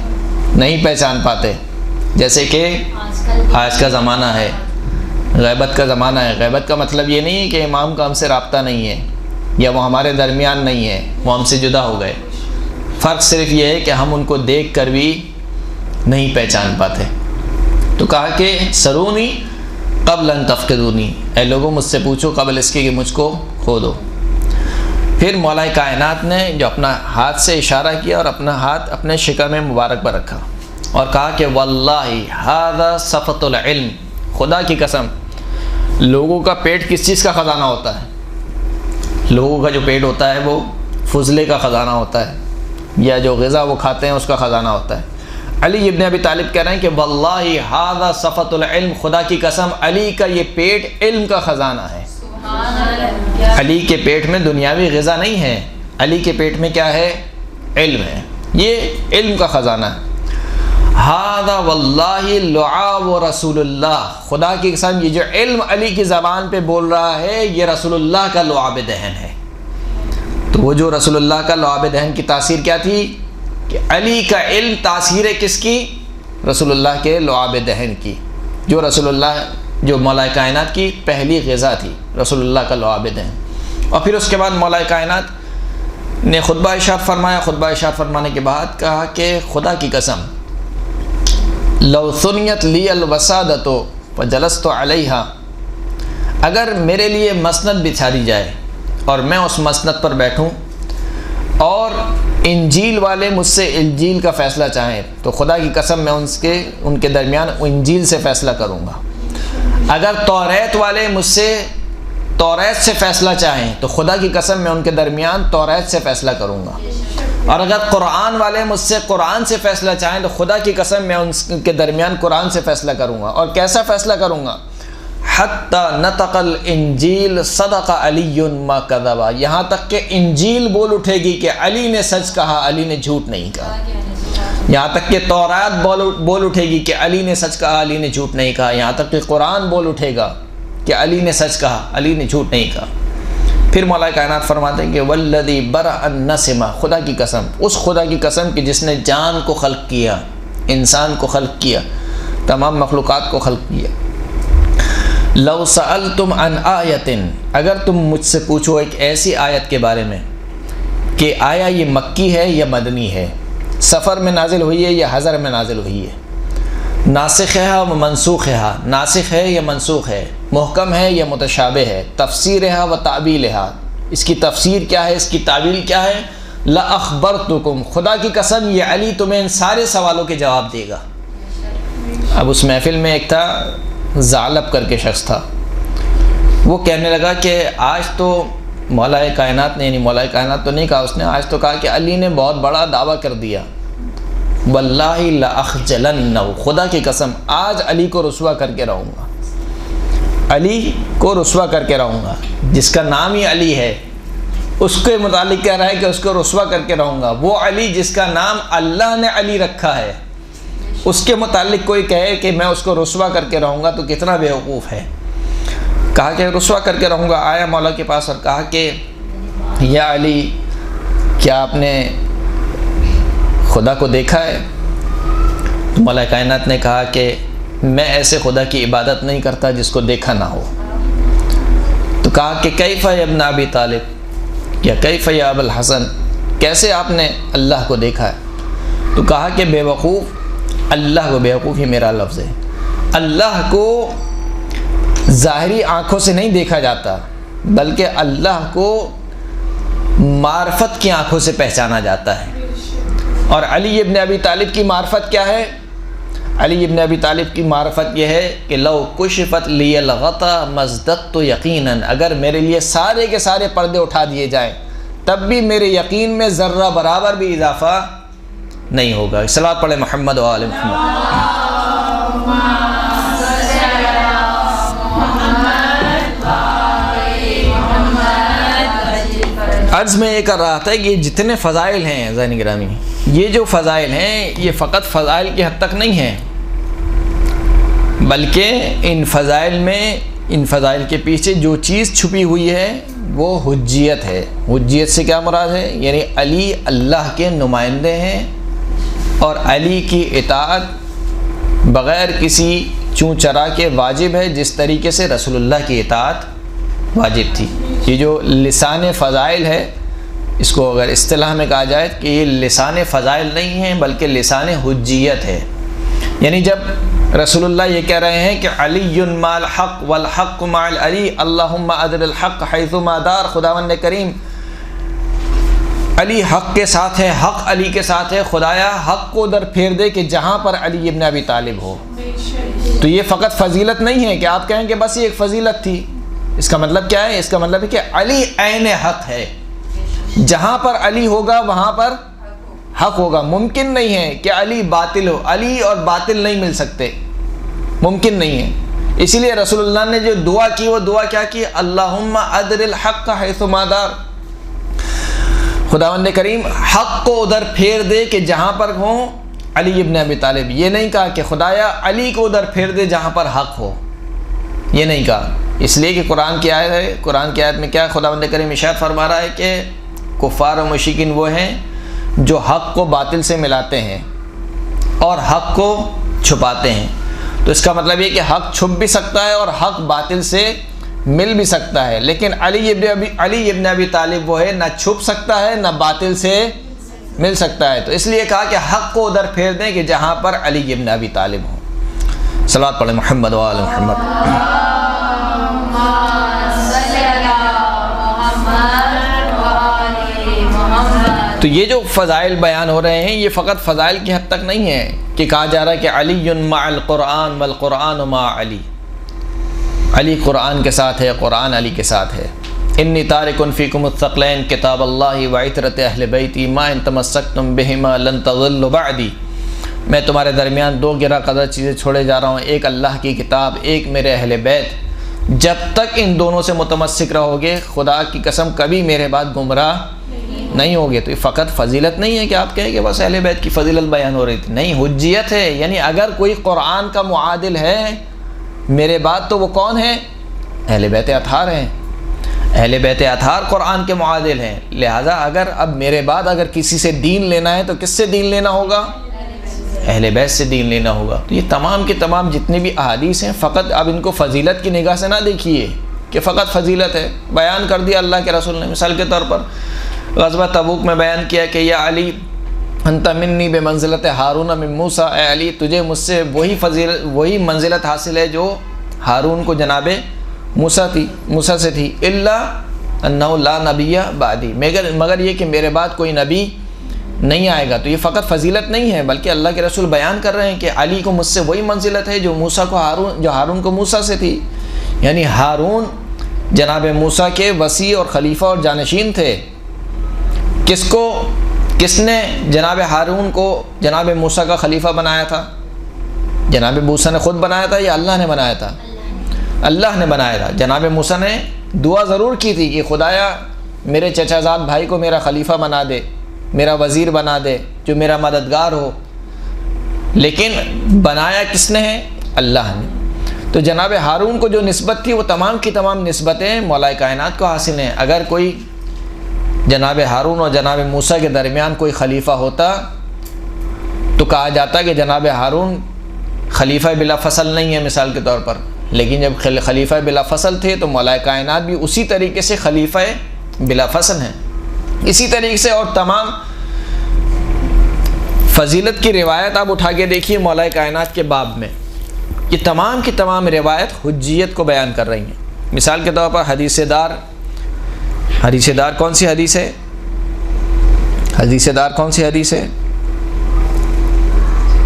نہیں پہچان پاتے. جیسے کہ آج کا زمانہ ہے، غیبت کا زمانہ ہے. غیبت کا مطلب یہ نہیں ہے کہ امام کا ہم سے رابطہ نہیں ہے یا وہ ہمارے درمیان نہیں ہے، وہ ہم سے جدا ہو گئے. فرق صرف یہ ہے کہ ہم ان کو دیکھ کر بھی نہیں پہچان پاتے. تو کہا کہ سرونی قبل ان تفقدونی، اے لوگوں مجھ سے پوچھو قبل اس کے کہ مجھ کو کھو دو. پھر مولا کائنات نے جو اپنا ہاتھ سے اشارہ کیا اور اپنا ہاتھ اپنے شکم مبارک پر رکھا اور کہا کہ واللہ ھذا صفۃ العلم، خدا کی قسم لوگوں کا پیٹ کس چیز کا خزانہ ہوتا ہے؟ لوگوں کا جو پیٹ ہوتا ہے وہ فضلے کا خزانہ ہوتا ہے، یا جو غذا وہ کھاتے ہیں اس کا خزانہ ہوتا ہے. علی ابن ابی طالب کہہ رہے ہیں کہ واللہ ھذا صفۃ العلم، خدا کی قسم علی کا یہ پیٹ علم کا خزانہ ہے. علی کے پیٹ میں دنیاوی غذا نہیں ہے، علی کے پیٹ میں کیا ہے؟ علم ہے. یہ علم کا خزانہ ہے. ھذا واللہ لعاب رسول اللہ، خدا کی قسم یہ جو علم علی کی زبان پہ بول رہا ہے یہ رسول اللہ کا لعاب دہن ہے. تو وہ جو رسول اللہ کا لعاب دہن کی تاثیر کیا تھی کہ علی کا علم تاثیر کس کی؟ رسول اللہ کے لعاب دہن کی. جو رسول اللہ، جو مولا کائنات کی پہلی غذا تھی، رسول اللہ کا لعاب دہن. اور پھر اس کے بعد مولا کائنات نے خطبہ ارشاد فرمایا. خطبہ ارشاد فرمانے کے بعد کہا کہ خدا کی قسم لو ثنیت لی الوسادۃ فجلست علیہا، اگر میرے لیے مسند بچھا دی جائے اور میں اس مسند پر بیٹھوں اور انجیل والے مجھ سے انجیل کا فیصلہ چاہیں تو خدا کی قسم میں ان کے درمیان انجیل سے فیصلہ کروں گا. اگر توریت والے مجھ سے توریت سے فیصلہ چاہیں تو خدا کی قسم میں ان کے درمیان توریت سے فیصلہ کروں گا. اور اگر قرآن والے مجھ سے قرآن سے فیصلہ چاہیں تو خدا کی قسم میں ان کے درمیان قرآن سے فیصلہ کروں گا. اور کیسا فیصلہ کروں گا؟ حتی نطق الانجیل صدق علی ما کذبا، یہاں تک کہ انجیل بول اٹھے گی کہ علی نے سچ کہا، علی نے جھوٹ نہیں کہا. یہاں تک کہ تورات بول اٹھے گی کہ علی نے سچ کہا، علی نے جھوٹ نہیں کہا. یہاں تک کہ قرآن بول اٹھے گا کہ علی نے سچ کہا، علی نے جھوٹ نہیں کہا. پھر مولا کائنات فرماتے ہیں کہ والذی برأ النسمہ، خدا کی قسم، اس خدا کی قسم کہ جس نے جان کو خلق کیا، انسان کو خلق کیا، تمام مخلوقات کو خلق کیا. لو سألتم عن آیت، اگر تم مجھ سے پوچھو ایک ایسی آیت کے بارے میں کہ آیا یہ مکی ہے یا مدنی ہے، سفر میں نازل ہوئی ہے یا حضر میں نازل ہوئی ہے، ناسخ ہے و منسوخ ہے، ناسخ ہے یا منسوخ ہے، محکم ہے یا متشابہ ہے، تفسیر ہے و تعبیل ہے، اس کی تفسیر کیا ہے، اس کی تعبیل کیا ہے، لأخبرتکم، خدا کی قسم یہ علی تمہیں ان سارے سوالوں کے جواب دے گا. اب اس محفل میں ایک تھا ثعلب کر کے شخص تھا، وہ کہنے لگا کہ آج تو مولا کائنات نے، یعنی مولا کائنات تو نہیں کہا اس نے، آج تو کہا کہ علی نے بہت بڑا دعویٰ کر دیا. واللہ لأخجلن، خدا کی قسم آج علی کو رسوا کر کے رہوں گا، علی کو رسوا کر کے رہوں گا. جس کا نام ہی علی ہے اس کے متعلق کہہ رہا ہے کہ اس کو رسوا کر کے رہوں گا. وہ علی جس کا نام اللہ نے علی رکھا ہے، اس کے متعلق کوئی کہے کہ میں اس کو رسوا کر کے رہوں گا تو کتنا بیوقوف ہے. کہا کہ رسوا کر کے رہوں گا. آیا مولا کے پاس اور کہا کہ یا علی، کیا آپ نے خدا کو دیکھا ہے؟ تو مولا کائنات نے کہا کہ میں ایسے خدا کی عبادت نہیں کرتا جس کو دیکھا نہ ہو. تو کہا کہ کیف یا ابن ابی طالب، یا کیف یا ابو الحسن، کیسے آپ نے اللہ کو دیکھا ہے؟ تو کہا کہ بے وقوف، اللہ کو، بے وقوف ہی میرا لفظ ہے، اللہ کو ظاہری آنکھوں سے نہیں دیکھا جاتا بلکہ اللہ کو معرفت کی آنکھوں سے پہچانا جاتا ہے. اور علی ابن ابی طالب کی معرفت کیا ہے؟ علی ابن ابی طالب کی معرفت یہ ہے کہ لو کشفت لی الغطا مزددت یقینا، اگر میرے لیے سارے کے سارے پردے اٹھا دیے جائیں تب بھی میرے یقین میں ذرہ برابر بھی اضافہ نہیں ہوگا. صلوات پڑھیں محمد و آل محمد. عرض میں یہ کر رہا تھا کہ جتنے فضائل ہیں ذہن گرامی، یہ جو فضائل ہیں یہ فقط فضائل کی حد تک نہیں ہیں، بلکہ ان فضائل میں، ان فضائل کے پیچھے جو چیز چھپی ہوئی ہے وہ حجیت ہے۔ حجیت سے کیا مراد ہے؟ یعنی علی اللہ کے نمائندے ہیں اور علی کی اطاعت بغیر کسی چون چرا کے واجب ہے، جس طریقے سے رسول اللہ کی اطاعت واجب تھی۔ یہ جو لسان فضائل ہے، اس کو اگر اصطلاح میں کہا جائے کہ یہ لسان فضائل نہیں ہے بلکہ لسان حجیت ہے، یعنی جب رسول اللہ یہ کہہ رہے ہیں کہ علی مع الحق والحق مع العلی اللہم ادر الحق حیث ما دار، خداوند کریم علی حق کے ساتھ ہے، حق علی کے ساتھ ہے، خدایا حق کو ادھر پھیر دے کہ جہاں پر علی ابن ابی طالب ہو۔ تو یہ فقط فضیلت نہیں ہے کہ آپ کہیں کہ بس یہ ایک فضیلت تھی، اس کا مطلب کیا ہے؟ اس کا مطلب ہے کہ علی عین حق ہے، جہاں پر علی ہوگا وہاں پر حق ہوگا۔ ممکن نہیں ہے کہ علی باطل ہو، علی اور باطل نہیں مل سکتے، ممکن نہیں ہے۔ اسی لیے رسول اللہ نے جو دعا کی وہ دعا کیا کی؟ اللہم ادر الحق حیث ما دار، خداوند کریم حق کو ادھر پھیر دے کہ جہاں پر ہوں علی ابن ابی طالب۔ یہ نہیں کہا کہ خدایا علی کو ادھر پھیر دے جہاں پر حق ہو، یہ نہیں کہا، اس لیے کہ قرآن کی آیت ہے، قرآن کی آیت میں کیا خداوند کریم ارشاد فرما رہا ہے کہ کفار و مشرکین وہ ہیں جو حق کو باطل سے ملاتے ہیں اور حق کو چھپاتے ہیں۔ تو اس کا مطلب یہ کہ حق چھپ بھی سکتا ہے اور حق باطل سے مل بھی سکتا ہے، لیکن علی ابن ابی طالب وہ ہے نہ چھپ سکتا ہے نہ باطل سے مل سکتا ہے۔ تو اس لیے کہا کہ حق کو ادھر پھیر دیں کہ جہاں پر علی ابن ابی طالب ہوں۔ صلوات پڑھیں محمد و آل محمد۔ تو یہ جو فضائل بیان ہو رہے ہیں یہ فقط فضائل کی حد تک نہیں ہے کہ کہا جا رہا ہے کہ علی مع القرآن والقرآن مع علی، علی قرآن کے ساتھ ہے، قرآن علی کے ساتھ ہے۔ انی تارک فیکم الثقلین کتاب اللہ وعطرۃ اہل بیتی ما ان تمسکتم بہما لن تضلوا بعدی، میں تمہارے درمیان دو گرہ قدر چیزیں چھوڑے جا رہا ہوں، ایک اللہ کی کتاب، ایک میرے اہل بیت، جب تک ان دونوں سے متمسک رہو گے خدا کی قسم کبھی میرے بعد گمراہ نہیں ہوگے۔ تو یہ فقط فضیلت نہیں ہے کہ آپ کہیں کہ بس اہل بیت کی فضیلت بیان ہو رہی تھی، نہیں، حجیت ہے۔ یعنی اگر کوئی قرآن کا معادل ہے میرے بعد تو وہ کون ہے؟ اہل بیت اطہار ہیں، اہل بیت اطہار قرآن کے معادل ہیں۔ لہٰذا اگر اب میرے بعد اگر کسی سے دین لینا ہے تو کس سے دین لینا ہوگا؟ اہل بیت سے دین لینا ہوگا۔ تو یہ تمام کے تمام جتنے بھی احادیث ہیں فقط اب ان کو فضیلت کی نگاہ سے نہ دیکھیے کہ فقط فضیلت ہے، بیان کر دیا اللہ کے رسول نے۔ مثال کے طور پر غزوہ تبوک میں بیان کیا کہ یا علی انت منی بمنزلت ہارون من موسیٰ، اے علی تجھے مجھ سے وہی منزلت حاصل ہے جو ہارون کو جناب موسیٰ سے تھی، الا انہ لا نبی بعدی، مگر یہ کہ میرے بعد کوئی نبی نہیں آئے گا۔ تو یہ فقط فضیلت نہیں ہے بلکہ اللہ کے رسول بیان کر رہے ہیں کہ علی کو مجھ سے وہی منزلت ہے جو ہارون کو موسیٰ سے تھی، یعنی ہارون جناب موسیٰ کے وصی اور خلیفہ اور جانشین تھے۔ کس نے جناب ہارون کو جناب موسیٰ کا خلیفہ بنایا تھا؟ جناب موسیٰ نے خود بنایا تھا یا اللہ نے بنایا تھا؟ اللہ نے بنایا تھا۔ جناب موسیٰ نے دعا ضرور کی تھی کہ خدایا میرے چچا زاد بھائی کو میرا خلیفہ بنا دے، میرا وزیر بنا دے، جو میرا مددگار ہو، لیکن بنایا کس نے ہے؟ اللہ نے۔ تو جناب ہارون کو جو نسبت تھی وہ تمام کی تمام نسبتیں مولا کائنات کو حاصل ہیں۔ اگر کوئی جناب ہارون اور جناب موسیٰ کے درمیان کوئی خلیفہ ہوتا تو کہا جاتا کہ جناب ہارون خلیفہ بلا فصل نہیں ہے مثال کے طور پر، لیکن جب خلیفہ بلا فصل تھے تو مولا کائنات بھی اسی طریقے سے خلیفہ بلا فصل ہیں۔ اسی طریقے سے اور تمام فضیلت کی روایت آپ اٹھا کے دیکھیے مولا کائنات کے باب میں، یہ تمام کی تمام روایت حجیت کو بیان کر رہی ہیں۔ مثال کے طور پر حدیث دار کون سی حدیث ہے؟ حدیث دار کون سی حدیث ہے؟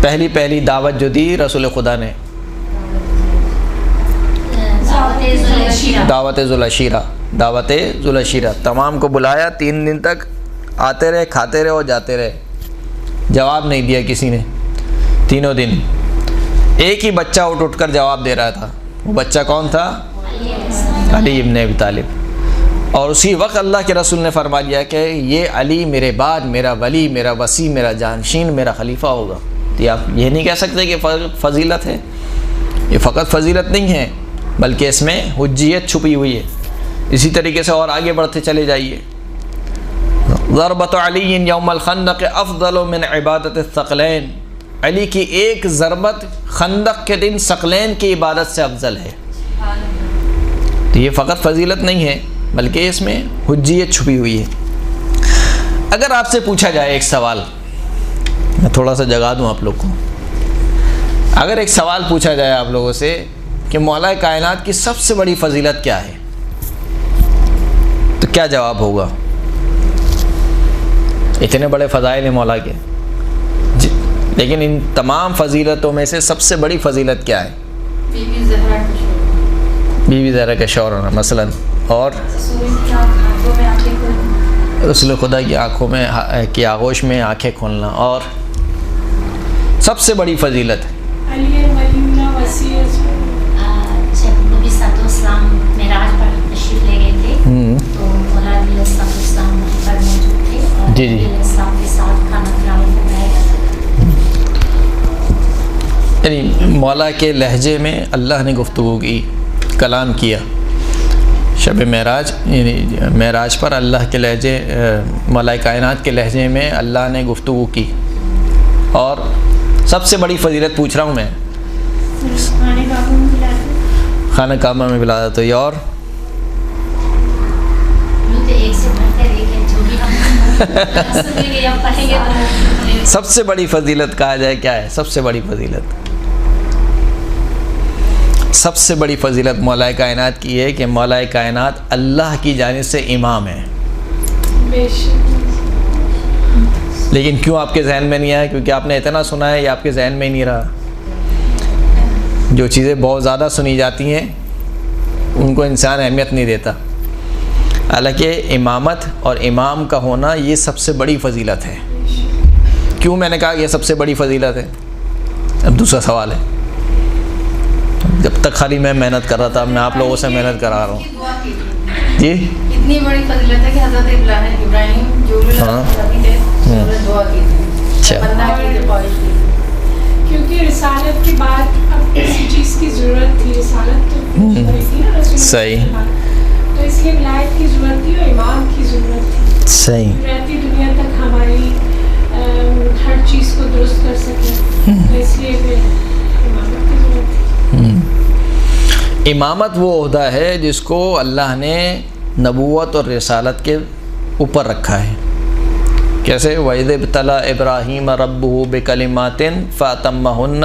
پہلی دعوت جو دی رسول خدا نے، دعوت ذوالعشیرہ، تمام کو بلایا، 3 دن تک آتے رہے، کھاتے رہے اور جاتے رہے، جواب نہیں دیا کسی نے تینوں دن۔ ایک ہی بچہ اٹھ کر جواب دے رہا تھا، وہ بچہ کون تھا؟ علی ابن ابی طالب۔ اور اسی وقت اللہ کے رسول نے فرما دیا کہ یہ علی میرے بعد میرا ولی، میرا وصی، میرا جانشین، میرا خلیفہ ہوگا۔ تو آپ یہ نہیں کہہ سکتے کہ فضیلت ہے، یہ فقط فضیلت نہیں ہے بلکہ اس میں حجیت چھپی ہوئی ہے اسی طریقے سے اور آگے بڑھتے چلے جائیے. ضربۃ علی یوم الخندق افضل من عبادت الثقلین، علی کی ایک ضربت خندق کے دن ثقلین کی عبادت سے افضل ہے. تو یہ فقط فضیلت نہیں ہے بلکہ اس میں حجیت چھپی ہوئی ہے. اگر آپ سے پوچھا جائے ایک سوال، میں تھوڑا سا جگا دوں آپ لوگ کو، اگر ایک سوال پوچھا جائے آپ لوگوں سے کہ مولا کائنات کی سب سے بڑی فضیلت کیا ہے، تو کیا جواب ہوگا؟ اتنے بڑے فضائل ہیں مولا کے، لیکن ان تمام فضیلتوں میں سے سب سے بڑی فضیلت کیا ہے؟ بیوی زہرا کا شوہر ہونا مثلا، اور رسول خدا کی آنکھوں میں کی آغوش میں آنکھیں کھولنا، اور سب سے بڑی فضیلت نبی صلی اللہ علیہ وسلم معراج پر تشریف لے گئے تھے تو مولا علیہ السلام پر موجود تھے اور جی جی السلام کے ساتھ کھانا کھلانے کو بنایا جاتا تھا. یعنی مولا کے لہجے میں اللہ نے گفتگو کی، کلام کیا. شب معراج یعنی معراج پر اللہ کے لہجے، مولا کائنات کے لہجے میں اللہ نے گفتگو کی. اور سب سے بڑی فضیلت پوچھ رہا ہوں میں، خانہ کعبہ میں بلا دیتے. یہ اور سب سے بڑی فضیلت کہا جائے کیا ہے؟ سب سے بڑی فضیلت، سب سے بڑی فضیلت مولا کائنات کی ہے کہ مولا کائنات اللہ کی جانب سے امام ہے. لیکن کیوں آپ کے ذہن میں نہیں آیا؟ کیونکہ آپ نے اتنا سنا ہے یا آپ کے ذہن میں ہی نہیں رہا. جو چیزیں بہت زیادہ سنی جاتی ہیں ان کو انسان اہمیت نہیں دیتا. حالانکہ امامت اور امام کا ہونا یہ سب سے بڑی فضیلت ہے. کیوں میں نے کہا یہ سب سے بڑی فضیلت ہے؟ اب دوسرا سوال ہے. جب تک خالی میں محنت کر رہا تھا، میں آپ لوگوں سے محنت کرا رہا ہوں. جی اتنی بڑی فضیلت ہے کہ حضرت ابراہیم جو دعا کی تھی، بندہ کی خواہش تھی، کیونکہ رسالت کے بعد اب کسی چیز کی ضرورت تھی. رسالت تو تھی نا رسول، صحیح، تو اس لیے ولایت کی ضرورت تھی اور امام کی ضرورت تھی. صحیح، رہتی دنیا تک ہماری ہر چیز کو درست کر سکے، تو اس لیے پھر امامت کی ضرورت تھی. امامت وہ عہدہ ہے جس کو اللہ نے نبوت اور رسالت کے اوپر رکھا ہے. کیسے؟ وَإِذِ ابْتَلَىٰ إِبْرَاهِيمَ رَبُّهُ بِكَلِمَاتٍ فَأَتَمَّهُنَّ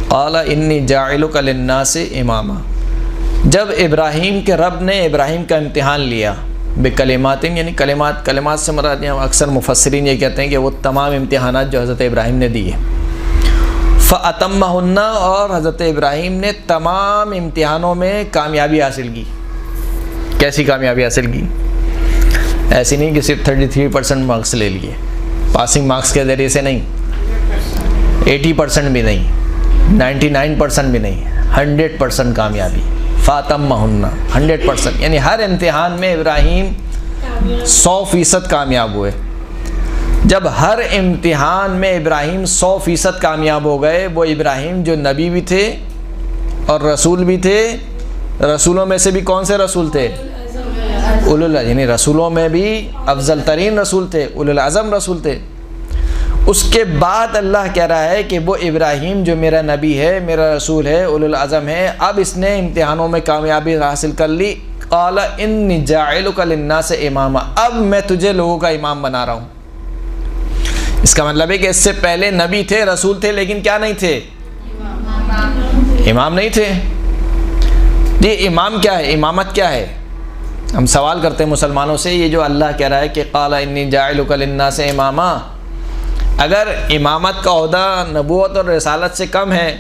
قَالَ إِنِّي جَاعِلُكَ لِلنَّاسِ إِمَامًا. جب ابراہیم کے رب نے ابراہیم کا امتحان لیا، بکلمات یعنی کلمات سے مراد اکثر مفسرین یہ کہتے ہیں کہ وہ تمام امتحانات جو حضرت ابراہیم نے دیے. فَأَتَمَّهُنَّ اور حضرت ابراہیم نے تمام امتحانوں میں کامیابی حاصل کی. کیسی کامیابی حاصل کی؟ ایسی نہیں کہ صرف 33% مارکس لے لیے، پاسنگ مارکس کے ذریعے سے نہیں، 80% بھی نہیں، 99% بھی نہیں، 100% کامیابی. فَأَتَمَّهُنَّ 100%، یعنی ہر امتحان میں ابراہیم 100% کامیاب ہوئے. جب ہر امتحان میں ابراہیم 100% کامیاب ہو گئے، وہ ابراہیم جو نبی بھی تھے اور رسول بھی تھے. رسولوں میں سے بھی کون سے رسول تھے؟ یعنی رسولوں میں بھی افضل ترین رسول تھے، اولو العزم رسول تھے. اس کے بعد اللہ کہہ رہا ہے کہ وہ ابراہیم جو میرا نبی ہے، میرا رسول ہے، اولو العزم ہے، اب اس نے امتحانوں میں کامیابی حاصل کر لی. قال انی جاعلک للناس اماما، اب میں تجھے لوگوں کا امام بنا رہا ہوں. اس کا مطلب ہے کہ اس سے پہلے نبی تھے، رسول تھے، لیکن کیا نہیں تھے؟ امام نہیں تھے. یہ امام کیا ہے؟ امامت کیا ہے؟ ہم سوال کرتے ہیں مسلمانوں سے، یہ جو اللہ کہہ رہا ہے کہ قال انی جاعلک للناس اماما، اگر امامت کا عہدہ نبوت اور رسالت سے کم ہے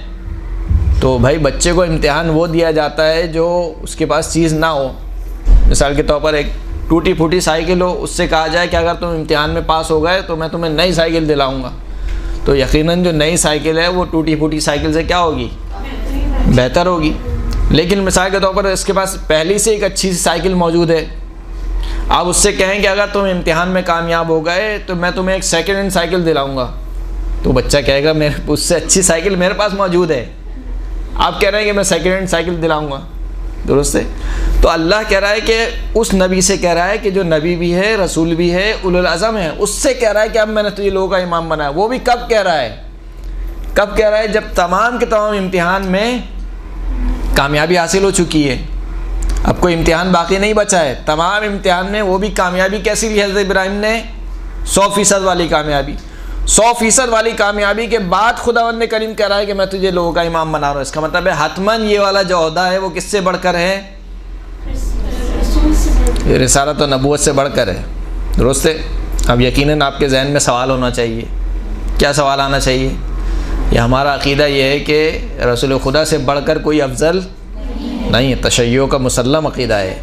تو بھائی بچے کو امتحان وہ دیا جاتا ہے جو اس کے پاس چیز نہ ہو. مثال کے طور پر ایک ٹوٹی پھوٹی سائیکل ہو، اس سے کہا جائے کہ اگر تم امتحان میں پاس ہو گئے تو میں تمہیں نئی سائیکل دلاؤں گا، تو یقیناً جو نئی سائیکل ہے وہ ٹوٹی پھوٹی سائیکل سے کیا ہوگی؟ بہتر ہوگی. لیکن مثال کے طور پر اس کے پاس پہلی سے ایک اچھی سی سائیکل موجود ہے، آپ اس سے کہیں کہ اگر تم امتحان میں کامیاب ہو گئے تو میں تمہیں ایک سیکنڈ ہینڈ سائیکل دلاؤں گا، تو بچہ کہے گا میرے اس سے اچھی سائیکل میرے پاس موجود ہے، آپ کہہ رہے ہیں کہ میں سیکنڈ ہینڈ سائیکل دلاؤں گا. درست ہے. تو اللہ کہہ رہا ہے کہ اس نبی سے کہہ رہا ہے کہ جو نبی بھی ہے، رسول بھی ہے، اولو العزم ہے، اس سے کہہ رہا ہے کہ اب میں نے تجھے لوگوں کا امام بنایا. وہ بھی کب کہہ رہا ہے؟ کب کہہ رہا ہے؟ جب تمام کے تمام امتحان میں کامیابی حاصل ہو چکی ہے. اب کوئی امتحان باقی نہیں بچا ہے. تمام امتحان میں وہ بھی کامیابی کیسی لی حضرت ابراہیم نے؟ 100% والی کامیابی. 100% والی کامیابی کے بعد خداوند کریم کہہ رہا ہے کہ میں تجھے لوگوں کا امام بنا رہا ہوں. اس کا مطلب ہے حتماً یہ والا جو عہدہ ہے وہ کس سے بڑھ کر ہے؟ رسالت و نبوت سے بڑھ کر ہے. درست ہے. اب یقیناً آپ کے ذہن میں سوال ہونا چاہیے. کیا سوال آنا چاہیے؟ یہ ہمارا عقیدہ یہ ہے کہ رسول خدا سے بڑھ کر کوئی افضل نہیں ہے. تشیع کا مسلم عقیدہ ہے.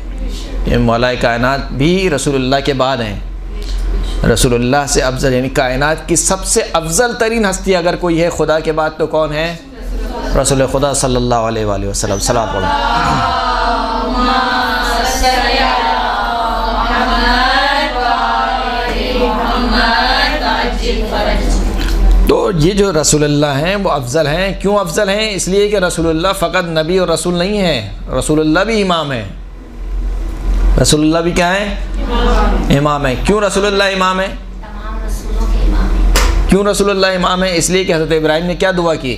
یہ مولا کائنات بھی رسول اللہ کے بعد ہیں. رسول اللہ سے افضل، یعنی کائنات کی سب سے افضل ترین ہستی اگر کوئی ہے خدا کے بعد تو کون ہے؟ رسول خدا صلی اللہ علیہ وآلہ وسلم. صلوات پڑھو. تو یہ جو رسول اللہ ہیں وہ افضل ہیں. کیوں افضل ہیں؟ اس لیے کہ رسول اللہ فقط نبی اور رسول نہیں ہیں، رسول اللہ بھی امام ہے. رسول اللہ بھی کیا ہے؟ امام ہے. کیوں رسول اللہ امام ہے؟ تمام رسولوں کے امام ہیں. کیوں رسول اللہ امام ہے؟ اس لیے کہ حضرت ابراہیم نے کیا دعا کی؟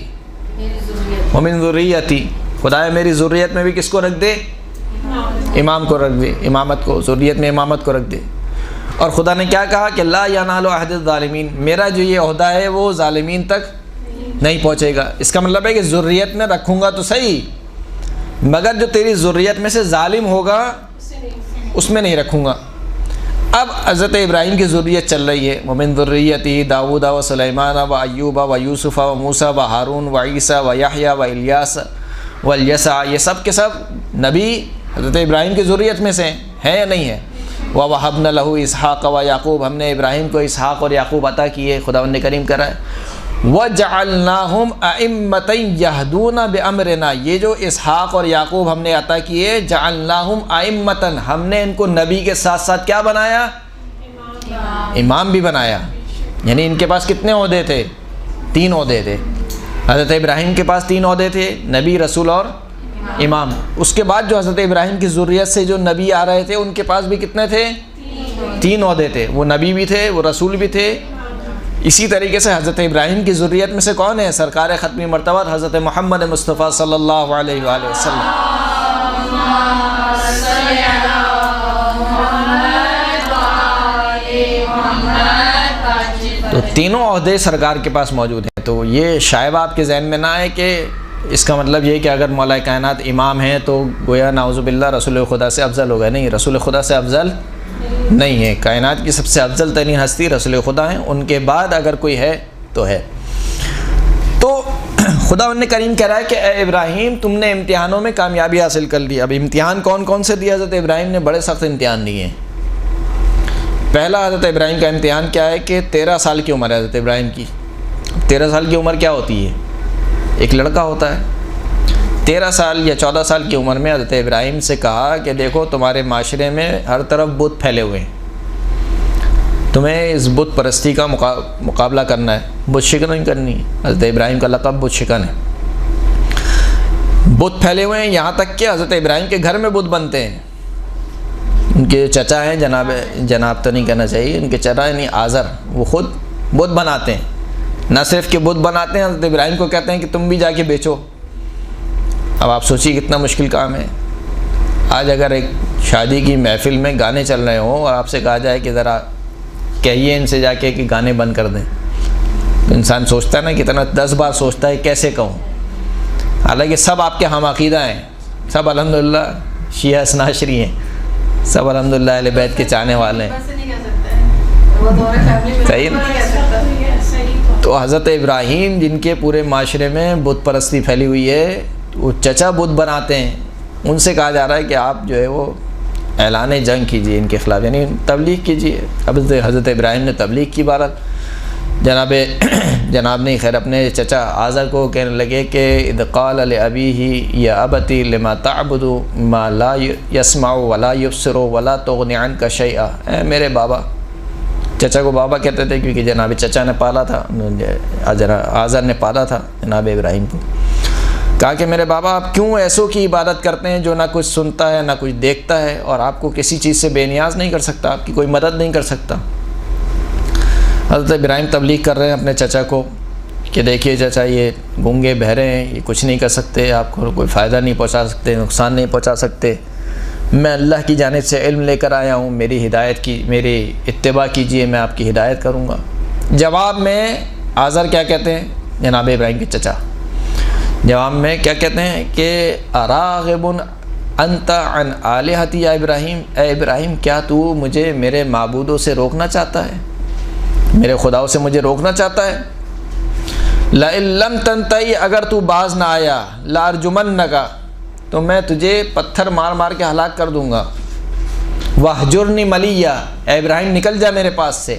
وَمِن ذُرِّيَّتِي، خدایا میری ذریت میں بھی کس کو رکھ دے؟ امام کو رکھ دے. امامت کو، ذریت میں امامت کو رکھ دے. اور خدا نے کیا کہا کہ لا ینال عہد الظالمین، میرا جو یہ عہدہ ہے وہ ظالمین تک نہیں پہنچے گا. اس کا مطلب ہے کہ ذریت میں رکھوں گا تو صحیح، مگر جو تیری ذریت میں سے ظالم ہوگا اس میں نہیں رکھوں گا. اب حضرت ابراہیم کی ذریت چل رہی ہے. ومن ذریتی داؤد و سلیمان و ایوب و یوسف و موسیٰ و ہارون و عیسیٰ و یحییٰ و الیاس و الیسع، یہ سب کے سب نبی حضرت ابراہیم کی ذریت میں سے ہیں یا نہیں ہیں؟ وَوَهَبْنَا لَهُ إِسْحَاقَ وَيَعْقُوبَ، ہم نے ابراہیم کو اسحاق اور یعقوب عطا کیے. خداوند کریم کہہ رہا ہے وَجَعَلْنَاهُمْ أَئِمَّةً يَهْدُونَ بِأَمْرِنَا، یہ جو اسحاق اور یعقوب ہم نے عطا کیے، جعلناہم أئمة، ہم نے ان کو نبی کے ساتھ ساتھ کیا بنایا؟ امام بھی بنایا. یعنی ان کے پاس کتنے عہدے تھے؟ 3 عہدے تھے. حضرت ابراہیم کے پاس 3 عہدے تھے، نبی، رسول اور امام. اس کے بعد جو حضرت ابراہیم کی ذریت سے جو نبی آ رہے تھے ان کے پاس بھی کتنے تھے؟ 3 عہدے تھے. وہ نبی بھی تھے، وہ رسول بھی تھے. اسی طریقے سے حضرت ابراہیم کی ذریت میں سے کون ہے؟ سرکار ختمی مرتبہ حضرت محمد مصطفیٰ صلی اللہ علیہ وآلہ وسلم. تو تینوں عہدے سرکار کے پاس موجود ہیں. تو یہ شائبہ آپ کے ذہن میں نہ آئے کہ اس کا مطلب یہ کہ اگر مولا کائنات امام ہیں تو گویا نعوذ باللہ رسول خدا سے افضل ہوگا. نہیں، رسول خدا سے افضل نہیں ہے. کائنات کی سب سے افضل ترین ہستی رسول خدا ہیں. ان کے بعد اگر کوئی ہے تو ہے. تو خداوند کریم کہہ رہا ہے کہ اے ابراہیم تم نے امتحانوں میں کامیابی حاصل کر لی. اب امتحان کون کون سے دیے؟ حضرت ابراہیم نے بڑے سخت امتحان دیے ہیں. پہلا حضرت ابراہیم کا امتحان کیا ہے کہ 13 سال کی عمر ہے حضرت ابراہیم کی. 13 سال کی عمر کیا ہوتی ہے؟ ایک لڑکا ہوتا ہے. 13 سال یا 14 سال کی عمر میں حضرت ابراہیم سے کہا کہ دیکھو تمہارے معاشرے میں ہر طرف بت پھیلے ہوئے ہیں، تمہیں اس بت پرستی کا مقابلہ کرنا ہے، بت شکن نہیں کرنی ہے. حضرت ابراہیم کا لقب بت شکن ہے. بت پھیلے ہوئے ہیں، یہاں تک کہ حضرت ابراہیم کے گھر میں بت بنتے ہیں. ان کے چچا ہیں، جناب تو نہیں کہنا چاہیے، ان کے چچا یعنی آزر، وہ خود بت بناتے ہیں. نہ صرف کہ بت بناتے ہیں، حضرت ابراہیم کو کہتے ہیں کہ تم بھی جا کے بیچو. اب آپ سوچیے کتنا مشکل کام ہے. آج اگر ایک شادی کی محفل میں گانے چل رہے ہوں اور آپ سے کہا جائے کہ ذرا کہیے ان سے جا کے کہ گانے بند کر دیں، تو انسان سوچتا ہے نا، کتنا 10 بار سوچتا ہے کیسے کہوں. حالانکہ سب آپ کے ہم عقیدہ ہیں، سب الحمدللہ شیعہ اثناشری ہیں، سب الحمدللہ اہل بیت کے چاہنے والے ہیں. صحیح نا؟ تو حضرت ابراہیم جن کے پورے معاشرے میں بت پرستی پھیلی ہوئی ہے، وہ چچا بت بناتے ہیں. ان سے کہا جا رہا ہے کہ آپ جو ہے وہ اعلان جنگ کیجیے ان کے خلاف، یعنی تبلیغ کیجیے. اب حضرت ابراہیم نے تبلیغ کی بارت. جناب نے خیر اپنے چچا آزر کو کہنے لگے کہ اذ قال لأبیہ یا ابتی لما تعبد ما لا یسمع ولا یبصر ولا تغنی عنک شیئا. اے میرے بابا، چچا کو بابا کہتے تھے کیونکہ جناب چچا نے پالا تھا، آزر نے پالا تھا جناب ابراہیم کو. کہا کہ میرے بابا آپ کیوں ایسوں کی عبادت کرتے ہیں جو نہ کچھ سنتا ہے نہ کچھ دیکھتا ہے اور آپ کو کسی چیز سے بے نیاز نہیں کر سکتا، آپ کی کوئی مدد نہیں کر سکتا؟ حضرت ابراہیم تبلیغ کر رہے ہیں اپنے چچا کو کہ دیکھیے چچا یہ گونگے بہرے ہیں، یہ کچھ نہیں کر سکتے، آپ کو کوئی فائدہ نہیں پہنچا سکتے، نقصان نہیں پہنچا سکتے، میں اللہ کی جانب سے علم لے کر آیا ہوں، میری اتباع کیجئے، میں آپ کی ہدایت کروں گا۔ جواب میں آزر کیا کہتے ہیں؟ جناب ابراہیم کے چچا جواب میں کیا کہتے ہیں کہ اراغب انت عن آلہتی یا ابراہیم، اے ابراہیم کیا تو مجھے میرے معبودوں سے روکنا چاہتا ہے، میرے خداؤں سے مجھے روکنا چاہتا ہے؟ لئن لم تنتہی، اگر تو باز نہ آیا، لارجمنک، تو میں تجھے پتھر مار مار کے ہلاک کر دوں گا۔ واہجرنی ملیہ، اے ابراہیم نکل جا میرے پاس سے،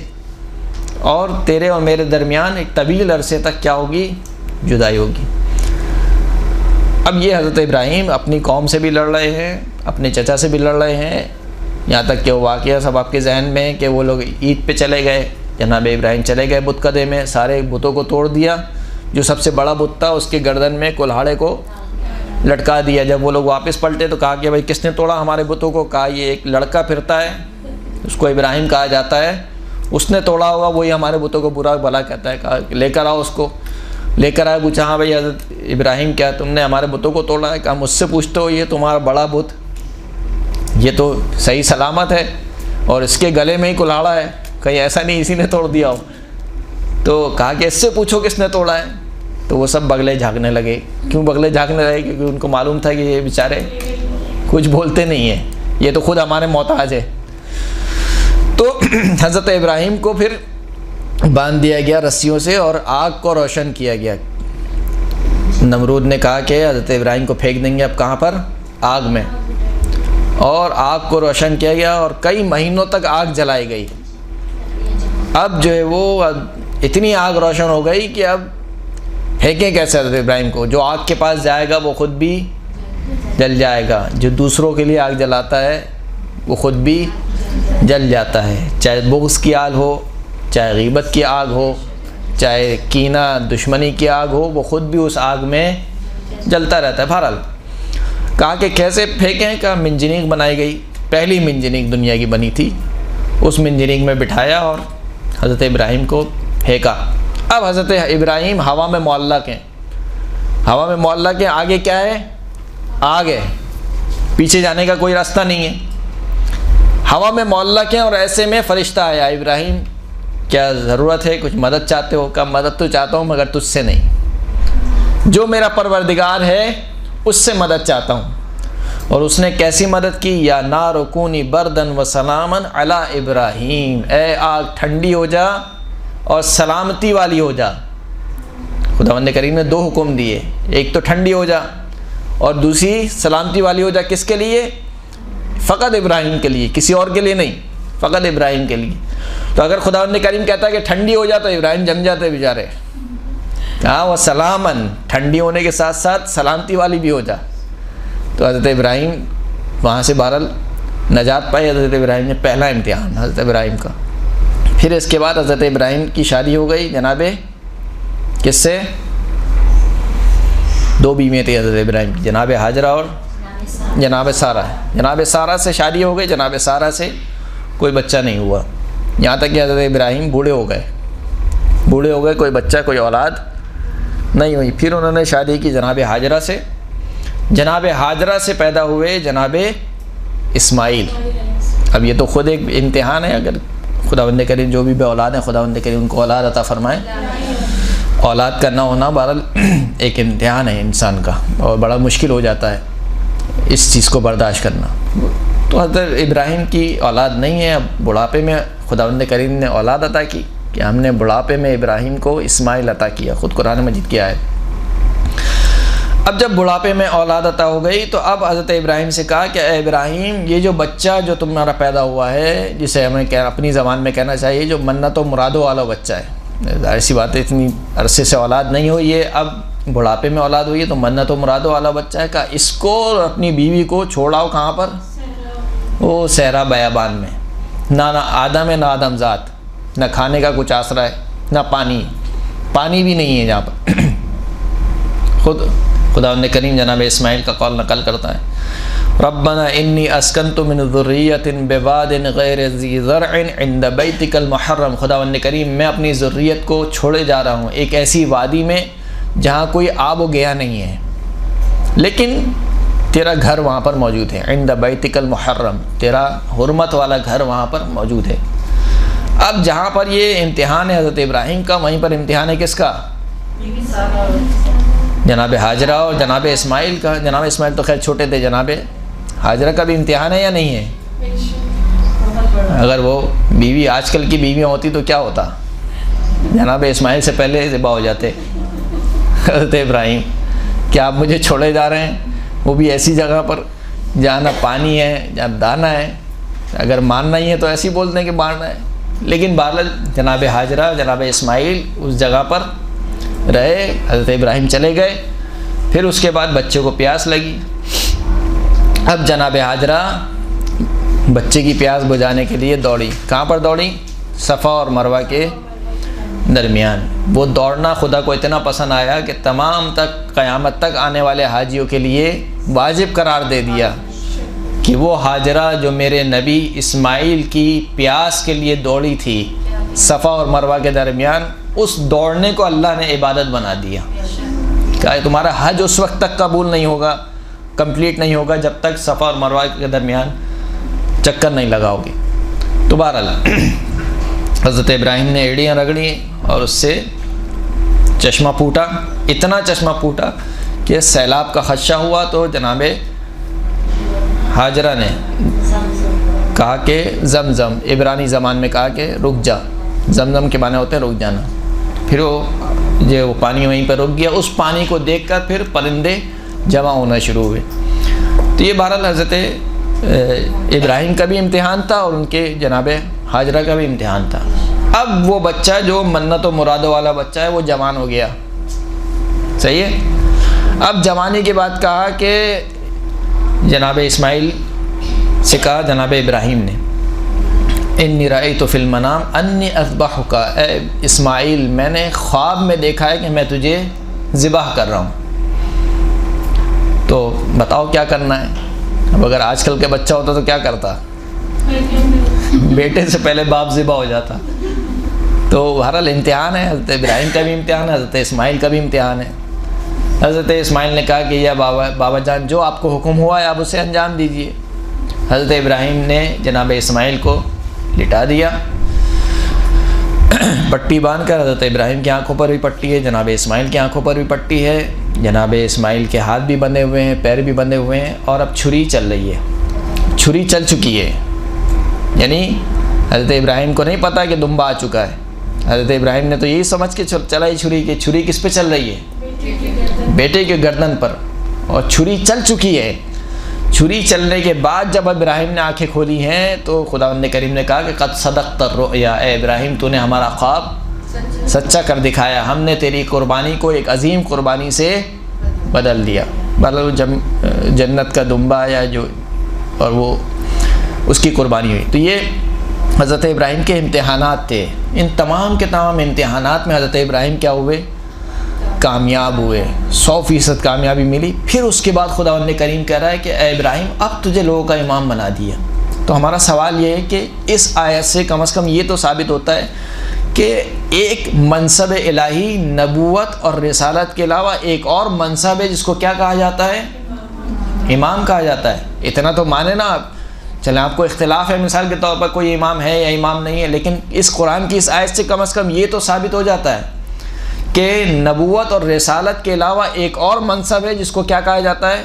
اور تیرے اور میرے درمیان ایک طویل عرصے تک کیا ہوگی؟ جدائی ہوگی۔ اب یہ حضرت ابراہیم اپنی قوم سے بھی لڑ رہے ہیں، اپنے چچا سے بھی لڑ رہے ہیں، یہاں تک کہ وہ واقعہ سب آپ کے ذہن میں ہے کہ وہ لوگ عید پہ چلے گئے، جناب ابراہیم چلے گئے بت کدے میں، سارے بتوں کو توڑ دیا، جو سب سے بڑا بت تھا اس کے گردن میں کلہاڑے کو لٹکا دیا۔ جب وہ لوگ واپس پلٹے تو کہا کہ بھائی کس نے توڑا ہمارے بتوں کو؟ کہا یہ ایک لڑکا پھرتا ہے، اس کو ابراہیم کہا جاتا ہے، اس نے توڑا ہوگا، وہی ہمارے بتوں کو برا بھلا کہتا ہے۔ کہا لے کر آؤ اس کو، لے کر آئے، پوچھا ہاں بھائی حضرت ابراہیم کیا تم نے ہمارے بتوں کو توڑا ہے؟ کہا مجھ سے پوچھتے ہو، یہ تمہارا بڑا بت یہ تو صحیح سلامت ہے اور اس کے گلے میں ہی کلہاڑا ہے، کہیں ایسا نہیں اسی نے توڑ دیا ہو۔ تو کہا کہ اس سے پوچھو کس نے توڑا ہے۔ تو وہ سب بغلے جھانکنے لگے۔ کیوں بغلے جھانکنے لگے؟ کیونکہ ان کو معلوم تھا کہ یہ بیچارے کچھ بولتے نہیں ہیں، یہ تو خود ہمارے محتاج ہے۔ تو حضرت ابراہیم کو پھر باندھ دیا گیا رسیوں سے اور آگ کو روشن کیا گیا۔ نمرود نے کہا کہ حضرت ابراہیم کو پھینک دیں گے اب کہاں پر؟ آگ میں، اور آگ کو روشن کیا گیا اور کئی مہینوں تک آگ جلائی گئی۔ اب جو ہے وہ اتنی آگ روشن ہو گئی کہ اب پھینکیں کیسے حضرت ابراہیم کو؟ جو آگ کے پاس جائے گا وہ خود بھی جل جائے گا، جو دوسروں کے لیے آگ جلاتا ہے وہ خود بھی جل جاتا ہے، چاہے بغض کی آگ ہو، چاہے غیبت کی آگ ہو، چاہے کینہ دشمنی کی آگ ہو، وہ خود بھی اس آگ میں جلتا رہتا ہے۔ بہرحال کہا کہ کیسے پھینکیں؟ کہا منجنیق بنائی گئی، پہلی منجنیق دنیا کی بنی تھی، اس منجنیق میں بٹھایا اور حضرت ابراہیم کو پھینکا۔ اب حضرت ابراہیم ہوا میں معلق ہیں، ہوا میں معلق ہیں، آگے کیا ہے؟ آگ ہے، پیچھے جانے کا کوئی راستہ نہیں ہے، ہوا میں معلق ہیں۔ اور ایسے میں فرشتہ آیا، ابراہیم کیا ضرورت ہے؟ کچھ مدد چاہتے ہو؟ کہا مدد تو چاہتا ہوں مگر تجھ سے نہیں، جو میرا پروردگار ہے اس سے مدد چاہتا ہوں۔ اور اس نے کیسی مدد کی؟ یا نار کونی بردن و سلامن علی ابراہیم، اے آگ ٹھنڈی ہو جا اور سلامتی والی ہو جا۔ خداوند کریم نے دو حکم دیے، ایک تو ٹھنڈی ہو جا اور دوسری سلامتی والی ہو جا۔ کس کے لیے؟ فقط ابراہیم کے لیے، کسی اور کے لیے نہیں، فقط ابراہیم کے لیے۔ تو اگر خداوند کریم کہتا ہے کہ ٹھنڈی ہو جا تو ابراہیم جم جاتے بیچارے۔ ہاں وہ سلامن، ٹھنڈی ہونے کے ساتھ ساتھ سلامتی والی بھی ہو جا۔ تو حضرت ابراہیم وہاں سے بہرحال نجات پائی۔ حضرت ابراہیم نے پہلا امتحان حضرت ابراہیم کا۔ پھر اس کے بعد حضرت ابراہیم کی شادی ہو گئی جناب کس سے؟ دو بیویاں تھیں حضرت ابراہیم کی، جناب ہاجرہ اور جناب سارہ۔ جناب سارہ سے شادی ہو گئی، جناب سارہ سے کوئی بچہ نہیں ہوا، یہاں تک کہ حضرت ابراہیم بوڑھے ہو گئے، کوئی بچہ کوئی اولاد نہیں ہوئی۔ پھر انہوں نے شادی کی جناب ہاجرہ سے، جناب ہاجرہ سے پیدا ہوئے جناب اسماعیل۔ اب یہ تو خود ایک امتحان ہے، اگر خداوند کریم جو بھی بے اولاد ہیں خداوند کریم ان کو اولاد عطا فرمائے۔ اولاد کا نہ ہونا بہرحال ایک امتحان ہے انسان کا، اور بڑا مشکل ہو جاتا ہے اس چیز کو برداشت کرنا۔ تو حضرت ابراہیم کی اولاد نہیں ہے، اب بڑھاپے میں خداوند کریم نے اولاد عطا کی کہ ہم نے بڑھاپے میں ابراہیم کو اسماعیل عطا کیا، خود قرآن مجید کی آیت۔ اب جب بڑھاپے میں اولاد عطا ہو گئی تو اب حضرت ابراہیم سے کہا کہ اے ابراہیم یہ جو بچہ جو تمہارا پیدا ہوا ہے، جسے ہمیں اپنی زبان میں کہنا چاہیے جو منت و مرادوں والا بچہ ہے، ظاہر سی بات ہے اتنی عرصے سے اولاد نہیں ہوئی ہے، اب بڑھاپے میں اولاد ہوئی ہے تو منت و مرادوں والا بچہ ہے۔ کہا اس کو اور اپنی بیوی کو چھوڑاؤ کہاں پر؟ وہ صحرا بیابان میں، نہ آدم ہے نہ آدم ذات، نہ کھانے کا کچھ آسرا ہے نہ پانی بھی نہیں ہے جہاں پر۔ خود خدا کریم جناب اسماعیل کا قول نقل کرتا ہے، ربنا انی اسکنت من ذریۃ بواد غیر ذی زرع عند بیتک المحرم، خدا کریم میں اپنی ذریت کو چھوڑے جا رہا ہوں ایک ایسی وادی میں جہاں کوئی آب و گیا نہیں ہے، لیکن تیرا گھر وہاں پر موجود ہے، عند بیتک المحرم، تیرا حرمت والا گھر وہاں پر موجود ہے۔ اب جہاں پر یہ امتحان ہے حضرت ابراہیم کا، وہیں پر امتحان ہے کس کا؟ جناب حاجرہ اور جناب اسماعیل کا۔ جناب اسماعیل تو خیر چھوٹے تھے، جناب حاجرہ کا بھی امتحان ہے یا نہیں ہے؟ اگر وہ بیوی آج کل کی بیویاں ہوتی تو کیا ہوتا؟ جناب اسماعیل سے پہلے ذبح ہو جاتے حضرت ابراہیم، کیا آپ مجھے چھوڑے جا رہے ہیں، وہ بھی ایسی جگہ پر جہاں نہ پانی ہے جہاں دانا ہے، اگر ماننا ہی ہے تو ایسے ہی بولتے ہیں کہ ماننا ہے، لیکن بہرحال جناب حاجرہ جناب اسماعیل اس جگہ پر رہے، حضرت ابراہیم چلے گئے، پھر اس کے بعد بچے کو پیاس لگی۔ اب جناب حاجرہ بچے کی پیاس بجھانے کے لیے دوڑی، کہاں پر دوڑی؟ صفا اور مروہ کے درمیان۔ وہ دوڑنا خدا کو اتنا پسند آیا کہ تمام تک قیامت تک آنے والے حاجیوں کے لیے واجب قرار دے دیا کہ وہ حاجرہ جو میرے نبی اسماعیل کی پیاس کے لیے دوڑی تھی صفا اور مروہ کے درمیان، اس دوڑنے کو اللہ نے عبادت بنا دیا۔ کہ تمہارا حج اس وقت تک قبول نہیں ہوگا، کمپلیٹ نہیں ہوگا جب تک صفا اور مروہ کے درمیان چکر نہیں لگاؤ گے۔ تو بہرحال حضرت ابراہیم نے ایڑیاں رگڑی اور اس سے چشمہ پھوٹا، اتنا چشمہ پھوٹا کہ سیلاب کا خدشہ ہوا، تو جناب حاجرہ نے کہا کہ زمزم، عبرانی زبان میں کہا کہ رک جا، زمزم کے معنی ہوتے ہیں رک جانا، پھر وہ پانی وہیں پہ رک گیا۔ اس پانی کو دیکھ کر پھر پرندے جمع ہونا شروع ہوئے۔ تو یہ بہرحال حضرت ابراہیم کا بھی امتحان تھا اور ان کے جناب حاجرہ کا بھی امتحان تھا۔ اب وہ بچہ جو منت و مرادوں والا بچہ ہے وہ جوان ہو گیا، صحیح ہے۔ اب جوانی کے بعد کہا کہ جناب اسماعیل سے کہا جناب ابراہیم نے، انی رأیت فی المنام انی اذبحک، اے اسماعیل میں نے خواب میں دیکھا ہے کہ میں تجھے ذبح کر رہا ہوں، تو بتاؤ کیا کرنا ہے۔ اب اگر آج کل کے بچہ ہوتا تو کیا کرتا؟ بیٹے سے پہلے باپ ذبح ہو جاتا۔ تو بہرحال امتحان ہے، حضرت ابراہیم کا بھی امتحان ہے، حضرت اسماعیل کا بھی امتحان ہے۔ حضرت اسماعیل نے کہا کہ یا بابا جان جو آپ کو حکم ہوا ہے آپ اسے انجام دیجئے۔ حضرت ابراہیم نے جناب اسماعیل کو لٹا دیا، پٹی باندھ کر۔ حضرت ابراہیم کی آنکھوں پر بھی پٹی ہے، جناب اسماعیل کی آنکھوں پر بھی پٹی ہے، جناب اسماعیل کے ہاتھ بھی بندھے ہوئے ہیں، پیر بھی بندھے ہوئے ہیں، اور اب چھری چل رہی ہے، چھری چل چکی ہے، یعنی حضرت ابراہیم کو نہیں پتا کہ دمبا آ چکا ہے۔ حضرت ابراہیم نے تو یہی سمجھ کے چلائی چھری، کہ چھری کس پہ چل رہی ہے؟ بیٹے کے گردن پر، اور چھری چل چکی ہے۔ چھری چلنے کے بعد جب ابراہیم نے آنکھیں کھولی ہیں تو خداوند کریم نے کہا کہ قد صدقت الرؤیا، اے ابراہیم تو نے ہمارا خواب سچا کر دکھایا، ہم نے تیری قربانی کو ایک عظیم قربانی سے بدل دیا۔ مطلب جنت کا دمبا یا جو، اور وہ اس کی قربانی ہوئی۔ تو یہ حضرت ابراہیم کے امتحانات تھے۔ ان تمام کے تمام امتحانات میں حضرت ابراہیم کیا ہوئے؟ کامیاب ہوئے، 100% کامیابی ملی۔ پھر اس کے بعد خداوند کریم کہہ رہا ہے کہ اے ابراہیم اب تجھے لوگوں کا امام بنا دیا۔ تو ہمارا سوال یہ ہے کہ اس آیت سے کم از کم یہ تو ثابت ہوتا ہے کہ ایک منصب الہی، نبوت اور رسالت کے علاوہ ایک اور منصب ہے جس کو کیا کہا جاتا ہے؟ امام کہا جاتا ہے۔ اتنا تو مانے نا آپ، چلیں آپ کو اختلاف ہے مثال کے طور پر کوئی امام ہے یا امام نہیں ہے، لیکن اس قرآن کی اس آیت سے کم از کم یہ تو ثابت ہو جاتا ہے کہ نبوت اور رسالت کے علاوہ ایک اور منصب ہے جس کو کیا کہا جاتا ہے؟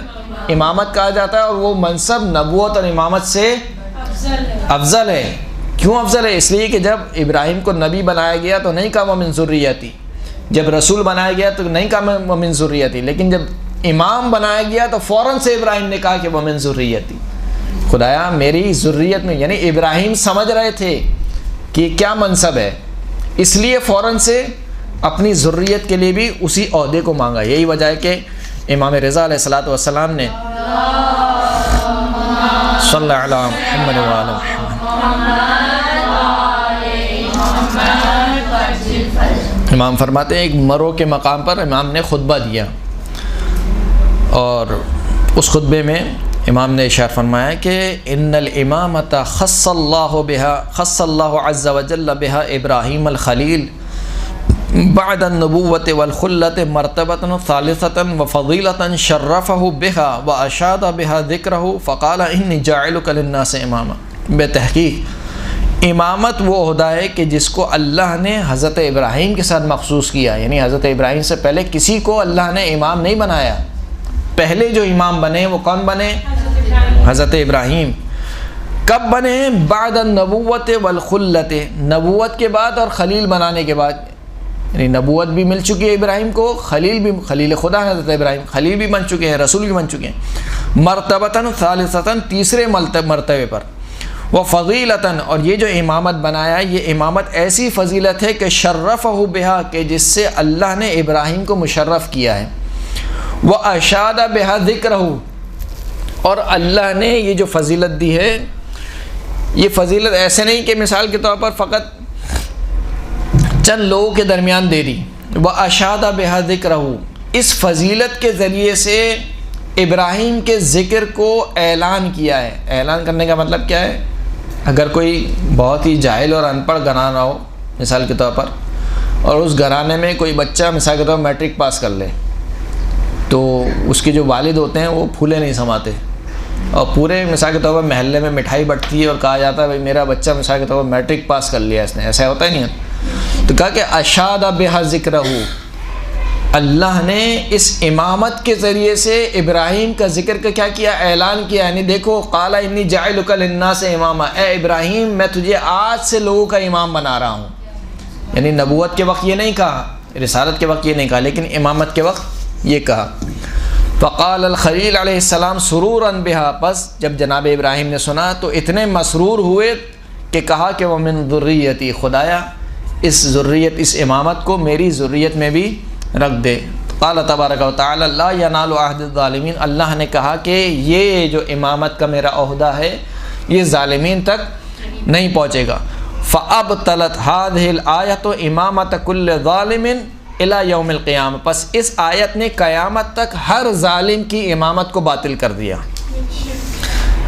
امامت کہا جاتا ہے، اور وہ منصب نبوت اور امامت سے افضل ہے۔ کیوں افضل ہے؟ اس لیے کہ جب ابراہیم کو نبی بنایا گیا تو نہیں کہا ومن ذریتی، جب رسول بنایا گیا تو نہیں کہا ومن ذریتی، لیکن جب امام بنایا گیا تو فوراً سے ابراہیم نے کہا کہ ومن ذریتی، خدایا میری ذریت میں، یعنی ابراہیم سمجھ رہے تھے کہ کیا منصب ہے، اس لیے فوراً سے اپنی ذریت کے لیے بھی اسی عہدے کو مانگا۔ یہی وجہ ہے کہ امام رضا علیہ الصلوۃ والسلام نے صلی اللہ علیہ محمد وعلی محمد، امام فرماتے ہیں ایک مرو کے مقام پر امام نے خطبہ دیا، اور اس خطبے میں امام نے ارشاد فرمایا کہ ان الامامۃ خص اللہ عز وجل بها ابراہیم الخلیل بعد النبوۃ والخلۃ مرتبۃ ثالثۃ وفضیلۃ شرفہ بها واشاد بها ذکرہ فقال انی جاعلک للناس اماما۔ بے تحقیق امامت وہ عہدہ ہے کہ جس کو اللہ نے حضرت ابراہیم کے ساتھ مخصوص کیا، یعنی حضرت ابراہیم سے پہلے کسی کو اللہ نے امام نہیں بنایا۔ پہلے جو امام بنے وہ کون بنے؟ حضرت ابراہیم۔ کب بنے؟ بعد النبوۃ والخلۃ، نبوت کے بعد اور خلیل بنانے کے بعد، یعنی نبوت بھی مل چکی ہے ابراہیم کو، خلیل بھی، خلیل خدا ہے حضرت ابراہیم، خلیل بھی بن چکے ہیں، رسول بھی بن چکے ہیں، مرتبتاً ثالثتاً، تیسرے مرتبے پر، وہ فضیلتاً، اور یہ جو امامت بنایا یہ امامت ایسی فضیلت ہے کہ شرفہ بہا، کہ جس سے اللہ نے ابراہیم کو مشرف کیا ہے، وہ اشاد بہا ذکرہ، اور اللہ نے یہ جو فضیلت دی ہے یہ فضیلت ایسے نہیں کہ مثال کے طور پر فقط چند لوگوں کے درمیان دے دی، وہ اشاد بہا ذکرہ، اس فضیلت کے ذریعے سے ابراہیم کے ذکر کو اعلان کیا ہے۔ اعلان کرنے کا مطلب کیا ہے؟ اگر کوئی بہت ہی جاہل اور ان پڑھ گھرانہ ہو مثال کے طور پر، اور اس گھرانے میں کوئی بچہ مثال کے طور پر میٹرک پاس کر لے، تو اس کے جو والد ہوتے ہیں وہ پھولے نہیں سماتے، اور پورے مثال کے طور پر محلے میں مٹھائی بٹتی ہے اور کہا جاتا ہے بھائی میرا بچہ مثال کے طور پر میٹرک پاس کر لیا اس نے، ایسا ہوتا ہی نہیں۔ تو کہا کہ اشاد بہا ذکرہ، اللہ نے اس امامت کے ذریعے سے ابراہیم کا ذکر کا کیا کیا؟ اعلان کیا، یعنی دیکھو قال انی جاعلک للناس اماما، اے ابراہیم میں تجھے آج سے لوگوں کا امام بنا رہا ہوں۔ یعنی نبوت کے وقت یہ نہیں کہا، رسالت کے وقت یہ نہیں کہا، لیکن امامت کے وقت یہ کہا۔ فقال الخلیل علیہ السلام سرورا بہا، پس جب جناب ابراہیم نے سنا تو اتنے مسرور ہوئے کہ کہا کہ ومن ذریتی، خدایا اس ذریت، اس امامت کو میری ذریت میں بھی رکھ دے۔ قال تبارک و تعالی لا ینال عہد الظالمین، اللہ نے کہا کہ یہ جو امامت کا میرا عہدہ ہے یہ ظالمین تک نہیں پہنچے گا۔ فابطلت هذه الآیۃ امامت کل ظالم الی یوم القیامہ، پس اس آیت نے قیامت تک ہر ظالم کی امامت کو باطل کر دیا۔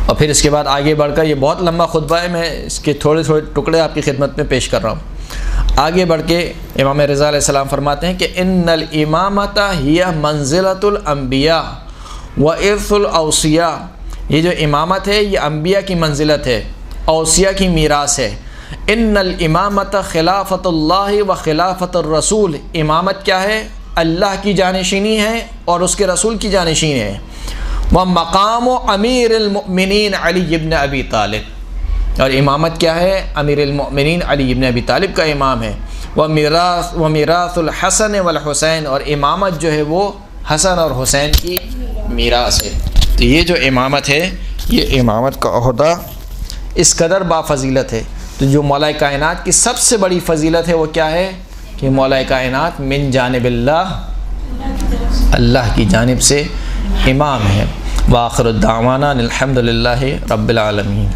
اور پھر اس کے بعد آگے بڑھ کر، یہ بہت لمبا خطبہ ہے، میں اس کے تھوڑے ٹکڑے آپ کی خدمت میں پیش کر رہا ہوں۔ آگے بڑھ کے امام رضا علیہ السلام فرماتے ہیں کہ ان الامامۃ ہی منزلۃ الانبیاء و ارث الاوصیاء، یہ جو امامت ہے یہ انبیاء کی منزلت ہے، اوصیاء کی میراث ہے۔ ان الامامۃ خلافت اللہ و خلافت الرسول، امامت کیا ہے؟ اللہ کی جانشینی ہے اور اس کے رسول کی جانشین ہے۔ وہ مقام امیر المؤمنین علی بن ابی طالب، اور امامت کیا ہے؟ امیر المؤمنین علی بن ابی طالب کا امام ہے۔ ومیراث الحسن والحسین، اور امامت جو ہے وہ حسن اور حسین کی میراث ہے۔ تو یہ جو امامت ہے یہ امامت کا عہدہ اس قدر بافضیلت ہے۔ تو جو مولا کائنات کی سب سے بڑی فضیلت ہے وہ کیا ہے؟ کہ مولا کائنات من جانب اللہ کی جانب سے امام ہے۔ وآخر الدعوانا الحمد للہ رب العالمین۔